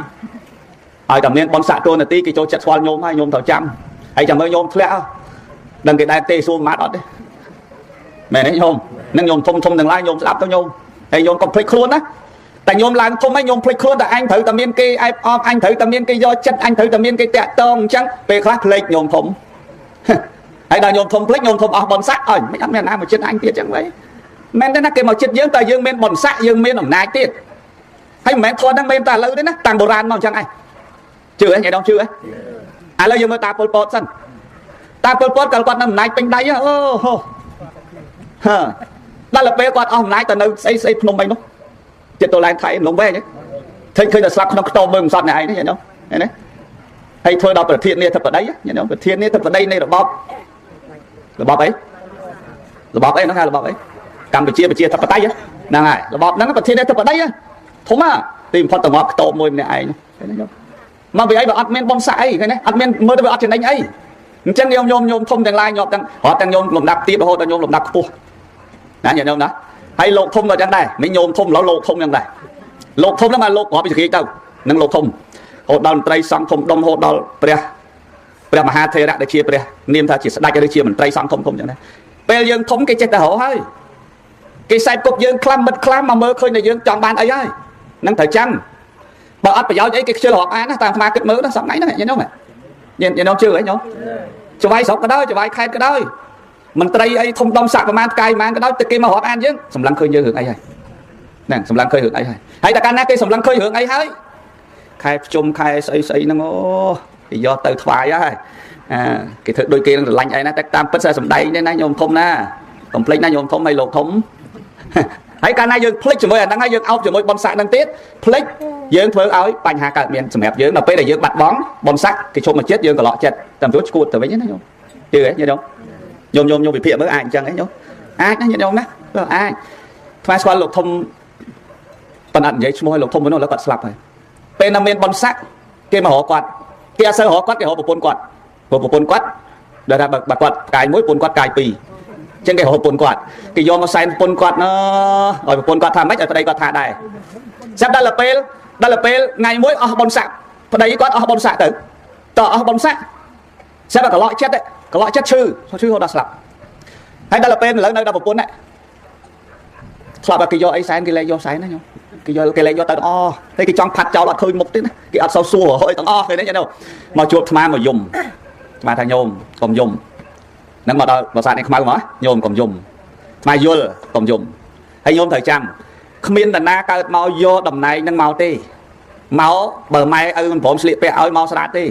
A: ឲ្យតែមានបុណ្យស័ក្តិទូនាទីគេចូលចិត្តស្គាល់ញោមហើយញោមត្រូវចាំហើយចាំមើលញោមធ្លាក់ដឹងគេដែរទេសួរម៉ាត់អត់ទេមែនទេញោមនឹងញោមធំទាំងឡាយញោមស្ដាប់ទៅញោមហើយញោមកុំភ្លេចខ្លួនណា តែញោមឡើងធំហើយញោមភ្លេចខ្លួនតែអញត្រូវតែមានគេអែបអបអញត្រូវតែមានគេយកចិត្តអញត្រូវតែមានគេតាក់ទងអញ្ចឹងពេលខ្លះភ្លេចញោមធំហើយដល់ញោមធំភ្លេចញោមធំអស់បនស័កអញមិនអត់មានណាមកចិត្តអញទៀតអញ្ចឹងវិញមែនទេណាគេមកចិត្តយើងតែយើងមានបនស័កយើងមានអំណាចទៀតហើយមិនមែនធន់ហ្នឹងមែនតែឥឡូវទេណាតាំងបុរាណមកអញ្ចឹងឯងជឿហ៎ញ៉ៃដងជឿហ៎ឥឡូវយើងមើលតាពលពតសិនតាពលពតគាត់នៅអំណាចពេញដៃអូហូដល់ពេលគាត់អស់អំណាចទៅនៅស្អីភ្នំអីនោះចិត្តទៅឡើងថៃលងវែងឃើញតែស្លាប់ក្នុងខ្ទមមើលមិនសត់ណែឯងនេះញ៉ៃដងឃើញទេហើយធ្វើដល់ប្រធាននាយធិបតីញ៉ៃដងប្រធាននាយធិបតីនៃរបបអីហ្នឹងហៅរបបអីកម្ពុជាប្រជាធិបតេយ្យហ្នឹងហើយរបបហ្នឹងប្រធាននាយធិបតីធំទីបំផុតទៅងាប់ខ្ទមមួយម្នាក់ឯងឃើញទេមកពីអីបើអត់មានបំសាក់អីឃើញទេអត់មានមើលទៅអត់ចំណេញអីអញ្ចឹងញោមធំទាំងឡាយញាប់ទាំងរត់ទាំងញោមលំដាប់ទៀតរហូតដល់ញោមលំដាប់ខ្ពស់ណាញោមណាហើយលោកធំក៏ចឹងដែរមិនញោមធំលោកធំចឹងដែរលោកធំហ្នឹងមកលោករាប់ពីសក្តិទៅនឹងលោកធំរហូតដល់មន្ត្រីសង្ឃធំដុំរហូតដល់ព្រះមហាថេរៈដែលជាព្រះនាមថាជាស្ដេចឬជាមន្ត្រីសង្ឃធំចឹងដែរពេលយើងធំគេចេះតែរកហើយគេសែបគប់យើងខ្លាំមិត្តខ្លាំមកមើលឃើញតែយើងចង់បានអីហើយហ្នឹងត្រូវចាំបើអត់ប្រយោជន៍អីគេខ្ជិលរាប់អានណាតាមអាត្មាគិតមើលណាសប្ងៃហ្នឹងញោមញោមជឿហ៎ញោមច្បាយស្រុកក៏ដោយច្បាយខេត្តក៏ដោយមន្ត្រីអីធំដុំសាក់ប្រមាណផ្កាយប្រមាណក៏ដោយតែគេមករាប់អានយើងសម្លឹងឃើញយើងរឿងអីហើយហ្នឹងសម្លឹងឃើញរឿងអីហើយហើយតែកាលណាគេសម្លឹងឃើញរឿងអីហើយខែប្រជុំខែស្អីហ្នឹងអូគេយកទៅថ្វាយហើយគេធ្វើដូចគេនឹងស្រឡាញ់អីណាតែតាមពិតសម្ដែងទេណាញោមធំណាកុំភ្លេចណាញោមធំហើយលោកធំហើយកាលណាយើងភ្លេចជាមួយអាហ្នឹងហើយយើងអោបជាមួយប៉ុនសាក់ហ្នឹងទៀតភ្លេចយើងធ្វើឲ្យបញ្ហាកើតមានសម្រាប់យើងដល់ពេលដែលយើងបាត់បង់ប៉ុនសាក់គេជុំមកចិត្តយើងក៏ឡក់ចិត្តតែទៅឈួតទៅវិញណាញោមជឿហ៎ញោមញោមវិភាគមើលអាចអញ្ចឹងហ៎ញោមអាចណាញោមណាអាចថ្មស្គាល់លោកធំប៉ុន្តែនិយាយឈ្មោះឲ្យលោកធំមួយនោះแล้วគាត់ស្លាប់ហើយពេលណាមានប៉ុនសាក់គេមករកគាត់គេអត់សូវរកគាត់គេរកប្រពន្ធគាត់ដែលថាបើគាត់កាយមួយប្រពន្ធគាត់កាយពីរចឹងគេរកប្រពន្ធគាត់គេយកមកសែនប្រពន្ធគាត់ឲ្យប្រពន្ធគាត់ថាម៉េចឲ្យប្តីគាត់ថាដែរស្រាប់ដល់ពេលថ្ងៃមួយអស់ប៉ុនសាក់ប្តីគាត់អស់ប៉ុនសាក់ទៅតអស់ប៉ុនសាក់ស្រាប់តែកន្លោក់ចិត្តឈឺហូតដល់ស្លាប់ហើយដល់ពេលឥឡូវនៅដល់ប្រពន្ធហ្នឹងស្លាប់តែគេយកអីសែនគេលែងយកសែនណាញោមគេលែងយកទៅទាំងអស់តែគេចង់ផាត់ចោលអត់ឃើញមុខទេណាគេអត់សូវសួរហើយទាំងអស់គេនេះញោមមកជួបអាត្មាមកយំអាត្មាថាញោមកុំយំហ្នឹងមកដល់ប្រាសាទនេះខ្មៅមកញោមកុំយំអាត្មាយល់កុំយំហើយញោមត្រូវចាំគ្មានតាណាកើតមកយកតំណែងហ្នឹងមកទេមកបើម៉ែឪមិនព្រមស្លៀកពាក់ឲ្យមកស្ដាប់ទេ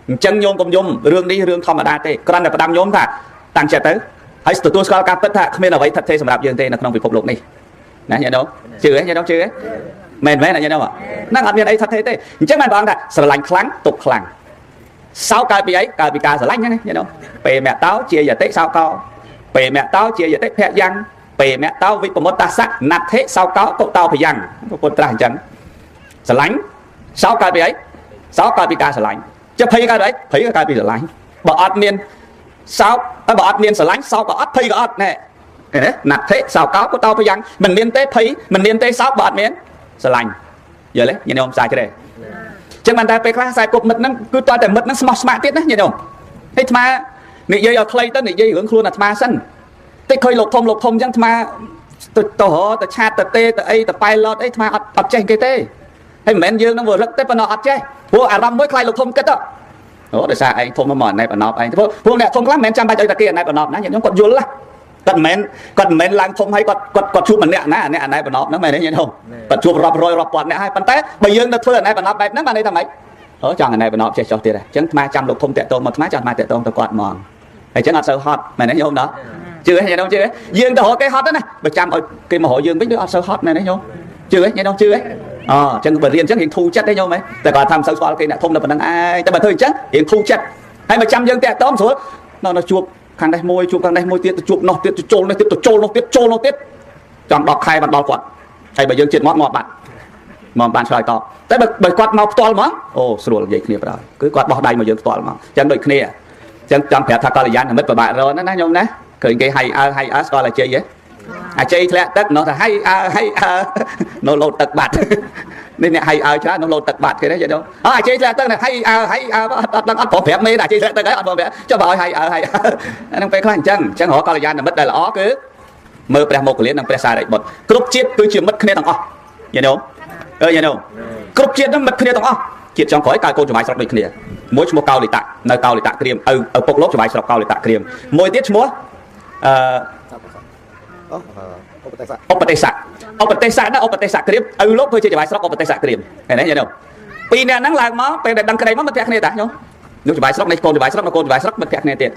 A: អញ្ចឹងញោមកុំយំរឿងនេះរឿងធម្មតាទេគ្រាន់តែផ្ដាំញោមថាតាំងចិត្តទៅហើយទទួលស្គាល់ការពិតថាគ្មានអ្វីថិតថេរសម្រាប់យើងទេនៅក្នុងពិភពលោកនេះណាញ៉ែដងជឿហ៎ញ៉ែដងជឿហ៎មែនណាញ៉ែដងហ្នឹងអត់មានអីថិតថេរទេអញ្ចឹងបានបងថាស្រឡាញ់ខ្លាំងទុកខ្លាំងសោកកើតពីអីកើតពីការស្រឡាញ់ហ្នឹងញ៉ែដងពេលមៈតោជាយតិសោកោពេលមៈតោជាយតិភយ៉ាងពេលមៈតោវិបមុតតាសៈណដ្ឋិសោកោតុតោភយ៉ាងពុទ្ធត្រាស់អញ្ចឹងស្រឡាញ់សោកកើតពីអីសោកកើតពីការស្រឡាញ់ចុះភ័យកើតពីអីភ័យកើតពីស្រឡាញ់បើអត់មានសោកបើអត់មានស្រឡាញ់សោកក៏អត់ភ័យក៏អត់ណែឃើញទេណដ្ឋិសោកោក៏តោប្រយ៉ាងមិនមានទេភ័យមិនមានទេសោកបើអត់មានស្រឡាញ់យល់ទេញោមសាច់ទេចឹងបានតែពេលខ្លះខ្សែគប់មិត្តហ្នឹងគឺតើតែមិត្តហ្នឹងស្មោះស្ម័គ្រទៀតណាញោមហើយអាត្មានិយាយឲ្យខ្លីទៅនិយាយរឿងខ្លួនអាត្មាសិនតិចឃើញលោកធំចឹងអាត្មាទៅឆាតទៅទេទៅអីទៅប៉ៃឡតអីអាត្មាអត់ចេះគេទេហើយមិនមែនយើងនឹងវរឹកទេប៉ុន្តែអត់ចេះព្រោះអារម្មណ៍មួយខ្លាចលោកធំគិតទៅអូដោយសារឯងធំមកណែបអណប់ឯងព្រោះអ្នកធំខ្លះមិនមែនចាំបាច់ឲ្យតែគេណែបអណប់ណាញោមគាត់យល់ណាគាត់មិនមែនឡើងធំឲ្យគាត់ជួបម្នាក់ណាអ្នកណែបអណប់ហ្នឹងមែនទេញោមគាត់ជួបរាប់រយរាប់ពាន់អ្នកហើយប៉ុន្តែបើយើងទៅធ្វើណែបអណប់បែបហ្នឹងបានន័យថាម៉េចចង់ណែបអណប់ចេះចោះទៀតហើយអញ្ចឹងអាត្មាចាំលោកធំតាក់ទងមកអាត្មាចាំអាត្មាតាក់ទងទៅគាត់ហ្មងហើយអញ្ចឹងអត់សូវហត់មែនទេញោមណាជឿទេញោមជឿទេយើងទៅរកគេហត់ណាបើចាំឲ្យគេមករកយើងវិញដូចអត់សូវហត់មែនទេញោមជឿទេញោមជឿទេអញ្ចឹងបើរៀនអញ្ចឹងរៀងធូរចិត្តទេញោមហ៎តែគាត់ថាមិនសូវស្គាល់គេអ្នកធំតែប៉ុណ្្នឹងឯងតែបើធ្វើអញ្ចឹងរៀងធូរចិត្តហើយមកចាំយើងតាក់ទងស្រួលនៅជួបខាងនេះមួយជួបខាងនេះមួយទៀតទៅជួបនោះទៀតទៅចូលនេះទៀតទៅចូលនោះទៀតចូលនោះទៀតចង់10ខែបានដល់គាត់ហើយបើយើងជិតមកបាត់មកបានឆ្លើយតបតែបើគាត់មកផ្ទាល់ហ្មងអូស្រួលនិយាយគ្នាបណ្ដោយគឺគាត់បោះដៃមកយើងផ្ទាល់ហ្មងអញ្ចឹងដូចគ្នាអញ្ចឹងចង់ប្រាប់ថាកល្យាណមិត្តពិបាករកណាញោមណាឃើញគេហៃអើស្គាល់អាជ័យហ៎អាជ័យធ្លាក់ទឹកនោះថាហៃអើនៅលោតទឹកបាត់នេះអ្នកហៃអើច្រើននៅលោតទឹកបាត់គេទេយល់អាជ័យធ្លាក់ទឹកហៃអើអត់ដឹងអត់ប្រាប់មេអាជ័យធ្លាក់ទឹកហើយអត់ប្រាប់ចុះបើឲ្យហៃអើអាហ្នឹងពេលខ្លះអញ្ចឹងរកកល្យាណមិត្តដែលល្អគឺមើលព្រះមុខគលានិងព្រះសារីបុត្រគ្រប់ជាតិគឺជាមិត្តគ្នាទាំងអស់យល់ ញ៉ូគ្រប់ជាតិហ្នឹងមិត្តគ្នាទាំងអស់ជាតិចុងក្រោយកើតកូនចំបាយស្រុកដូចគ្នាមួយឈ្មោះកៅលីតានៅកៅលីតាក្រៀមឪពុកលោកចំបាយស្រុកកៅលីតាក្រៀមមួយទៀតឈ្មោះឧបទេសៈឧបទេសៈណាឧបទេសៈក្រៀមឪលោកធ្វើជាចំបាយស្រុកឧបទេសៈក្រៀមឃើញទេញ៉ូពីរនាក់ហ្នឹងឡើងមកពេលដែលដឹងក្តីមកមិត្តភក្តិគ្នាតាញ៉ូនោះចំបាយស្រុកនេះកូនចំបាយស្រុកនៅកូនចំបាយស្រុកមិត្តភក្តិគ្នាទៀត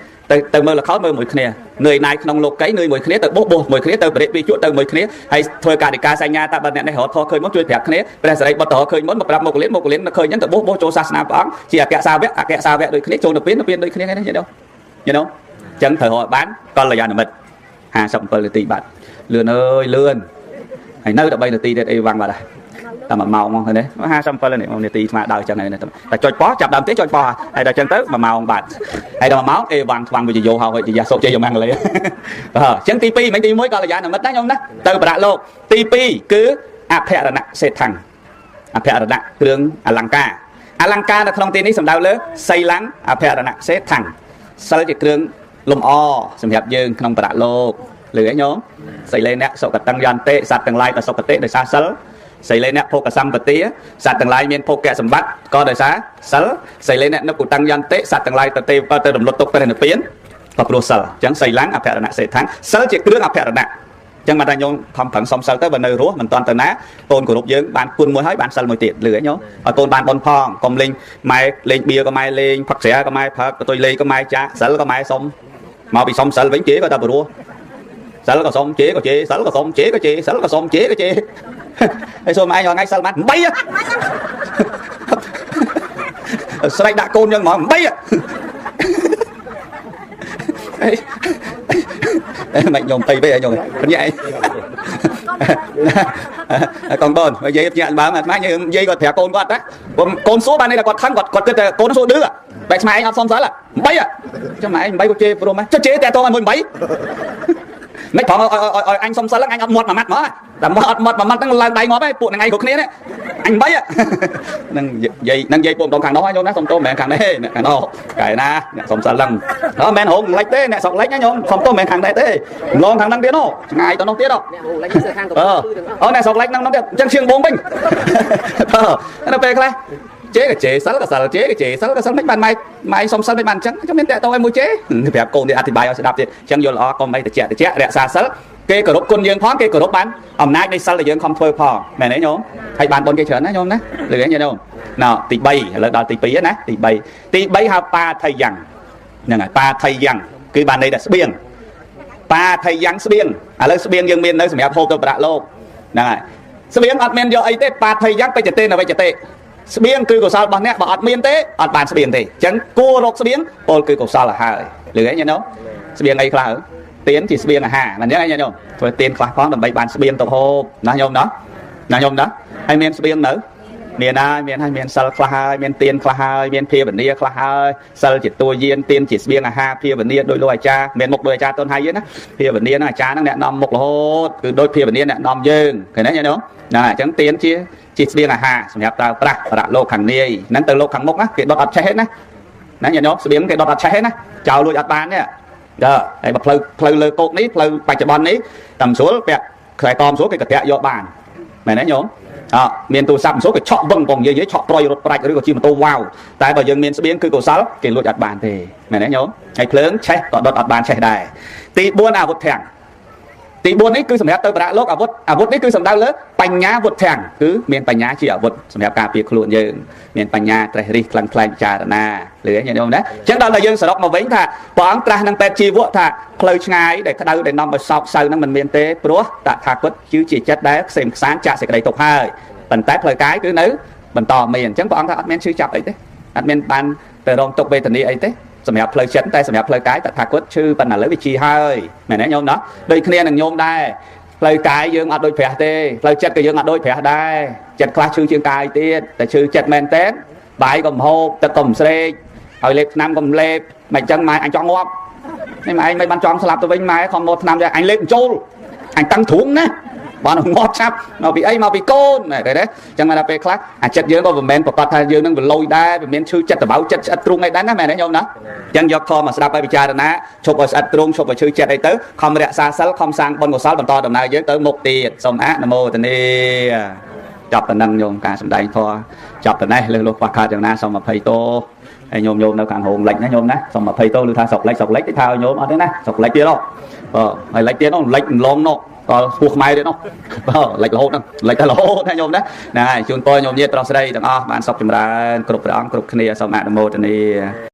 A: ទៅមើលល្ខោនមើលមួយគ្នានឿយណាយក្នុងលោកកៃនឿយមួយគ្នាទៅបោះមួយគ្នាទៅបរិបពីជួទៅមួយគ្នាហើយធ្វើការនិកាសញ្ញាតាបើអ្នកនេះរត់ខុសឃើញមកជួយប្រាប់គ្នាព្រះសិរីបុត្ររកឃើញមកប្រាប់មកកលៀននៅឃើញអញ្ចឹងទៅបោះចូលសាសនាព្រះអង្គជាអគ្គសាវកដូចគ្នាចូលទៅពៀនដូចគ្នាហ្នឹងយល់អញ្ចឹងត្រូវរកបានកល្យាណមិត្ត57នាទីបាទលឿនអើយលឿនហើយនៅ13នាទីទៀតអីវ៉ាំងបាទតែ1ម៉ោងមកឃើញទេ57នាទីស្មើដល់អញ្ចឹងហើយតែចុចប៉ោះចាប់ដើមទេចុចប៉ោះហើយដល់អញ្ចឹងទៅ1ម៉ោងបាទហើយដល់1ម៉ោងអេវ៉ាំងខ្វាំងវិទ្យុហើយជាយ៉ាសុកជ័យយកម៉ាំងលេអញ្ចឹងទី2មិនទី1កល្យាណមិត្តណាខ្ញុំណាទៅប្រាក់លោកទី2គឺអភរណៈសេដ្ឋាំងអភរណៈគ្រឿងអលង្ការនៅក្នុងទីនេះសំដៅលើសីលੰអភរណៈសេដ្ឋាំងសិលជាគ្រឿងលំអសម្រាប់យើងក្នុងប្រាក់លោកលឺឯងញោមសីលេអ្នកសុគតੰយន្តិសត្វទាំងឡាយក៏សុគតិដោយសារសិលសីលេអ្នកភោគសម្បទាសត្វទាំងឡាយមានភោគៈសម្បត្តិក៏ដោយសារសិលសីលេអ្នកនឹកឧតੰយន្តិសត្វទាំងឡាយទៅរំលត់ទុកព្រះនិព្វានក៏ព្រោះសិលអញ្ចឹងសីលੰអភរណៈសេដ្ឋាំងសិលជាគ្រឿងអភរណៈអញ្ចឹងបានតែញោមខំប្រឹងសំសិលទៅបើនៅរស់មិនតាន់ទៅណាកូនគោរពយើងបានគុណមួយហើយបានសិលមួយទៀតលឺឯងញោមឲ្យកូនបានបនផងកុំលេងម៉ែលេងបៀក៏ម៉ែលេងផឹកស្រាក៏ម៉ែផឹកទៅលេងក៏ម៉ែចាក់សិលក៏ម៉ែសុំមកពីសុំសិលវិញជេក៏តែព្រោះសិលក៏សុំជេក៏ជេសិលក៏សុំជេក៏ជេសិលក៏សុំជេក៏ជេហើយសូមឯងថ្ងៃសិលបាន8ស្រែកដាក់កូនយើងហ្មង8មិនញោមទៅវិញញោមភ្ញាក់កូនបងនិយាយភ្ញាក់បើអាត្មានិយាយគាត់ប្រាប់កូនគាត់ណាកូនសួរបានតែគាត់ខឹងគាត់គិតតែកូនសួរឌឺបែកស្មាឯងអត់សុំសិល8ចាំម៉ែឯង8ក៏ជេព្រមចុះជេតែតោះឲ្យមួយ8មិនផងឲ្យអញសុំសិលអញអត់មាត់មួយម៉ាត់មកតែមកអត់មាត់មួយម៉ាត់ហ្នឹងឡើងដៃងាប់ហើយពួកថ្ងៃគ្រប់គ្នានេះអញ3ហ្នឹងនិយាយពួកម្ដងខាងនោះហើយញោមណាសុំទោសមិនមែនខាងនេះអ្នកខាងនោះកែណាអ្នកសុំសិលហ្នឹងមិនមែនហងលិចទេអ្នកសុកលិចណាញោមសុំទោសមិនមែនខាងនេះទេម្លងខាងហ្នឹងទៀតនោះឆ្ងាយទៅនោះទៀតអ្នកហងលិចទៅខាងអូអ្នកសុកលិចហ្នឹងទៀតអញ្ចឹងឈៀងបងវិញនៅពេលខ្លះជេក៏ជេសិលក៏សិលជេក៏ជេសិលក៏សិលមិនបានម៉ែសុំសិលមិនបានអញ្ចឹងចាំមានតែតោឲ្យមួយជេប្រាប់កូនទៀតអធិប្បាយឲ្យស្ដាប់ទៀតអញ្ចឹងយល់ល្អកុំអីតិចរក្សាសិលគេគោរពគុណយើងផងគេគោរពបានអំណាចនៃសិលដែលយើងខំធ្វើផងមែនទេញោមហើយបានបុណ្យគេច្រើនណាញោមណាលឺទេញោមណ៎ទី3ឥឡូវដល់ទី2ណាទី3ហៅបាថៃយ៉ាងហ្នឹងហើយបាថៃយ៉ាងគឺបានន័យថាស្បៀងបាថៃយ៉ាងស្បៀងឥឡូវស្បៀងយើងមាននៅសម្រាប់ហូបទៅប្រាក់លោកហ្នឹងហើយស្បៀងអត់មានយកអីទេបាថៃយ៉ាងបច្ចតេនវិច្ចតេស្បៀងគឺកុសលរបស់អ្នកបើអត់មានទេអត់បានស្បៀងទេអញ្ចឹងគួររកស្បៀងពលគឺកុសលទៅហើយលឺទេញោមស្បៀងអីខ្លះទៀនជាស្បៀងអាហារមិនអញ្ចឹងញោមធ្វើទៀនខ្លះផងដើម្បីបានស្បៀងទៅហូបណាញោមណាញោមណាហើយមានស្បៀងនៅមានហើយមានសិលខ្លះហើយមានទៀនខ្លះហើយមានភាវនាខ្លះហើយសិលជាតួយានទៀនជាស្បៀងអាហារភាវនាដោយលោកអាចារ្យមានមុខដោយអាចារ្យតូនហើយណាភាវនាអាចារ្យហ្នឹងអ្នកនាំមុខរហូតគឺដោយភាវនាអ្នកនាំយើងឃើញទេញោមណាអញ្ចឹងទៀនជាស្បៀងអាហារសម្រាប់ប្រើប្រាស់ប្រាក់លោកខាងនាយហ្នឹងទៅលោកខាងមុខណាគេដុតអត់ឆេះទេណាញោមស្បៀងគេដុតអត់ឆេះទេណាចោលលួចអត់បានទេហើយបើផ្លូវលើគោកនេះផ្លូវបច្ចុប្បន្ននេះតាមស្រួលពាក់ខ្សែកស្រួលគេកតាក់យកបានមែនទេញោមមានទូរស័ព្ទស្រួលគេឆក់វឹងបងនិយាយឆក់ប្រយរត់ប្រាច់ឬក៏ជិះម៉ូតូវ៉ាវតែបើយើងមានស្បៀងគឺកុសលគេលួចអត់បានទេមែនទេញោមហើយភ្លើងឆេះក៏ដុតអត់បានឆេះដែរទី4អាវុធធាំងទី4នេះគឺសម្រាប់ទៅប្រាក់លោកអាវុធនេះគឺសំដៅលើបញ្ញាវុធធាំងគឺមានបញ្ញាជាអាវុធសម្រាប់ការពារខ្លួនយើងមានបញ្ញាត្រេះរិះខ្លាំងខ្លែងពិចារណាលឺទេញោមណាអញ្ចឹងដល់តែយើងសរុបមកវិញថាព្រះអង្គត្រាស់នឹងពេទ្យជីវៈថាផ្លូវឆ្ងាយដែលក្តៅដែលនាំឲ្យសោកសៅហ្នឹងមិនមានទេព្រោះតថាគតគឺជាចិត្តដែលខ្សែមខ្សានចាក់សេចក្តីទុក្ខហើយប៉ុន្តែផ្លូវកាយគឺនៅបន្តមានអញ្ចឹងព្រះអង្គថាអត់មានឈឺចាប់អីទេអត់មានបានទៅរងទុក្ខវេទនាអីទេសម្រាប់ផ្លូវចិត្តតែសម្រាប់ផ្លូវកាយតថាគតឈឺប៉ុន្តែឥឡូវវាជីហើយមែនទេញោមណាដូចគ្នានឹងញោមដែរផ្លូវកាយយើងអត់ដូចព្រះទេផ្លូវចិត្តក៏យើងអត់ដូចព្រះដែរចិត្តខ្លះឈឺជាងកាយទៀតតែឈឺចិត្តមែនទេបាយក៏មហូបទឹកក៏មិនស្រេកហើយលេបថ្នាំក៏មិនលេបមិនអញ្ចឹងម៉ែអញចង់ងាប់នេះម៉ែឯងមិនបានចង់ស្លាប់ទៅវិញម៉ែខំមកថ្នាំទៅអញលេបចូលអញតាំងធួងណាបានងាប់ឆាប់មកពីអីមកពីកូនឃើញទេអញ្ចឹងមកដល់ពេលខ្លះអាចិត្តយើងក៏មិនមែនប្រកាសថាយើងនឹងវាលុយដែរវាមានឈឺចិត្តដបៅចិត្តស្អិតទ្រូងអីដែរណាមែនទេញោមណាអញ្ចឹងយកធម៌មកស្ដាប់ឲ្យពិចារណាឈប់ឲ្យស្អិតទ្រូងឈប់ឲ្យឈឺចិត្តអីទៅខំរក្សាសិលខំសាងបុណ្យកុសលបន្តដំណើរយើងទៅមុខទៀតសូមអនុមោទនា chọc tận năng nhôm cả sầm đầy thò chọc tận này lưng lục bạc khát chẳng na xong mà thầy tô nhôm nhôm đâu càng hồn lệnh nhá nhôm nè xong mà thầy tô lưu tha sọc lệch cái thao nhôm ở thế này sọc lệch kia đâu mày lệch kia nó lệch lom nó buộc mày đấy nó lệch lỗ nó lệch lỗ thế nhôm đấy này chúng tôi nhôm nhiệt trong đây thằng bạn sọc chùm ra cục kia xong mạng một này